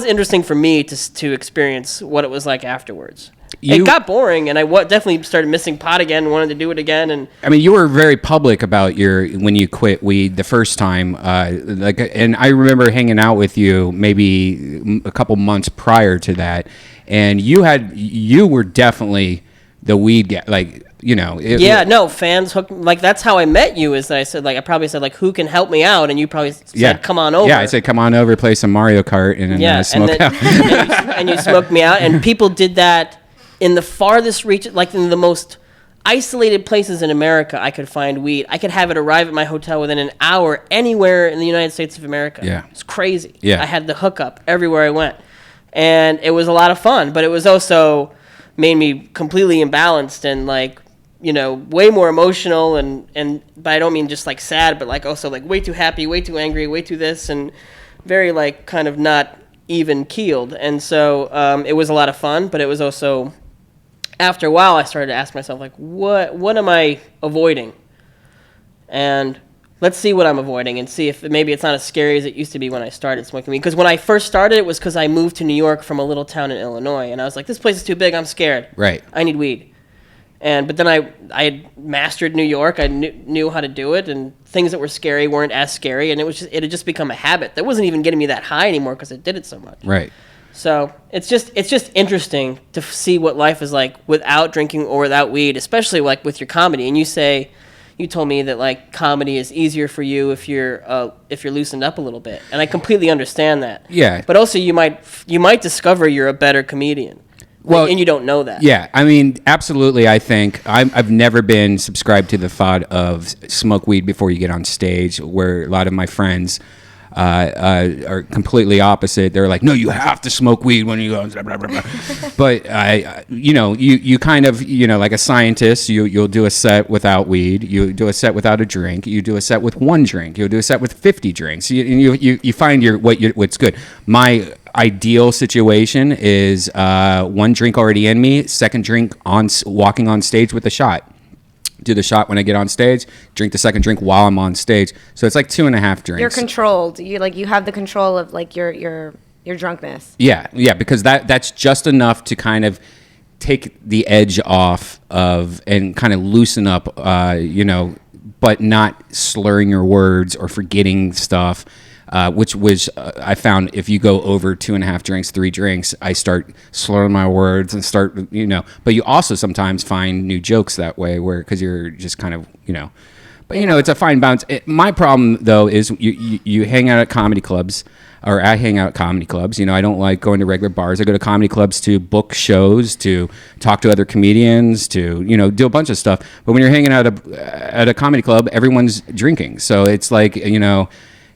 interesting for me to experience what it was like afterwards. It got boring, and I definitely started missing pot again, wanted to do it again. And I mean, you were very public about when you quit weed the first time. And I remember hanging out with you maybe a couple months prior to that, and you were definitely the weed guy. Fans hooked. That's how I met you. Is that I said I probably said who can help me out, and you probably said come on over. Yeah, I said come on over, play some Mario Kart, and smoke out. and you smoked me out, and people did that. In the farthest reach, in the most isolated places in America, I could find weed. I could have it arrive at my hotel within an hour anywhere in the United States of America. Yeah. It's crazy. Yeah. I had the hookup everywhere I went. And it was a lot of fun, but it was also made me completely imbalanced and way more emotional and but I don't mean just sad, but also way too happy, way too angry, way too this, and very kind of not even keeled. And so it was a lot of fun, but it was also, after a while, I started to ask myself, what am I avoiding? And let's see what I'm avoiding and see if maybe it's not as scary as it used to be when I started smoking weed. Because when I first started, it was because I moved to New York from a little town in Illinois, and I was like, this place is too big, I'm scared. Right. I need weed. But then I had mastered New York, I knew how to do it, and things that were scary weren't as scary, and it had just become a habit. That wasn't even getting me that high anymore because I did it so much. Right. So it's just interesting to see what life is like without drinking or without weed, especially like with your comedy. And you told me that like comedy is easier for you if you're loosened up a little bit, and I completely understand that. Yeah. But also you might discover you're a better comedian. Well, and you don't know that. Yeah, I mean, absolutely. I think I've never been subscribed to the thought of smoke weed before you get on stage, where a lot of my friends are completely opposite. They're like, no, you have to smoke weed when you go, blah, blah, blah. But you kind of, like a scientist, you'll do a set without weed, you do a set without a drink, you do a set with one drink, you'll do a set with 50 drinks. You find what's good. My ideal situation is one drink already in me, second drink walking on stage with a shot. Do the shot when I get on stage, drink the second drink while I'm on stage. So it's like 2.5 drinks. You're controlled. You have the control of like your drunkenness. Yeah, because that's just enough to kind of take the edge off of and kind of loosen up, but not slurring your words or forgetting stuff. Which was I found if you go over 2.5 drinks, 3 drinks, I start slurring my words and start, But you also sometimes find new jokes that way, because you're just kind of, But it's a fine balance. My problem though is you hang out at comedy clubs, or I hang out at comedy clubs. I don't like going to regular bars. I go to comedy clubs to book shows, to talk to other comedians, to do a bunch of stuff. But when you're hanging out at a comedy club, everyone's drinking, so it's like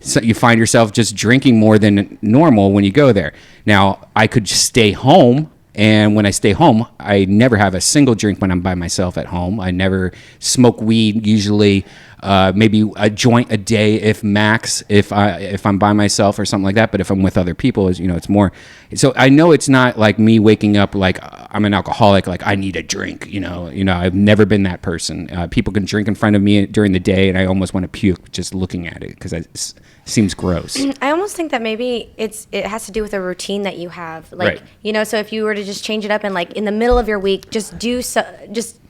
So you find yourself just drinking more than normal when you go there. Now, I could just stay home, and when I stay home, I never have a single drink when I'm by myself at home. I never smoke weed, usually maybe a joint a day if max, if I'm by myself or something like that. But if I'm with other people, it's more. So I know it's not like me waking up like I'm an alcoholic, like I need a drink. I've never been that person. People can drink in front of me during the day, and I almost want to puke just looking at it because it seems gross. I almost think that maybe it has to do with a routine that you have, like right. So if you were to just change it up and like in the middle of your week,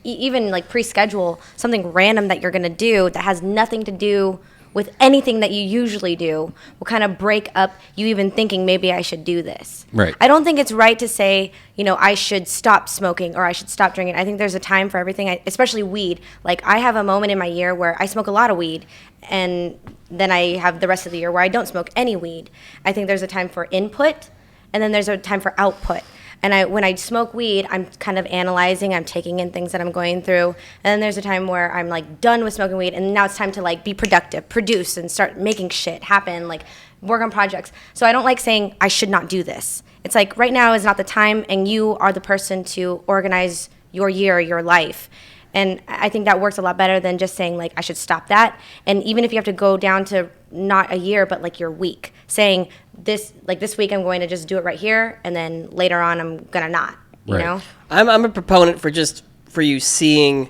even like pre-schedule something random that you're going to do that has nothing to do with anything that you usually do, will kind of break up you even thinking maybe I should do this. Right. I don't think it's right to say, I should stop smoking or I should stop drinking. I think there's a time for everything, especially weed. Like I have a moment in my year where I smoke a lot of weed, and then I have the rest of the year where I don't smoke any weed. I think there's a time for input, and then there's a time for output. And when I smoke weed, I'm kind of analyzing, I'm taking in things that I'm going through. And then there's a time where I'm like done with smoking weed, and now it's time to like be productive, produce, and start making shit happen, like work on projects. So I don't like saying I should not do this. It's like right now is not the time, and you are the person to organize your year, your life. And I think that works a lot better than just saying like I should stop that. And even if you have to go down to not a year, but like your week, saying this week I'm going to just do it right here, and then later on I'm gonna not. You know? I'm a proponent for you seeing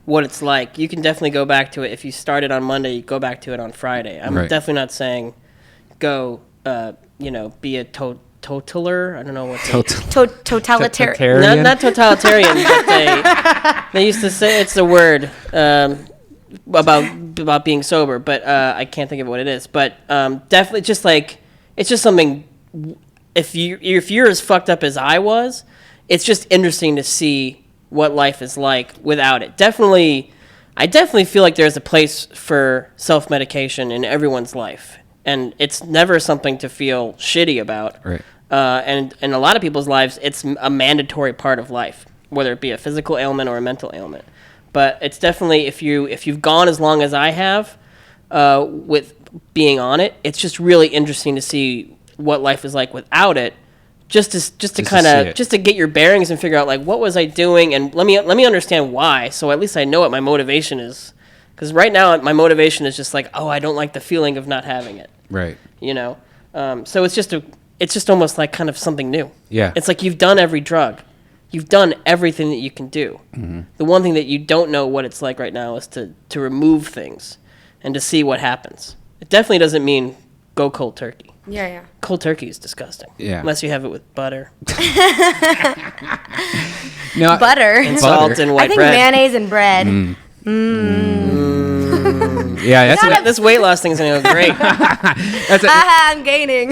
what it's like. You can definitely go back to it. If you started on Monday, you go back to it on Friday. I'm definitely not saying go be a totaler. I don't know what totalitarian. Not totalitarian, but they used to say it's a word about being sober, but I can't think of what it is. But definitely, just like it's just something. If you're as fucked up as I was, it's just interesting to see what life is like without it. I definitely feel like there's a place for self-medication in everyone's life, and it's never something to feel shitty about. Right. And in a lot of people's lives, it's a mandatory part of life, whether it be a physical ailment or a mental ailment. But it's definitely, if you've gone as long as I have with being on it, it's just really interesting to see what life is like without it. Just to get your bearings and figure out like what was I doing, and let me understand why, so at least I know what my motivation is. Because right now my motivation is just like, I don't like the feeling of not having it. Right. So it's just almost like kind of something new. Yeah. It's like you've done every drug. You've done everything that you can do. Mm-hmm. The one thing that you don't know what it's like right now is to remove things and to see what happens. It definitely doesn't mean go cold turkey. Yeah. Cold turkey is disgusting. Yeah. Unless you have it with butter. Butter. And salt and white bread. I think mayonnaise and bread. Yeah, that's This weight loss thing is gonna go great. I'm gaining.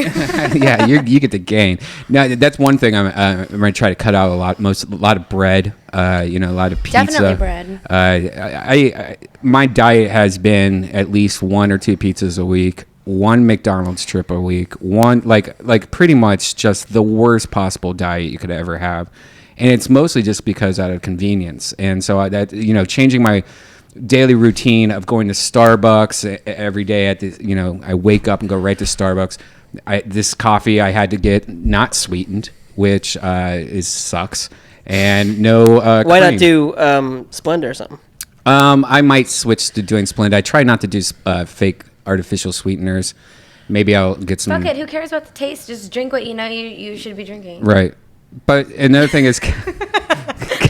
yeah, you get to gain. Now that's one thing I'm going to try to cut out a lot of bread. A lot of pizza. Definitely bread. I my diet has been at least 1 or 2 pizzas a week, 1 McDonald's trip a week, one like pretty much just the worst possible diet you could ever have, and it's mostly just because out of convenience. And so changing my daily routine of going to Starbucks every day I wake up and go right to Starbucks. This coffee I had to get not sweetened, which sucks, and no Why cream. not do Splenda or something? I might switch to doing Splenda. I try not to do fake artificial sweeteners. Maybe I'll get some. Fuck it, who cares about the taste? Just drink what you know you should be drinking. Right. But another thing is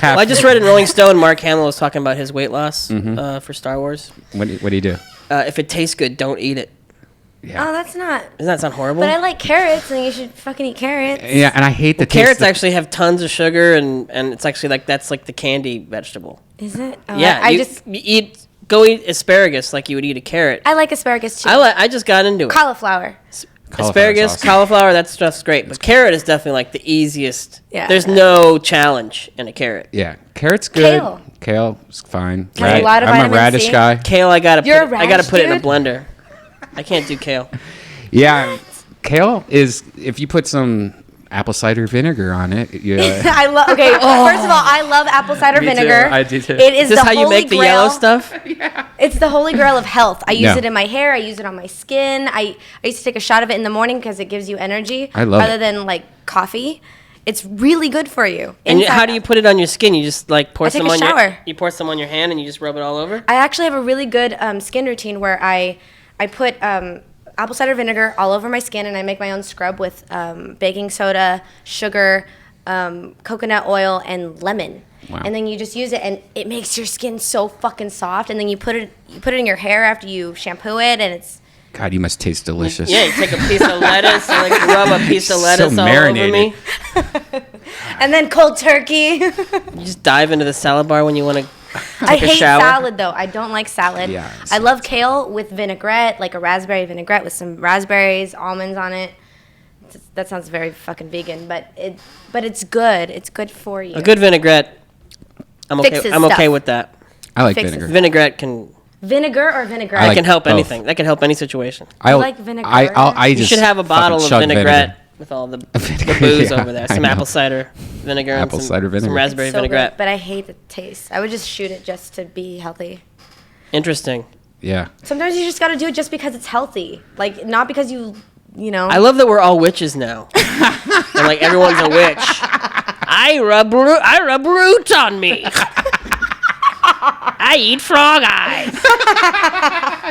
Well, I just read in Rolling Stone, Mark Hamill was talking about his weight loss for Star Wars. What do you do? If it tastes good, don't eat it. Yeah. Oh, that's not. Doesn't that sound horrible? But I like carrots, and you should fucking eat carrots. Yeah, and I hate the taste. Carrots actually have tons of sugar, and it's actually that's like the candy vegetable. Is it? Oh, Yeah, I go eat asparagus like you would eat a carrot. I like asparagus too. I just got into it. Cauliflower. Asparagus, awesome. cauliflower, that stuff's great. But carrot is definitely like the easiest. Yeah. There's no challenge in a carrot. Yeah, carrot's good. Kale. Kale's fine. Has a lot of I'm a vitamin radish C. guy. Kale, I gotta You're a put it radish in a dude? blender. I can't do kale. Yeah, kale is if you put some apple cider vinegar on it. Yeah. I love. Okay, first of all, I love apple cider Me too. vinegar. I do too. It is Is this the how you holy make the grail. yellow stuff? It's the holy grail of health. I use No. it in my hair. I use it on my skin. I used to take a shot of it in the morning because it gives you energy. I love rather it. than like coffee. It's really good for you. And Inside how do you out. put it on your skin? You just like pour I take some a on shower. you pour some on your hand and you just rub it all over? I actually have a really good skin routine where I put apple cider vinegar all over my skin, and I make my own scrub with baking soda, sugar, coconut oil, and lemon. Wow. And then you just use it, and it makes your skin so fucking soft. And then you put it in your hair after you shampoo it, and it's God, you must taste delicious. Yeah, you take a piece of lettuce and like rub a piece of So lettuce all over marinated. me. and then cold turkey. You just dive into the salad bar when you want to I take a hate shower. salad though. I don't like salad. Yeah, I love kale with vinaigrette, like a raspberry vinaigrette with some raspberries, almonds on it. That sounds very fucking vegan, but it's good. It's good for you. A good vinaigrette. I'm Fixes okay stuff. with that. I like Fixes. vinegar. Vinaigrette can Vinegar or vinaigrette? I like can help both. anything. That can help any situation. I like vinegar. I You just should have a bottle of fucking chug vinaigrette with all the Vinegar, booze yeah, over there. I Some know. apple cider vinegar Apple and cider some vinegar. raspberry So good, vinaigrette. but I hate the taste. I would just shoot it just to be healthy. Interesting. Yeah. Sometimes you just got to do it just because it's healthy, like not because you know. I love that we're all witches now. And like everyone's a witch. I rub root on me. I eat frog eyes.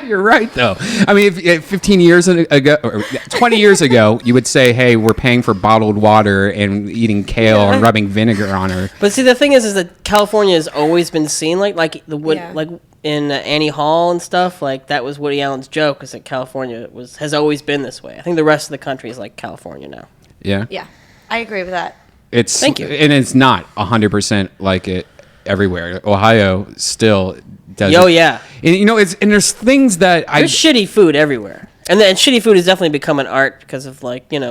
You're right, though. I mean, if 15 years ago, or 20 years ago, you would say, hey, we're paying for bottled water and eating kale and rubbing vinegar on her. But see, the thing is that California has always been seen like the wood, Yeah. like in Annie Hall and stuff. Like that was Woody Allen's joke, is that California has always been this way. I think the rest of the country is like California now. Yeah. Yeah, I agree with that. It's Thank you. And it's not 100% like it everywhere. Ohio still does. Oh it. yeah, And there's things that there's shitty food everywhere, and shitty food has definitely become an art because of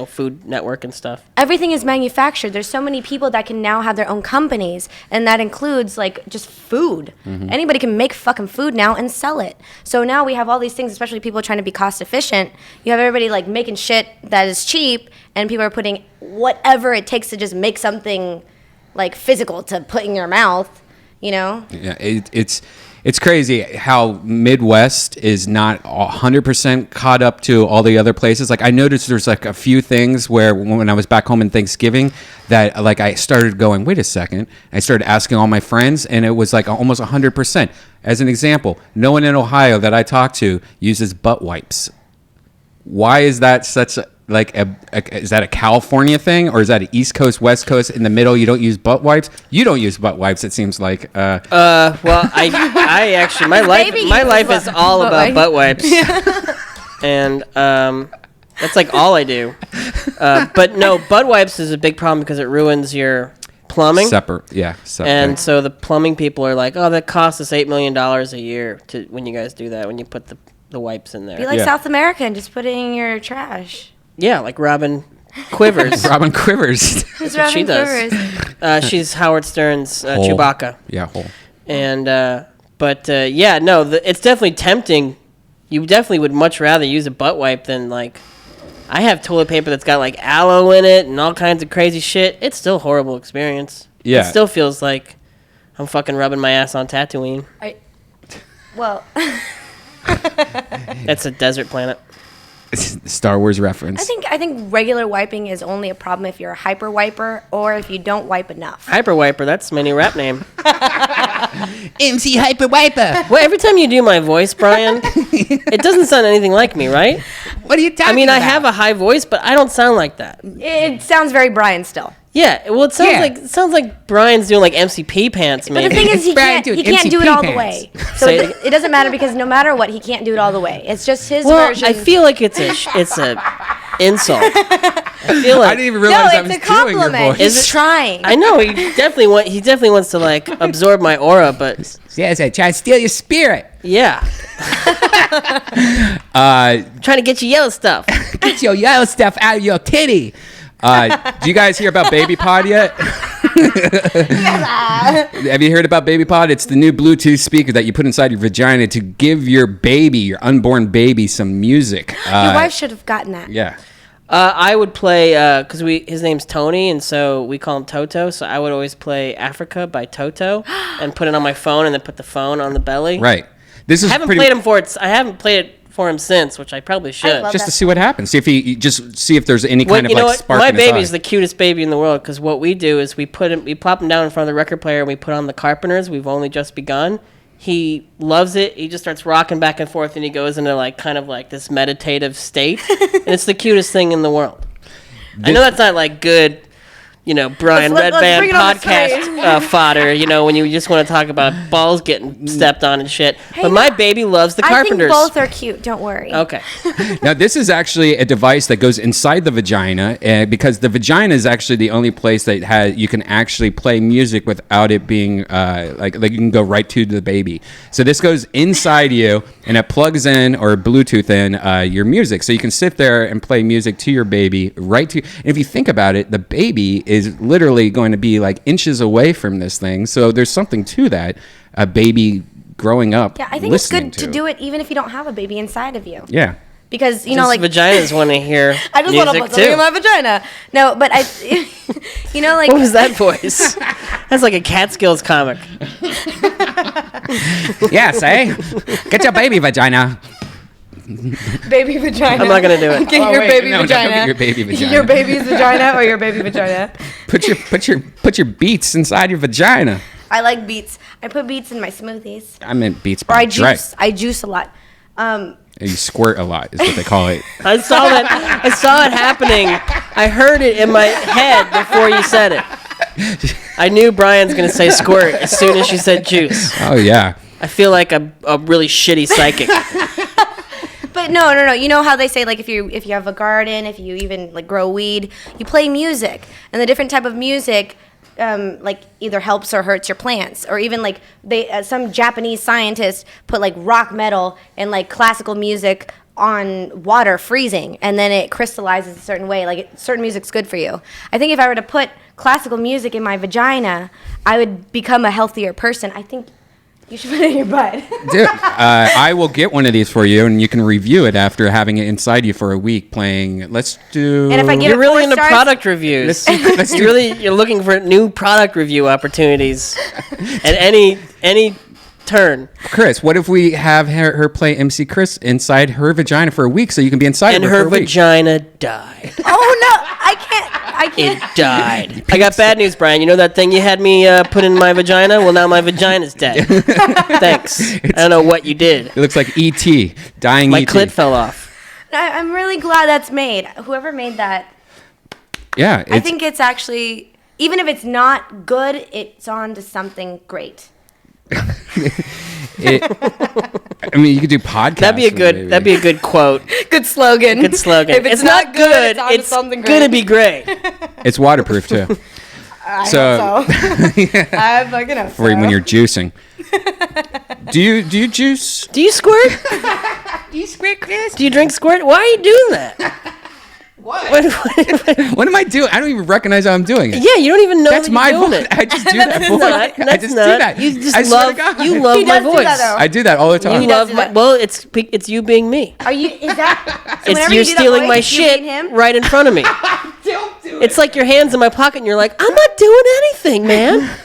Food Network and stuff. Everything is manufactured. There's so many people that can now have their own companies, and that includes like just food. Mm-hmm. Anybody can make fucking food now and sell it. So now we have all these things, especially people trying to be cost efficient. You have everybody like making shit that is cheap, and people are putting whatever it takes to just make something like physical to put in your mouth. Yeah, it's crazy how Midwest is not 100% caught up to all the other places. Like I noticed there's like a few things where when I was back home in Thanksgiving that like I started going, wait a second. I started asking all my friends, and it was like almost 100%. As an example, no one in Ohio that I talk to uses butt wipes. Why is that such a is that a California thing, or is that an East Coast, West Coast, in the middle? You don't use butt wipes. You don't use butt wipes. It seems like. Well, I actually my life is all about butt wipes, and that's like all I do. But no, butt wipes is a big problem because it ruins your plumbing. Separate. And so the plumbing people are like, oh, that costs us $8 million a year when you guys do that, when you put the wipes in there. Be like South America and just put it in your trash. Yeah, like Robin Quivers. Robin Quivers. Who's Robin she does. She's Howard Stern's Chewbacca. Yeah, Hole. And, it's definitely tempting. You definitely would much rather use a butt wipe than, like, I have toilet paper that's got, like, aloe in it and all kinds of crazy shit. It's still a horrible experience. Yeah. It still feels like I'm fucking rubbing my ass on Tatooine. That's a desert planet. Star Wars reference. I think regular wiping is only a problem if you're a hyper wiper or if you don't wipe enough. Hyper Wiper, that's my new rap name. MC Hyper Wiper. Well, every time you do my voice, Brian, it doesn't sound anything like me, right? What are you talking about? I have a high voice, but I don't sound like that. It sounds very Brian still. Yeah, well, it sounds like Brian's doing like MCP pants, maybe. But the thing is, he can't do it all the way. So it doesn't matter because no matter what, he can't do it all the way. It's just his version. I feel like it's a insult. I feel like I didn't even realize I was doing your voice. He's trying. I know he definitely wants to like absorb my aura, but yes, I try to steal your spirit. Yeah. Trying to get your yellow stuff. Get your yellow stuff out of your titty. Do you guys hear about Baby Pod yet? Have you heard about Baby Pod? It's the new Bluetooth speaker that you put inside your vagina to give your unborn baby, some music. Your wife should have gotten that. Yeah. I would play because his name's Tony, and so we call him Toto. So I would always play Africa by Toto and put it on my phone, and then put the phone on the belly. Right. I haven't played it for him since, which I probably should. Just to see what happens. See if there's any kind of like spark. My in his baby's eye. the cutest baby in the world because what we do is we plop him down in front of the record player and we put on the Carpenters. We've only just begun. He loves it. He just starts rocking back and forth and he goes into like kind of like this meditative state. And it's the cutest thing in the world. I know that's not like good, Brian Redban podcast fodder, when you just want to talk about balls getting stepped on and shit. But my baby loves the Carpenters. I think both are cute. Don't worry. Okay. Now, this is actually a device that goes inside the vagina because the vagina is actually the only place that you can actually play music without it being like you can go right to the baby. So this goes inside you and it plugs in or Bluetooth in your music. So you can sit there and play music to your baby right to. And if you think about it, the baby is literally going to be like inches away from this thing. So there's something to that. A baby growing up. Yeah, I think it's good to do it even if you don't have a baby inside of you. Yeah. Because, like vaginas want to hear I just want to put something in my vagina. No, but like. What was that voice? That's like a Catskills comic. Yes, get your baby vagina. Baby vagina. I'm not gonna do it. Get your baby vagina. Get your baby vagina. Your baby's vagina or your baby vagina. Put your beets inside your vagina. I like beets. I put beets in my smoothies. I meant beets. Or I juice a lot. You squirt a lot is what they call it. I saw it happening. I heard it in my head before you said it. I knew Brian's gonna say squirt as soon as she said juice. Oh yeah. I feel like a really shitty psychic. But no. You know how they say like if you have a garden, if you even like grow weed, you play music, and the different type of music like either helps or hurts your plants, or even like some Japanese scientists put like rock metal and like classical music on water freezing, and then it crystallizes a certain way. Like certain music's good for you. I think if I were to put classical music in my vagina, I would become a healthier person. I think. You should put it in your butt. Dude, I will get one of these for you, and you can review it after having it inside you for a week playing. Let's do... And if I give You're really into stars, product reviews. You're looking for new product review opportunities at any turn. Chris, what if we have her play MC Chris inside her vagina for a week so you can be inside and of her for a week? And her vagina died. Oh, no. I can't. It died. I got bad news, Brian. You know that thing you had me put in my vagina? Well, now my vagina's dead. Thanks. I don't know what you did. It looks like E.T. dying My E.T. clit fell off. I'm really glad that's made. Whoever made that. Yeah. I think it's actually, even if it's not good, it's on to something great. You could do podcasts. That'd be a good quote. Good slogan. If it's not good, it's something gonna be great. It's waterproof too. I So- hope so. I fucking hope so. For when you're juicing. Do you juice? Do you squirt? Do you squirt, Chris? Do you drink squirt? Why are you doing that? What? What am I doing? I don't even recognize how I'm doing it. Yeah, you don't even know That's that my you're doing voice. it. I just do that. That's voice. not. I That's just not. do that. You just I swear love. to God. You love He my does do voice. that, though. I do that all the time. You does love do my. that. Well, it's you being me. Are you? Is that? So It's whenever you do that stealing voice, my it's you shit being him? right in front of me. Don't do It's like your hands in my pocket, and you're like, I'm not doing anything, man.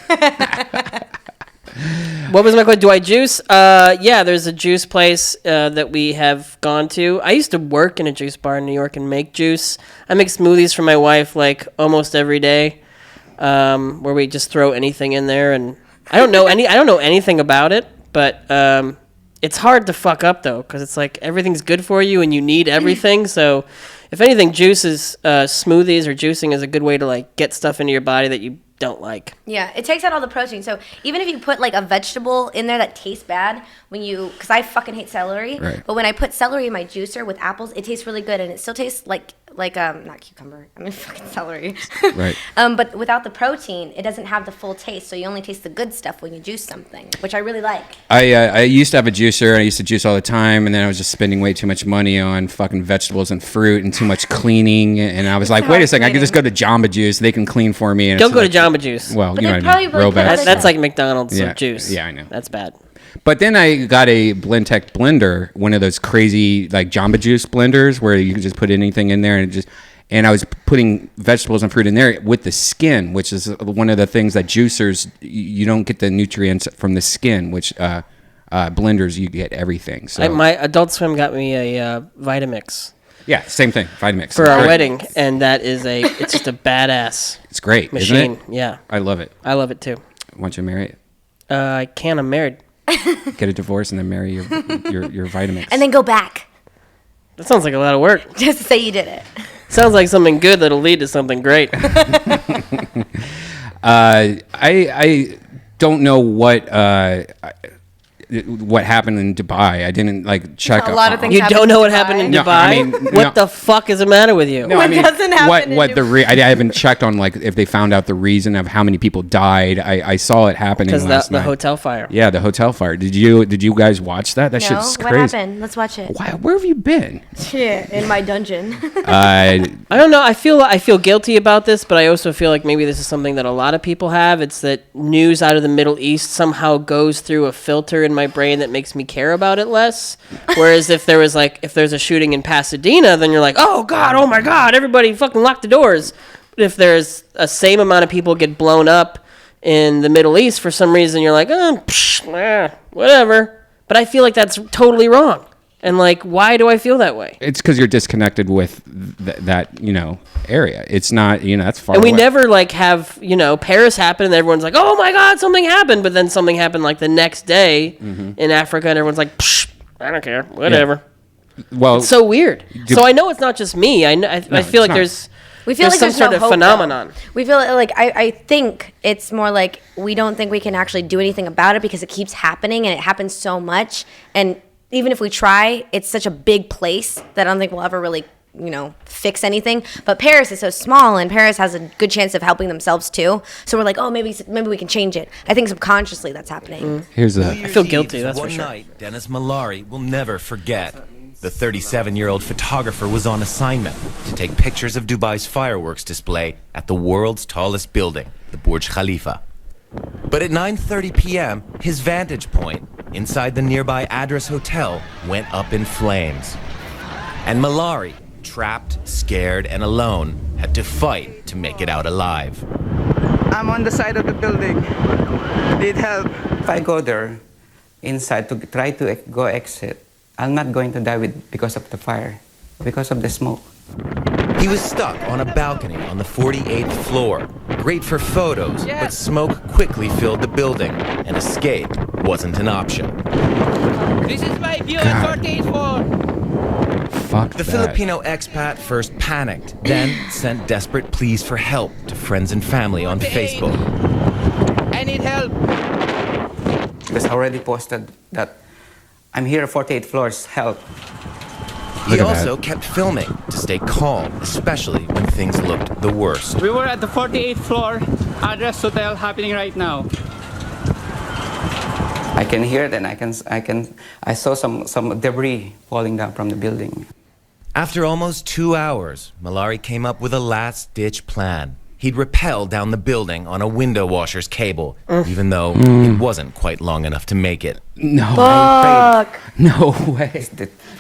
What was my question? Do I juice? Yeah, there's a juice place that we have gone to. I used to work in a juice bar in New York and make juice. I make smoothies for my wife like almost every day, where we just throw anything in there, and I don't know anything about it, but it's hard to fuck up though, because it's like everything's good for you and you need everything. So if anything, juices, smoothies or juicing is a good way to like get stuff into your body that you don't like. Yeah, it takes out all the protein. So even if you put like a vegetable in there that tastes bad, because I fucking hate celery, Right. but when I put celery in my juicer with apples, it tastes really good, and it still tastes like not cucumber. I mean fucking celery. Right. But without the protein, it doesn't have the full taste. So you only taste the good stuff when you juice something, which I really like. I used to have a juicer. I used to juice all the time, and then I was just spending way too much money on fucking vegetables and fruit and too much cleaning. And I was like, wait a second, I could just go to Jamba Juice. They can clean for me. And Don't it's go like, to Jamba Juice. Well, But you know they what I mean. probably, like, put Robex. other That's like McDonald's Yeah. of juice. Yeah, I know. That's bad. But then I got a Blendtec blender, one of those crazy like Jamba Juice blenders where you can just put anything in there and I was putting vegetables and fruit in there with the skin, which is one of the things that juicers, you don't get the nutrients from the skin, which blenders, you get everything. So My Adult Swim got me a Vitamix yeah, same thing, Vitamix. for our Great. wedding, and it's just a badass It's great, machine. isn't it? Yeah, I love it. I love it too. Why don't you marry it? I can't. I'm married. Get a divorce and then marry your Vitamix. And then go back That sounds like a lot of work. just to say you did it. Sounds like something good that'll lead to something great. I don't know what happened in Dubai. I didn't like check A lot of things You happen don't know in what happened in No, Dubai? I mean, what no. the fuck is the matter with you? No, I mean, doesn't happen what in the I haven't checked on like if they found out the reason of how many people died. I saw it happening Because last the night. hotel fire. Yeah, the hotel fire. Did you guys watch that? That No, shit's what crazy. happened? Let's watch it. Why, where have you been? Yeah, in my dungeon. I I don't know. I feel guilty about this, but I also feel like maybe this is something that a lot of people have. It's that news out of the Middle East somehow goes through a filter in my brain that makes me care about it less. Whereas if there's a shooting in Pasadena, then you're like, oh God, oh my God, everybody fucking lock the doors. But if there's a same amount of people get blown up in the Middle East for some reason, you're like, whatever. But I feel like that's totally wrong. And like, why do I feel that way? it's because you're disconnected with that area. It's not that's far. And we away. never like have Paris happen and everyone's like, oh my God, something happened. But then something happened like the next day in Africa and everyone's like, Psh, I don't care, whatever. Well, It's so weird. So I know it's not just me. I feel like not. there's We feel like some there's sort no of hope, phenomenon. though. We feel like I think it's more like we don't think we can actually do anything about it because it keeps happening and it happens so much. And even if we try, it's such a big place that I don't think we'll ever really fix anything. But Paris is so small, and Paris has a good chance of helping themselves too. So we're like, oh, maybe we can change it. I think subconsciously that's happening. here's a I feel guilty, that's for one sure. night Dennis Malari will never forget. The 37-year-old photographer was on assignment to take pictures of Dubai's fireworks display at the world's tallest building, the Burj Khalifa. But at 9:30 p.m., his vantage point inside the nearby Address Hotel went up in flames. And Malari, trapped, scared, and alone, had to fight to make it out alive. I'm on the side of the building. Need help. If I go there inside to try to go exit, I'm not going to die because of the fire, because of the smoke. He was stuck on a balcony on the 48th floor. Great for photos, but smoke quickly filled the building, and escape wasn't an option. This is my view on 48th floor. fuck The that. Filipino expat first panicked, then sent desperate pleas for help to friends and family on Facebook. I need help. Because I already posted that I'm here at 48 floors, help. He Look at also that. kept filming to stay calm, especially when things looked the worst. We were at the 48th floor address hotel happening right now. I can hear it, and I saw some debris falling down from the building. After almost 2 hours, Malari came up with a last-ditch plan. He'd rappel down the building on a window washer's cable, even though it wasn't quite long enough to make it. No. Fuck. No way.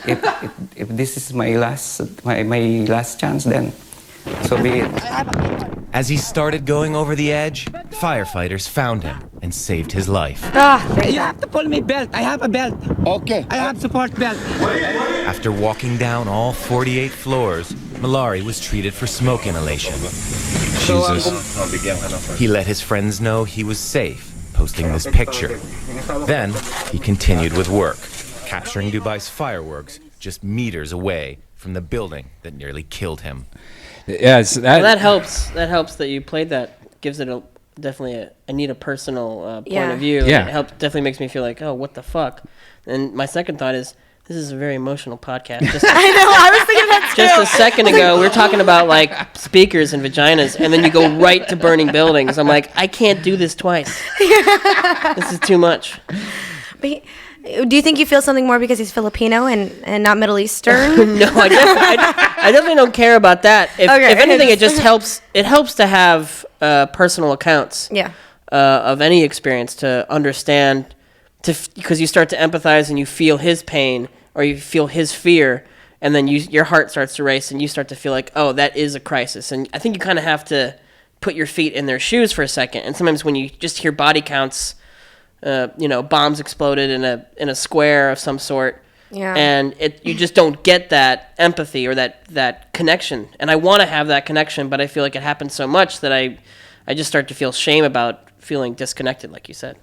If this is my last chance, then so be it. As he started going over the edge, firefighters found him and saved his life. You have to pull me belt. I have a belt. Okay. I have support belt. After walking down all 48 floors, Malari was treated for smoke inhalation. Jesus. He let his friends know he was safe, posting this picture. Then he continued with work, capturing Dubai's fireworks just meters away from the building that nearly killed him. Yes, that helps. That helps that you played that. Gives it I need a personal point of view. Yeah. It definitely makes me feel like, oh, what the fuck? And my second thought is, this is a very emotional podcast. I know, I was thinking that too. Just a second ago, we were talking about like speakers and vaginas, and then you go right to burning buildings. I'm like, I can't do this twice. This is too much. But do you think you feel something more because he's Filipino and not Middle Eastern? No, I definitely don't care about that. If anything, it just helps. It helps to have personal accounts. Yeah. Of any experience to understand, because you start to empathize and you feel his pain or you feel his fear, and then your heart starts to race and you start to feel like, oh, that is a crisis. And I think you kind of have to put your feet in their shoes for a second. And sometimes when you just hear body counts, bombs exploded in a square of some sort, and you just don't get that empathy or that connection. And I want to have that connection, but I feel like it happens so much that I just start to feel shame about feeling disconnected, like you said.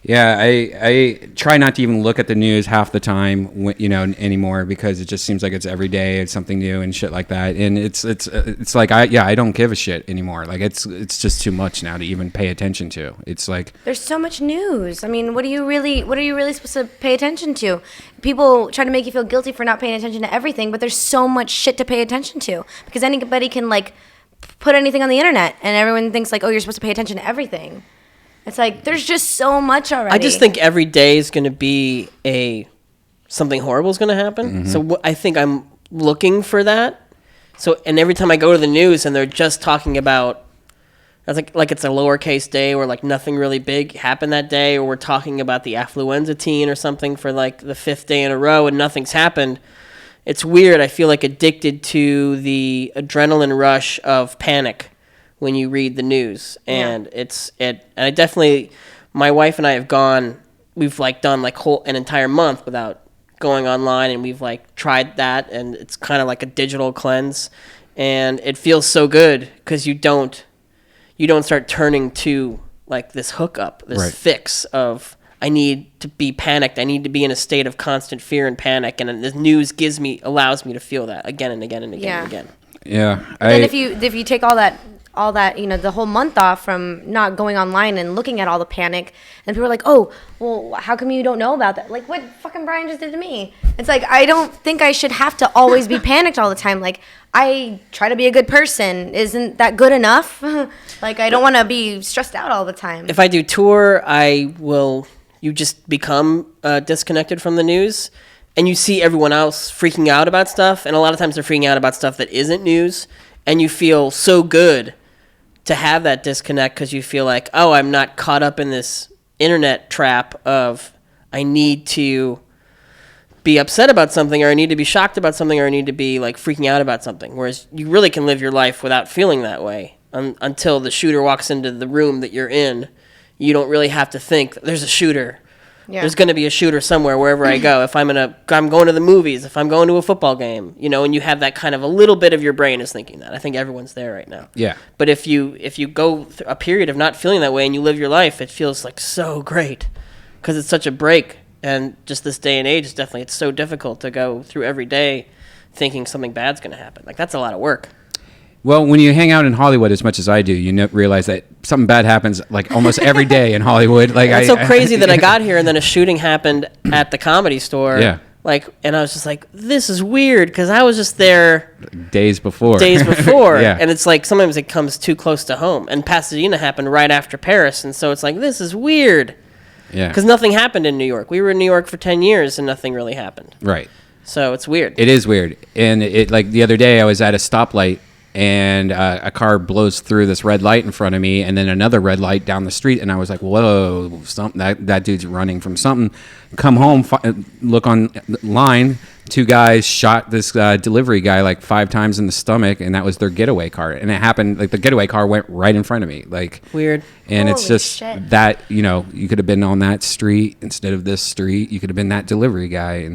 Yeah, I try not to even look at the news half the time, anymore, because it just seems like it's every day, it's something new and shit like that. And it's like I don't give a shit anymore. Like it's just too much now to even pay attention to. It's like there's so much news. I mean, what are you really supposed to pay attention to? People try to make you feel guilty for not paying attention to everything, but there's so much shit to pay attention to because anybody can like put anything on the internet, and everyone thinks like, oh, you're supposed to pay attention to everything. It's like there's just so much already. I just think every day is going to be something horrible is going to happen. Mm-hmm. So I think I'm looking for that. So and every time I go to the news and they're just talking about, like it's a lowercase day or like nothing really big happened that day, or we're talking about the affluenza teen or something for like the 5th day in a row and nothing's happened. It's weird. I feel like addicted to the adrenaline rush of panic when you read the news, and and I definitely, my wife and I we've like done like an entire month without going online, and we've like tried that, and it's kind of like a digital cleanse, and it feels so good because you don't start turning to like this hookup, this fix of I need to be panicked, I need to be in a state of constant fear and panic, and the news allows me to feel that again and again and again and again. Yeah. Then if you take all that, the whole month off from not going online and looking at all the panic, and people are like, oh, well, how come you don't know about that? Like what fucking Brian just did to me. It's like, I don't think I should have to always be panicked all the time. Like, I try to be a good person. Isn't that good enough? Like, I don't want to be stressed out all the time. If I do tour, you just become disconnected from the news, and you see everyone else freaking out about stuff, and a lot of times they're freaking out about stuff that isn't news, and you feel so good to have that disconnect because you feel like, oh, I'm not caught up in this internet trap of I need to be upset about something, or I need to be shocked about something, or I need to be like freaking out about something. Whereas you really can live your life without feeling that way until the shooter walks into the room that you're in. You don't really have to think there's a shooter. Yeah. There's going to be a shooter somewhere wherever I go. If I'm going to the movies, if I'm going to a football game, and you have that kind of a little bit of your brain is thinking that. I think everyone's there right now. Yeah. But if you go through a period of not feeling that way and you live your life, it feels like so great because it's such a break. And just this day and age, it's so difficult to go through every day thinking something bad's going to happen. Like that's a lot of work. Well, when you hang out in Hollywood as much as I do, you realize that something bad happens like almost every day in Hollywood. Like it's so crazy that I got here and then a shooting happened at the Comedy Store Like, and I was just like, this is weird because I was just there days before. Yeah. And it's like sometimes it comes too close to home. And Pasadena happened right after Paris, and so it's like, this is weird. Yeah. Because nothing happened in New York. We were in New York for 10 years and nothing really happened. Right. So it's weird. It is weird. And it like the other day I was at a stoplight and a car blows through this red light in front of me and then another red light down the street, and I was like, whoa, something that dude's running from something. Come home, look online, 2 guys shot this delivery guy like 5 times in the stomach, and that was their getaway car. And it happened, like the getaway car went right in front of me. Like weird. And it's Holy just shit. that, you could have been on that street instead of this street. You could have been that delivery guy.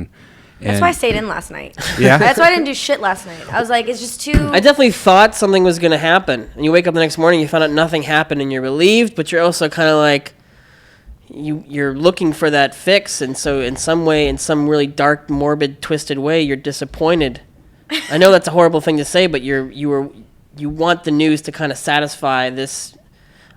And That's why I stayed in last night. Yeah? That's why I didn't do shit last night. I was like, it's just too... I definitely thought something was going to happen. And you wake up the next morning, you find out nothing happened, and you're relieved, but you're also kind of like, you're looking for that fix. And so in some way, in some really dark, morbid, twisted way, you're disappointed. I know that's a horrible thing to say, but you want the news to kind of satisfy this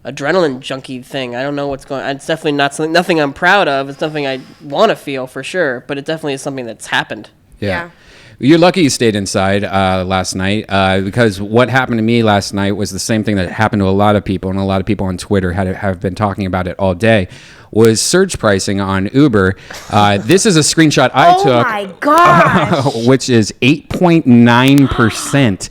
adrenaline junkie thing. I don't know what's going on. It's definitely nothing I'm proud of. It's nothing I want to feel for sure, but it definitely is something that's happened. Yeah. You're lucky you stayed inside last night because what happened to me last night was the same thing that happened to a lot of people, and a lot of people on Twitter have been talking about it all day, was surge pricing on Uber. This is a screenshot I took. Oh my gosh! Which is 8.9%.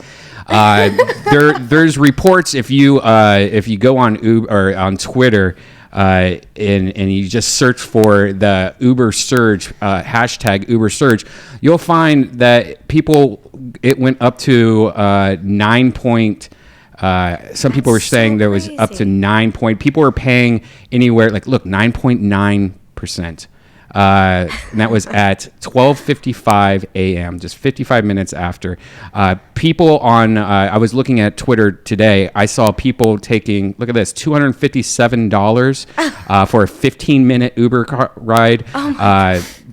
There's reports if you go on Uber or on Twitter and you just search for the Uber surge hashtag Uber surge, you'll find that it went up to 9 point. Some people were saying there was up to 9 point. People were paying anywhere 9.9%. And that was at 12:55 a.m., just 55 minutes after. People on, I was looking at Twitter today. I saw people taking, look at this, $257 for a 15-minute Uber car ride.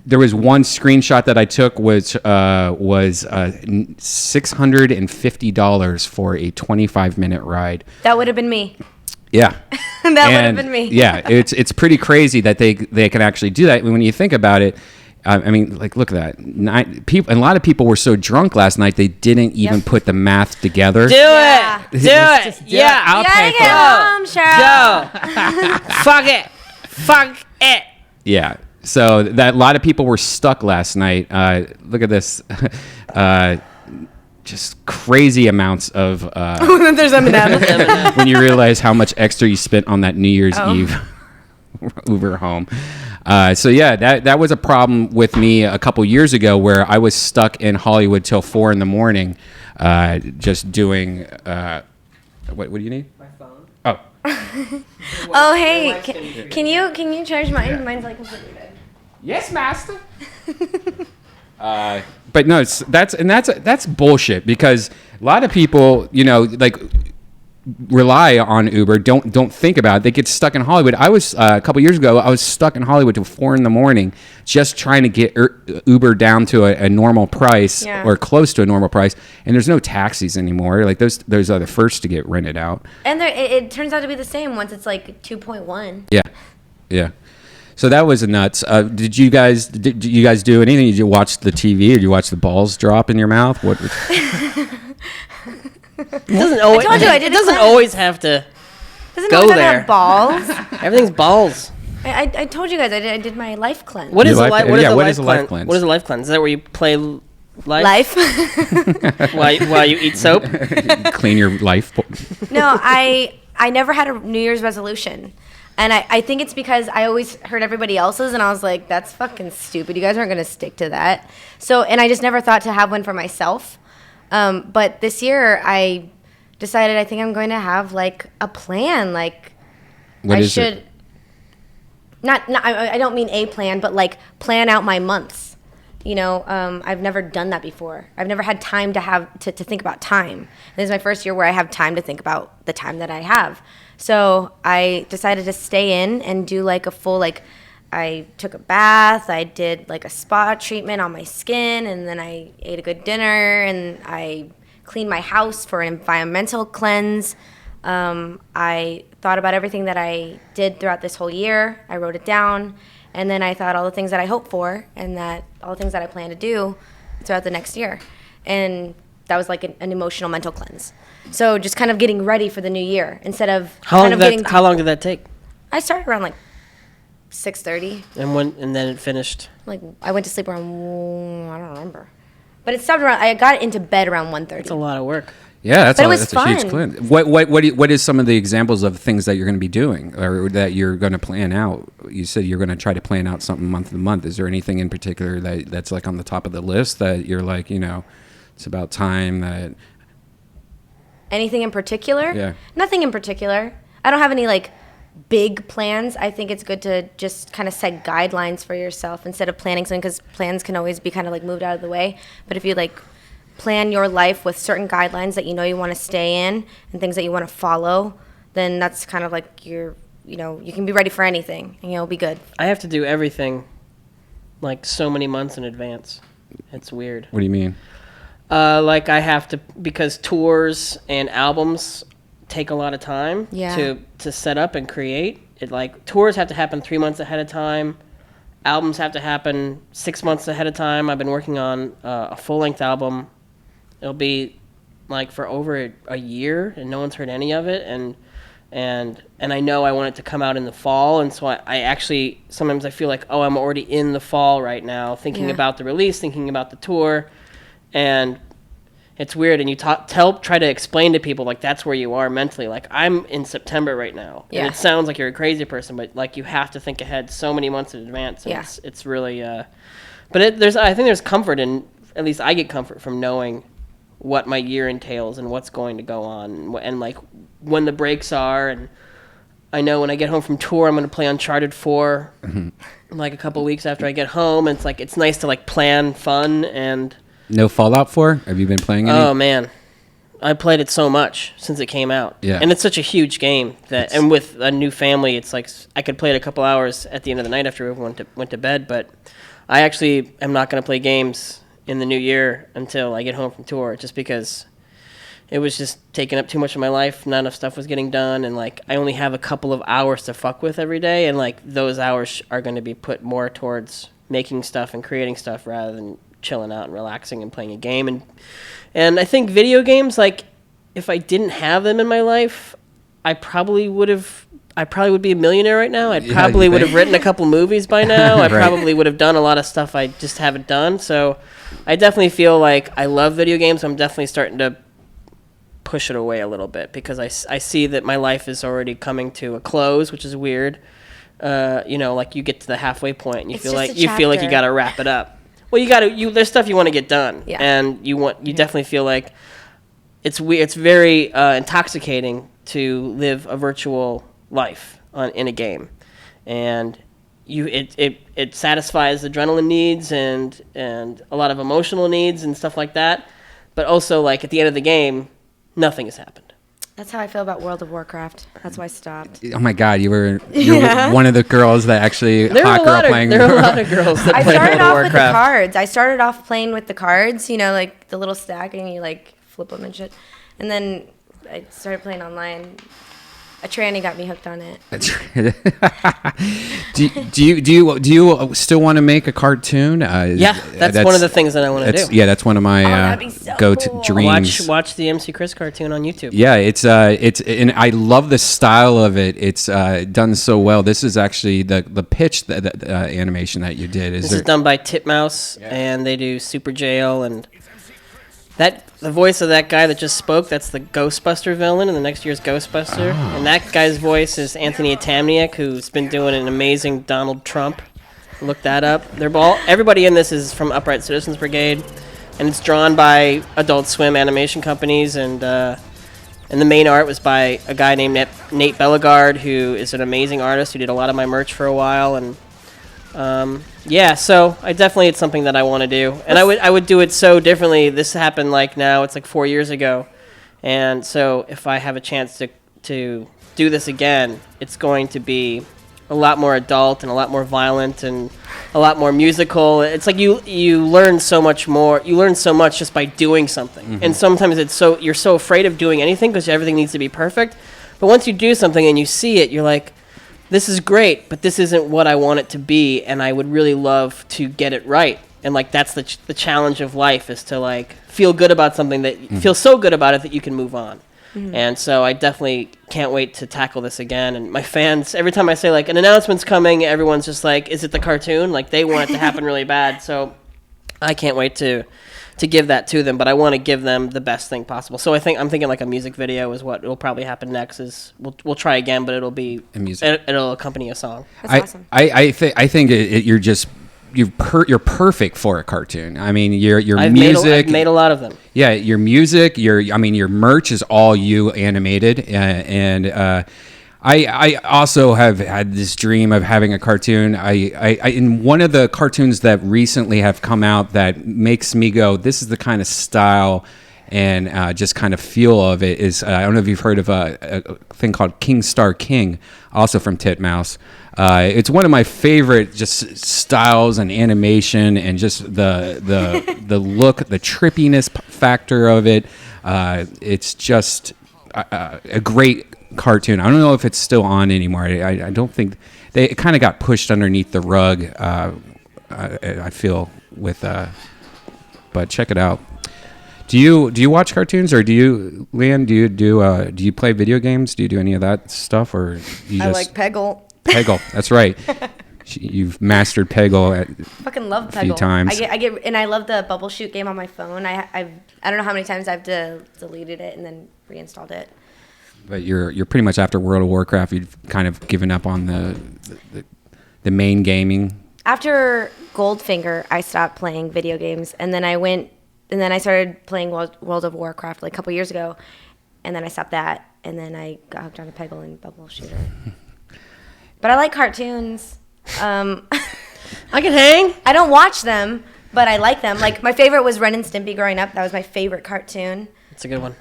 There was one screenshot that I took was $650 for a 25-minute ride. That would have been me. Yeah. That would have been me. Yeah, it's pretty crazy that they can actually do that. When you think about it, I mean, look at that. A lot of people were so drunk last night they didn't even put the math together. Do it. Yeah. I'll pay for Get home, Cheryl. Fuck it. Yeah. So that a lot of people were stuck last night. Look at this. Just crazy amounts of There's M&M. when you realize how much extra you spent on that New Year's Eve Uber home. So yeah, that was a problem with me a couple years ago where I was stuck in Hollywood till 4 a.m, just doing what do you need? My phone. Oh. Oh hey, can you charge mine? Yeah. Mine's like completely dead. Yes, master. But no, that's bullshit because a lot of people, rely on Uber, don't think about it. They get stuck in Hollywood. I was a couple years ago. I was stuck in Hollywood till 4 a.m, just trying to get Uber down to a normal price or close to a normal price. And there's no taxis anymore. Like those are the first to get rented out. And it turns out to be the same once it's like 2.1. Yeah. So that was nuts. Did you guys do anything? Did you watch the TV? Or did you watch the balls drop in your mouth? What? It doesn't always. I told you I did. It doesn't always have to Doesn't go always there. have balls. Everything's balls. I told you guys I did my life cleanse. What is a life cleanse? What is a life cleanse? What is a life cleanse? Is that where you play Life. while you eat soap? Clean your life. No, I never had a New Year's resolution. And I think it's because I always heard everybody else's, and I was like, that's fucking stupid. You guys aren't going to stick to that. So, and I just never thought to have one for myself. But this year, I decided I think I'm going to have, like, a plan. Like, what is it? I don't mean a plan, but, like, plan out my months. I've never done that before. I've never had time to think about time. This is my first year where I have time to think about the time that I have. So I decided to stay in and do like a full, I took a bath, I did like a spa treatment on my skin, and then I ate a good dinner, and I cleaned my house for an environmental cleanse. I thought about everything that I did throughout this whole year. I wrote it down, And then I thought all the things that I hope for and that all the things that I plan to do throughout the next year. And that was like an emotional mental cleanse. So just kind of getting ready for the new year instead of How long did that take? I started around like 6:30. And then it finished. Like I went to sleep around, I don't remember. But it stopped around, I got into bed around 1:30. That's a lot of work. Yeah, But it was that's fun. a huge cleanse. What is some of the examples of things that you're going to be doing or that you're going to plan out? You said you're going to try to plan out something month to month. Is there anything in particular that's like on the top of the list that you're like, it's about time that... Anything in particular? Yeah. Nothing in particular. I don't have any like big plans. I think it's good to just kind of set guidelines for yourself instead of planning something, because plans can always be kind of like moved out of the way. But if you like plan your life with certain guidelines that you know you want to stay in and things that you want to follow, then that's kind of like you can be ready for anything and you'll be good. I have to do everything like so many months in advance. It's weird. What do you mean? Like I have to, because tours and albums take a lot of time to set up and create. It like tours have to happen 3 months ahead of time. Albums have to happen 6 months ahead of time. I've been working on a full-length album. It'll be like for over a year, and no one's heard any of it. And I know I want it to come out in the fall, and so I actually sometimes I feel like, oh, I'm already in the fall right now, thinking about the release, thinking about the tour, and it's weird. And you try to explain to people like that's where you are mentally. Like I'm in September right now, and it sounds like you're a crazy person, but like you have to think ahead so many months in advance. And it's really, but I think there's comfort in, at least I get comfort from knowing what my year entails and what's going to go on and like when the breaks are. And I know when I get home from tour, I'm going to play Uncharted 4 like a couple weeks after I get home. And it's like, it's nice to like plan fun. And no Fallout 4? Have you been playing any? Oh man, I played it so much since it came out. Yeah. And it's such a huge game that, and with a new family, it's like I could play it a couple hours at the end of the night after everyone went to bed. But I actually am not going to play games in the new year until I get home from tour, just because it was just taking up too much of my life. Not enough stuff was getting done, and like I only have a couple of hours to fuck with every day, and like those hours are going to be put more towards making stuff and creating stuff rather than chilling out and relaxing and playing a game. And I think video games, like if I didn't have them in my life, I probably would be a millionaire right now. I probably would have written a couple movies by now. I probably would have done a lot of stuff I just haven't done. So I definitely feel like I love video games. I'm definitely starting to push it away a little bit because I see that my life is already coming to a close, which is weird. Like you get to the halfway point and you feel like you got to wrap it up. Well, there's stuff you want to get done, and you definitely feel like it's weird. It's very intoxicating to live a virtual life in a game, and it satisfies adrenaline needs and a lot of emotional needs and stuff like that. But also, like at the end of the game, nothing has happened. That's how I feel about World of Warcraft. That's why I stopped. Oh my God, you're one of the girls that actually There are a lot of girls that play World of Warcraft. I started off with the cards. I started off playing with the cards, like the little stack, and you like flip them and shit. And then I started playing online. A tranny got me hooked on it. Do you still want to make a cartoon? That's one of the things that I want to do. Yeah, that's one of my go-to dreams. Watch the MC Chris cartoon on YouTube. Yeah, it's and I love the style of it. It's done so well. This is actually the pitch the animation that you did. This is done by Titmouse, and they do Super Jail and. The voice of that guy that just spoke, that's the Ghostbuster villain in the next year's Ghostbuster. Oh. And that guy's voice is Anthony Atamiak, who's been doing an amazing Donald Trump. Look that up. Everybody in this is from Upright Citizens Brigade, and it's drawn by Adult Swim animation companies, and the main art was by a guy named Nate Bellegarde, who is an amazing artist who did a lot of my merch for a while, and so it's something that I want to do, and I would do it so differently. This happened it's 4 years ago, and so if I have a chance to do this again, it's going to be a lot more adult and a lot more violent and a lot more musical. It's like you learn so much more. You learn so much just by doing something, and sometimes you're so afraid of doing anything because everything needs to be perfect. But once you do something and you see it, you're like, this is great, but this isn't what I want it to be, and I would really love to get it right. And like that's the challenge of life is to like feel good about something that feel so good about it that you can move on. And so I definitely can't wait to tackle this again. And my fans, every time I say like an announcement's coming, everyone's just like, "Is it the cartoon?" Like they want it to happen really bad. So I can't wait to give that to them, but I want to give them the best thing possible. So I'm thinking like a music video is what will probably happen next. Is we'll try again, but it'll be A music. It'll accompany a song. That's awesome. I think you're perfect for a cartoon. I mean, your I've music. I've made a lot of them. Yeah, your music, your merch is all you animated, and I also have had this dream of having a cartoon. I in one of the cartoons that recently have come out that makes me go, this is the kind of style and just kind of feel of it is, I don't know if you've heard of a thing called King Star King, also from Titmouse. It's one of my favorite just styles and animation and just the look, the trippiness factor of it. It's just a great cartoon. I don't know if it's still on anymore. I don't think it kind of got pushed underneath the rug. I feel with, but check it out. Do you watch cartoons, or do you, Leanne? Do you play video games? Do you do any of that stuff, or you I just like Peggle. Peggle? That's right. You've mastered Peggle at Fucking love Peggle. a few times. I get, and I love the bubble shoot game on my phone. I don't know how many times I've deleted it and then reinstalled it. But you're pretty much after World of Warcraft. You've kind of given up on the main gaming. After Goldfinger, I stopped playing video games, and then I started playing World of Warcraft like a couple years ago, and then I stopped that, and then I got hooked on a Peggle and Bubble Shooter. But I like cartoons. I can hang. I don't watch them, but I like them. Like my favorite was Ren and Stimpy growing up. That was my favorite cartoon. It's a good one.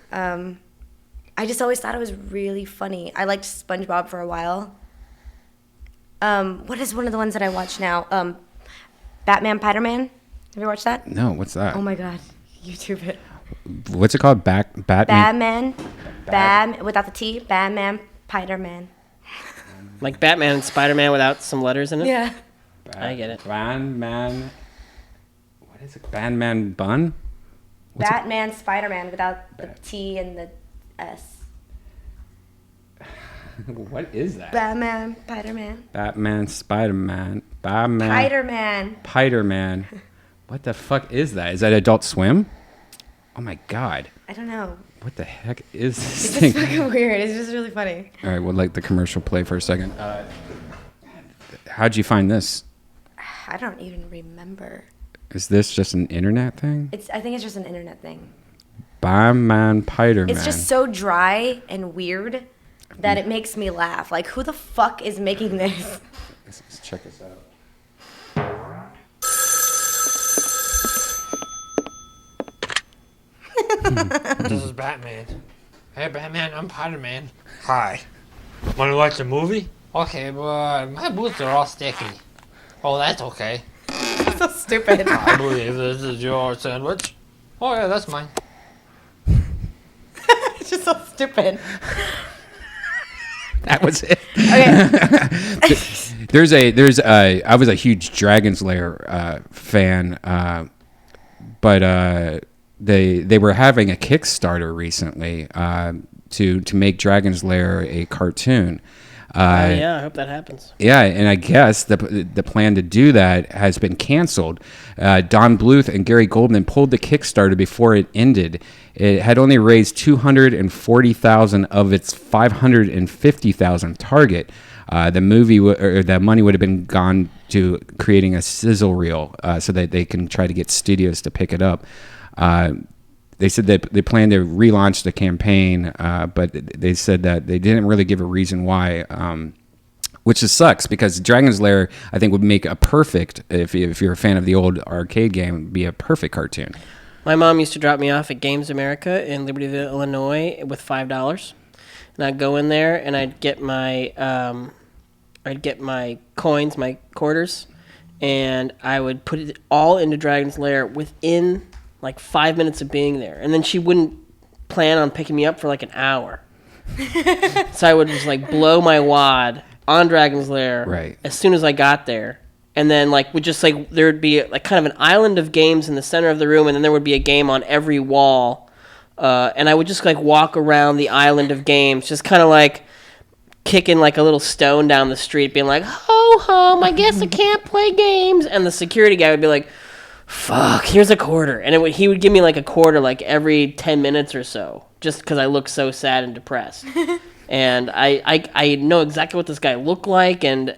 I just always thought it was really funny. I liked SpongeBob for a while. What is one of the ones that I watch now? Batman, Spider-Man. Have you watched that? No, what's that? Oh my god, YouTube it. What's it called? Batman Without the T. Batman, Spider-Man. Like Batman and Spider-Man without some letters in it? Yeah. I get it. Batman. What is it? Batman Bun? Batman, Spider-Man without the T and the S. What is that? Batman, Spider-Man. Batman, Spider-Man, Batman. Spider-Man. Spider-Man. What the fuck is that? Is that Adult Swim? Oh my god. I don't know. What the heck is this It's thing? just fucking weird. It's just really funny. All right, we'll let the commercial play for a second. How'd you find this? I don't even remember. Is this just an internet thing? I think it's just an internet thing. Batman, Spider-Man. It's just so dry and weird that it makes me laugh. Like, who the fuck is making this? Let's check this out. This is Batman. Hey, Batman, I'm Spider-Man. Hi. Want to watch a movie? Okay, but my boots are all sticky. Oh, that's okay. So stupid. I believe this is your sandwich. Oh, yeah, that's mine. It's just so stupid. That was it. Okay. I was a huge Dragon's Lair fan, but they were having a Kickstarter recently to make Dragon's Lair a cartoon. Yeah, I hope that happens. Yeah, and I guess the plan to do that has been canceled. Don Bluth and Gary Goldman pulled the Kickstarter before it ended. It had only raised $240,000 of its $550,000 target. The money would have been gone to creating a sizzle reel so that they can try to get studios to pick it up. They said that they plan to relaunch the campaign, but they said that they didn't really give a reason why, which just sucks because Dragon's Lair, I think, would make a perfect, if you're a fan of the old arcade game, be a perfect cartoon. My mom used to drop me off at Games America in Libertyville, Illinois with $5. And I'd go in there and I'd get my coins, my quarters, and I would put it all into Dragon's Lair within like 5 minutes of being there. And then she wouldn't plan on picking me up for like an hour. So I would just like blow my wad on Dragon's Lair Right. as soon as I got there. And then, like, there would be, like, kind of an island of games in the center of the room, and then there would be a game on every wall. And I would just, like, walk around the island of games, just kind of, like, kicking, like, a little stone down the street, being like, ho, hum, I guess I can't play games. And the security guy would be like, fuck, here's a quarter. And he would give me, like, a quarter, like, every 10 minutes or so, just because I looked so sad and depressed. And I know exactly what this guy looked like, and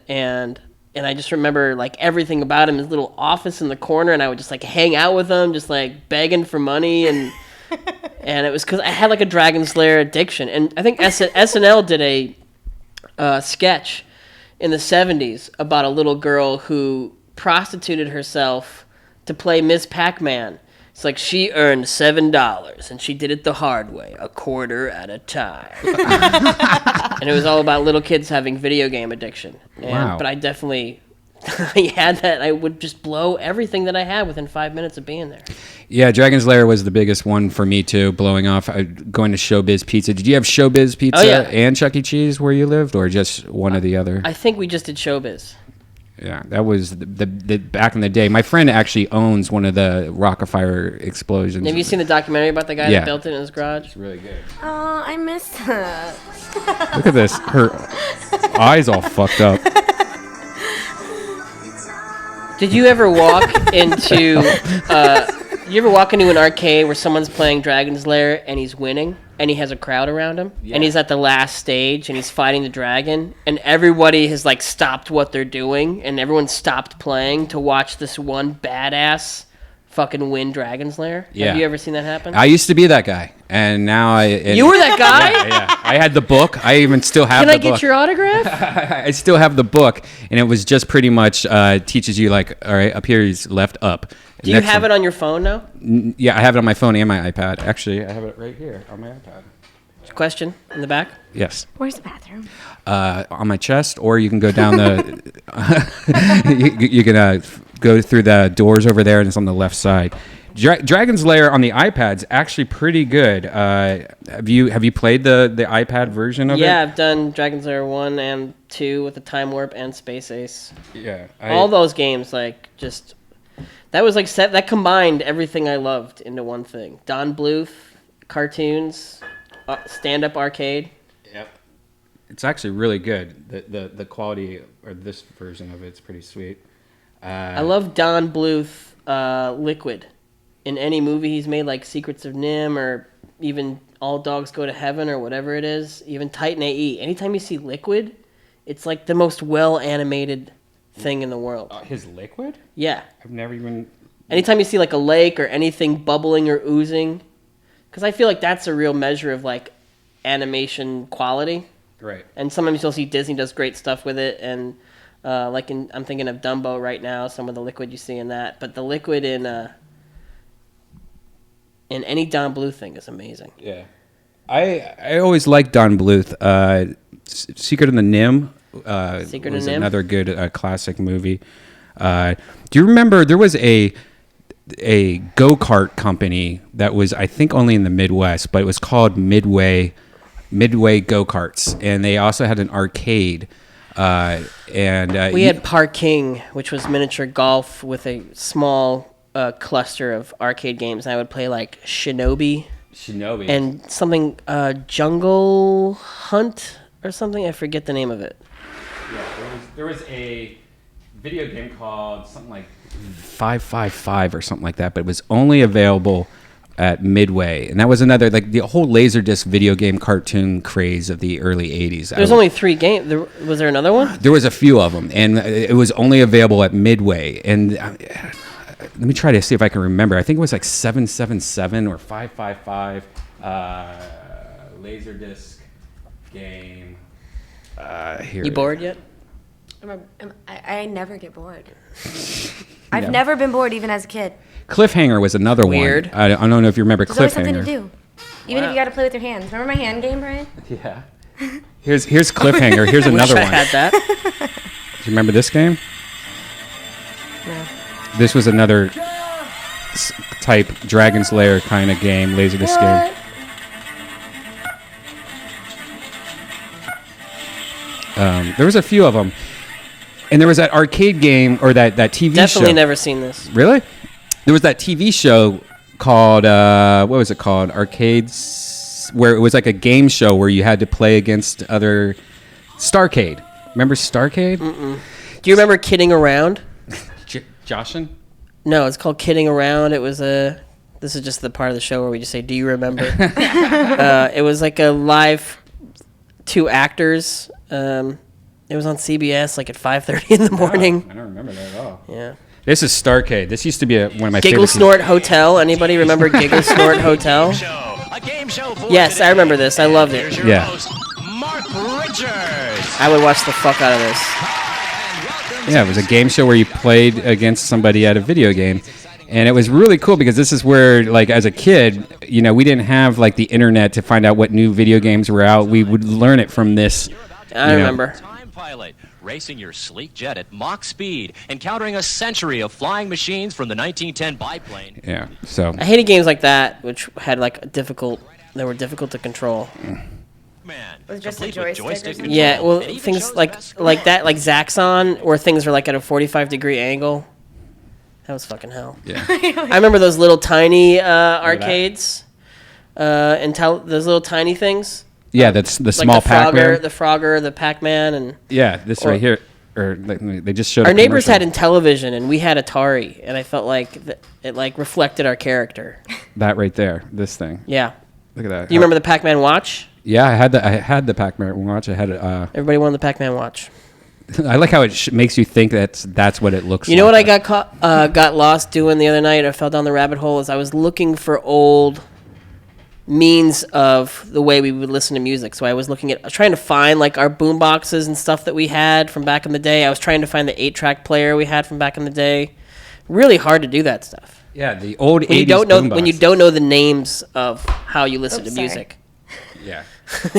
I just remember, like, everything about him, his little office in the corner, and I would just, like, hang out with him, just, like, begging for money, and it was because I had, like, a Dragon's Lair addiction. And I think SNL did a sketch in the 70s about a little girl who prostituted herself to play Miss Pac-Man. It's like she earned $7, and she did it the hard way, a quarter at a time. And it was all about little kids having video game addiction. Wow. But I definitely I had that. I would just blow everything that I had within 5 minutes of being there. Yeah, Dragon's Lair was the biggest one for me too, blowing off. Going to Showbiz Pizza. Did you have Showbiz Pizza and Chuck E. Cheese where you lived, or just one or the other? I think we just did Showbiz. Yeah, that was the back in the day. My friend actually owns one of the Rockefeller explosions. Have you seen the documentary about the guy that built it in his garage? It's really good. Oh, I missed that. Look at this. Her eyes all fucked up. Did you ever walk into an arcade where someone's playing Dragon's Lair and he's winning and he has a crowd around him and he's at the last stage and he's fighting the dragon and everybody has like stopped what they're doing and everyone stopped playing to watch this one badass fucking win Dragon's Lair? Yeah. Have you ever seen that happen? I used to be that guy, and now You were that guy? Yeah. I had the book. I even still have Can the I book. get your autograph? I still have the book, and it was just pretty much teaches you like, all right, up here is left up. Do you have it on your phone now? Yeah, I have it on my phone and my iPad. Actually, I have it right here on my iPad. Question in the back? Yes. Where's the bathroom? On my chest, or you can go down the. you can go through the doors over there, and it's on the left side. Dragon's Lair on the iPad's actually pretty good. Have you played the iPad version of it? Yeah, I've done Dragon's Lair 1 and 2 with the Time Warp and Space Ace. Yeah. All those games, like, just... That was like that combined everything I loved into one thing. Don Bluth, cartoons, stand-up arcade. Yep. It's actually really good. The quality, or this version of it's pretty sweet. I love Don Bluth Liquid. In any movie he's made, like Secrets of NIMH or even All Dogs Go to Heaven or whatever it is, even Titan AE. Anytime you see Liquid, it's like the most well-animated thing in the world. His Liquid? Yeah. I've never even... Anytime you see like a lake or anything bubbling or oozing, because I feel like that's a real measure of like animation quality. Right. And sometimes you'll see Disney does great stuff with it, and I'm thinking of Dumbo right now, some of the liquid you see in that, but the liquid in any Don Bluth thing is amazing. Yeah. I always liked Don Bluth. Secret of the NIMH. Secret was of NIMH? another good classic movie. Do you remember there was a go-kart company that was, I think, only in the Midwest, but it was called Midway Go-Karts, and they also had an arcade. We had Parking, which was miniature golf with a small cluster of arcade games, and I would play like Shinobi and something Jungle Hunt or something. I forget the name of it. Yeah, there was a video game called something like 555 or something like that, but it was only available at Midway, and that was another, like, the whole Laserdisc video game cartoon craze of the early 80s. There's only 3 games. Was there another one? There was a few of them, and it was only available at Midway. And let me try to see if I can remember. I think it was like 777 or 555 Laserdisc game. Here. You bored yet? I never get bored. I've never been bored, even as a kid. Cliffhanger was another Weird. one. I don't know if you remember There's Cliffhanger. always something to do. Even if you got to play with your hands. Remember my hand game, Brian? Yeah. Here's Cliffhanger. Here's another Wish one. I had that. Do you remember this game? No. This was another type Dragon's Lair kind of game, Laserdisc game. There was a few of them. And there was that arcade game or that TV show. Definitely never seen this. Really? There was that TV show called, what was it called? Arcades, where it was like a game show where you had to play against other... Starcade. Remember Starcade? Mm-mm. Do you remember Kidding Around? Joshin? No, it's called Kidding Around. It was a... This is just the part of the show where we just say, do you remember? It was like a live 2 actors. It was on CBS like at 5:30 in the morning. I don't remember that at all. Yeah. This is Starcade. This used to be one of my Giggle favorite Snort Hotel. Anybody remember Giggle Snort Hotel? Yes, I remember this. I loved it. Yeah. Mark Richards. I would watch the fuck out of this. Yeah, it was a game show where you played against somebody at a video game. And it was really cool because this is where, like, as a kid, you know, we didn't have, like, the internet to find out what new video games were out. We would learn it from this. I remember. Time pilot, racing your sleek jet at Mach speed, encountering a century of flying machines from the 1910 biplane. Yeah, so. I hated games like that, which had, like, they were difficult to control. With just a joystick or something? Yeah, well, things like that, like Zaxxon, where things are, like, at a 45-degree angle. That was fucking hell. Yeah. I remember those little tiny arcades, those little tiny things. Yeah, that's the like small Pac-Man. The Frogger, the Pac-Man, and yeah, this right here. Or they just showed. Our neighbors had Intellivision, and we had Atari, and I felt like it like reflected our character. That right there, this thing. Yeah. Look at that. Do you remember the Pac-Man watch? Yeah, I had the Pac-Man watch. I had it. Everybody wanted the Pac-Man watch. I like how it makes you think that's what it looks like. You know what I got lost doing the other night? I fell down the rabbit hole. Is I was looking for old means of the way we would listen to music. So I was trying to find like our boom boxes and stuff that we had from back in the day. I was trying to find the 8-track player we had from back in the day. Really hard to do that stuff. Yeah, the old when 80s you don't know boom when you boxes. don't know the names of how you listen to Sorry. music. Yeah.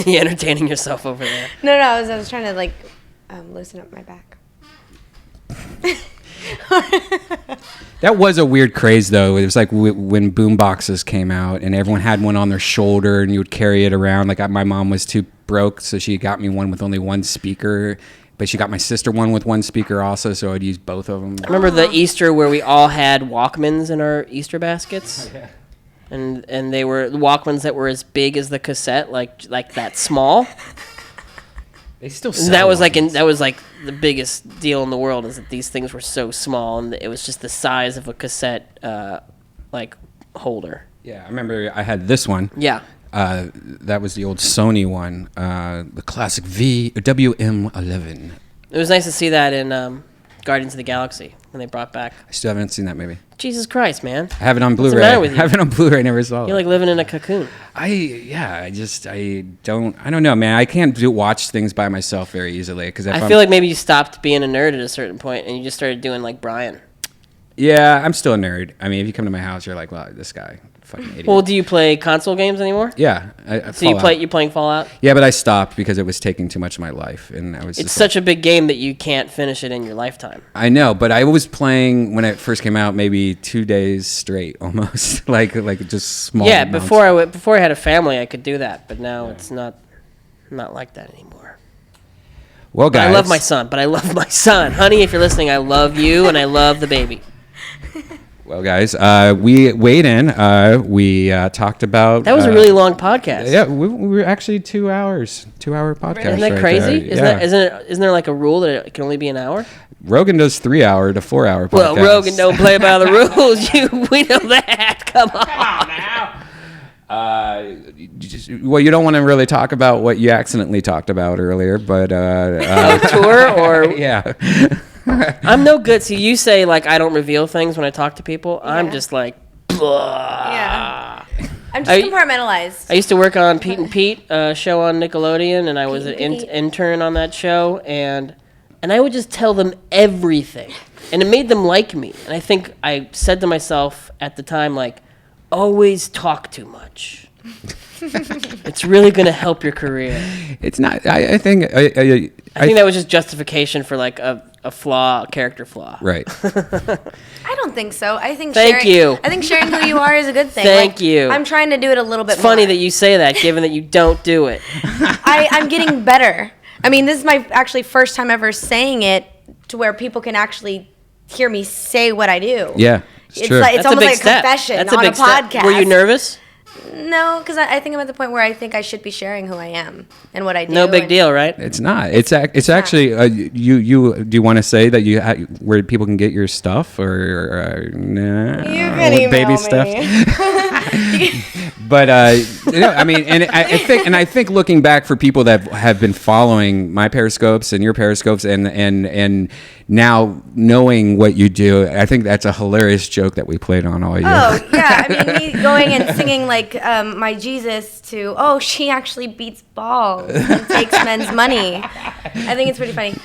You're entertaining yourself over there. No, I was trying to like loosen up my back. That was a weird craze, though. It was like when boom boxes came out, and everyone had one on their shoulder, and you would carry it around. Like my mom was too broke, so she got me one with only one speaker. But she got my sister one with one speaker also, so I'd use both of them. I remember the Easter where we all had Walkmans in our Easter baskets. Yeah. And they were Walkmans that were as big as the cassette, like that small. They still And sell that was Walkmans. that was like the biggest deal in the world, is that these things were so small, and it was just the size of a cassette like holder. Yeah, I remember I had this one. Yeah. That was the old Sony one, the classic WM11. It was nice to see that in Guardians of the Galaxy when they brought back. I still haven't seen that movie. Jesus Christ, man! I have it on What's the Blu-ray. matter with you? I have it on Blu-ray. I never saw it. You're like living in a cocoon. I don't know, man. I can't watch things by myself very easily because I feel like maybe you stopped being a nerd at a certain point and you just started doing like Brian. Yeah, I'm still a nerd. I mean, if you come to my house, you're like, wow, this guy, fucking idiot. Well, do you play console games anymore? Yeah. So you're playing Fallout? Yeah, but I stopped because it was taking too much of my life, and I was. It's such a big game that you can't finish it in your lifetime. I know, but I was playing when it first came out, maybe 2 days straight, almost like just small. Yeah, amounts. before I had a family, I could do that, but now it's not like that anymore. Well, guys, I love my son, honey. If you're listening, I love you and I love the baby. Well, guys, we weighed in. We talked about. That was a really long podcast. Yeah, we were actually 2 hours. 2-hour podcast. Isn't that right crazy? there. Isn't there like a rule that it can only be an hour? Rogan does 3-hour to 4-hour podcasts. Well, Rogan don't play by the rules. We know that. Come on now. You don't want to really talk about what you accidentally talked about earlier, but tour or yeah. I'm no good. See, you say like I don't reveal things when I talk to people. Yeah. I'm just like, blah. Yeah. I'm just compartmentalized. I used to work on Pete and Pete show on Nickelodeon, and I was an intern on that show, and I would just tell them everything, and it made them like me. And I think I said to myself at the time, like, always talk too much. It's really going to help your career. It's not. I think that was just justification for like a character flaw. Right. I don't think so. I think Thank you. I think sharing who you are is a good thing. Thank you. I'm trying to do it a little bit It's funny more. that you say that, given that you don't do it. I'm getting better. I mean, this is my actually first time ever saying it to where people can actually hear me say what I do. Yeah, it's true. Like, it's That's a almost big like a step. confession That's on a big step. podcast. Were you nervous? No, because I think I'm at the point where I think I should be sharing who I am and what I do. No big and- deal, right? It's not. It's actually. You do you want to say that where people can get your stuff or nah, You can email baby me. stuff? But I mean, and I think looking back for people that have been following my periscopes and your periscopes and now knowing what you do, I think that's a hilarious joke that we played on all year. Oh yeah, I mean, me going and singing like my Jesus to she actually beats balls and takes men's money. I think it's pretty funny.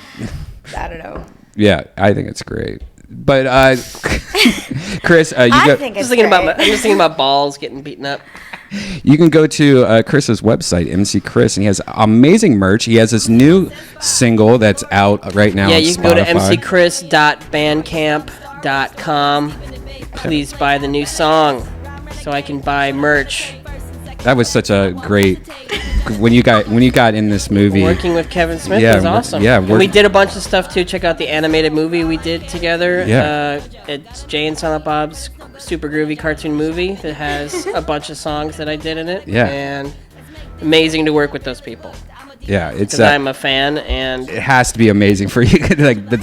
I don't know. Yeah, I think it's great. But Chris, I think I'm it's just thinking about balls getting beaten up. you can go to Chris's website, MC Chris, and he has amazing merch. He has this new single that's out right now. Yeah, on you can go to Spotify. mcchris.bandcamp.com. Please buy the new song so I can buy merch. That was such a great when you got in this movie. Working with Kevin Smith Yeah, was awesome. yeah, And we did a bunch of stuff too. Check out the animated movie we did together. Yeah. It's Jay and Silent Bob's super groovy cartoon movie that has a bunch of songs that I did in it. Yeah. And amazing to work with those people. Yeah, it's Because I'm a fan, and it has to be amazing for you.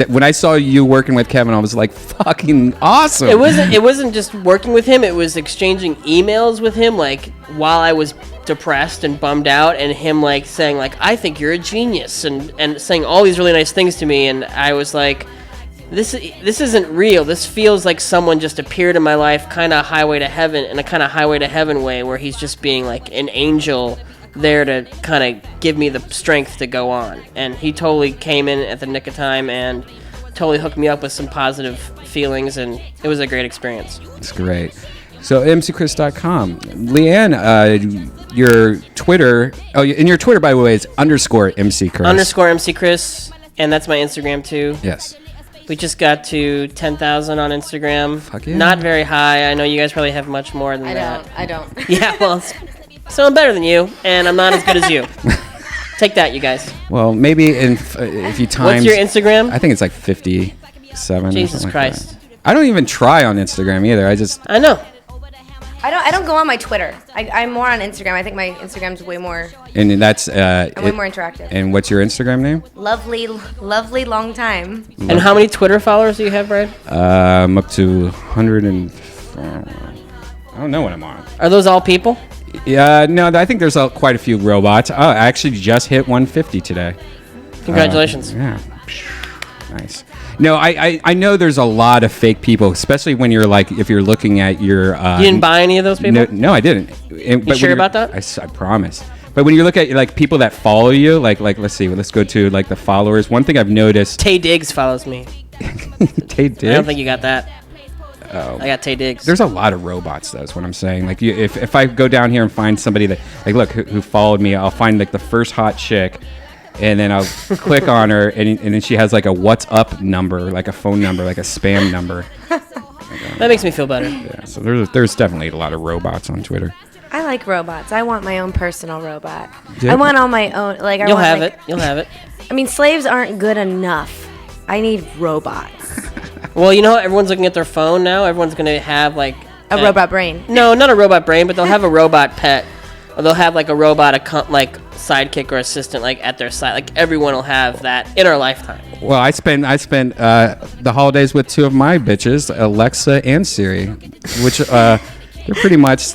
When I saw you working with Kevin, I was like, "Fucking awesome!" It wasn't just working with him. It was exchanging emails with him, like while I was depressed and bummed out, and him like saying like, "I think you're a genius," and saying all these really nice things to me, and I was like, "This isn't real. This feels like someone just appeared in my life, kind of highway to heaven, in a kind of highway to heaven way, where he's just being like an angel." There to kind of give me the strength to go on, and he totally came in at the nick of time and totally hooked me up with some positive feelings, and it was a great experience. It's great. So mcchris.com. Leanne, your Twitter. Oh, and your Twitter, by the way, is _MC Chris. _MC Chris, and that's my Instagram too. Yes. We just got to 10,000 on Instagram. Fuck yeah. Not very high. I know you guys probably have much more than that. I don't. Yeah, well, so I'm better than you, and I'm not as good as you. Take that, you guys. Well, maybe if you times. What's your Instagram? I think it's like 57. Jesus or Christ. Like that. I don't even try on Instagram either. I know. I don't go on my Twitter. I'm more on Instagram. I think my Instagram's way more. And that's. I'm way more interactive. And what's your Instagram name? Lovely long time. And how many Twitter followers do you have, Brian? I'm up to 100 and. I don't know what I'm on. Are those all people? Yeah, no, I think there's quite a few robots. Oh, I actually just hit 150 today. Congratulations. Yeah. Nice. No, I know there's a lot of fake people, especially when you're like, if you're looking at your... you didn't buy any of those people? No, I didn't. You sure about that? I promise. But when you look at like people that follow you, like let's see, let's go to like the followers. One thing I've noticed... Tay Diggs follows me. Tay Diggs? I don't think you got that. Oh. I got Tay Diggs. There's a lot of robots, though, is what I'm saying. Like, if I go down here and find somebody that, like, look, who followed me, I'll find, like, the first hot chick, and then I'll click on her, and then she has, like, a what's up number, like a phone number, like a spam number. That makes me feel better. Yeah, so there's definitely a lot of robots on Twitter. I like robots. I want my own personal robot. Yeah. I want all my own. Like You'll have it. You'll have it. I mean, slaves aren't good enough. I need robots. Well, you know, everyone's looking at their phone now. Everyone's going to have, like... A robot brain. No, not a robot brain, but they'll have a robot pet. Or they'll have, like, a robot, like, sidekick or assistant, like, at their side. Like, everyone will have that in our lifetime. Well, I spent the holidays with two of my bitches, Alexa and Siri, which they're pretty much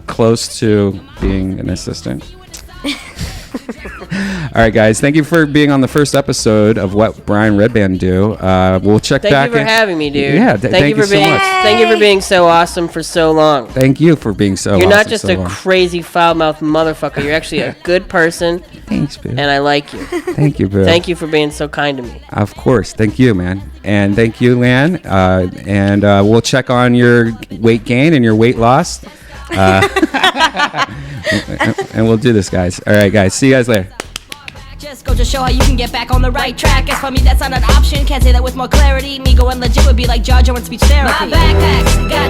close to being an assistant. All right, guys. Thank you for being on the first episode of What Brian Redban Do. We'll check back. Thank you for having me, dude. Yeah, thank you for being so much. Thank you for being so awesome for so long. Thank you for being so. You're awesome not just so a long. crazy foul-mouthed motherfucker. You're actually a good person. Thanks, Bill. And I like you. Thank you, Bill. Thank you for being so kind to me. Of course. Thank you, man. And thank you, Lan. And we'll check on your weight gain and your weight loss. And we'll do this, guys. All right, guys. See you guys later. Just go to show how you can get back on the right track. As for me, that's not an option. Can't say that with more clarity. Me going legit would be like Jar Jar and speech therapy. My backpack's got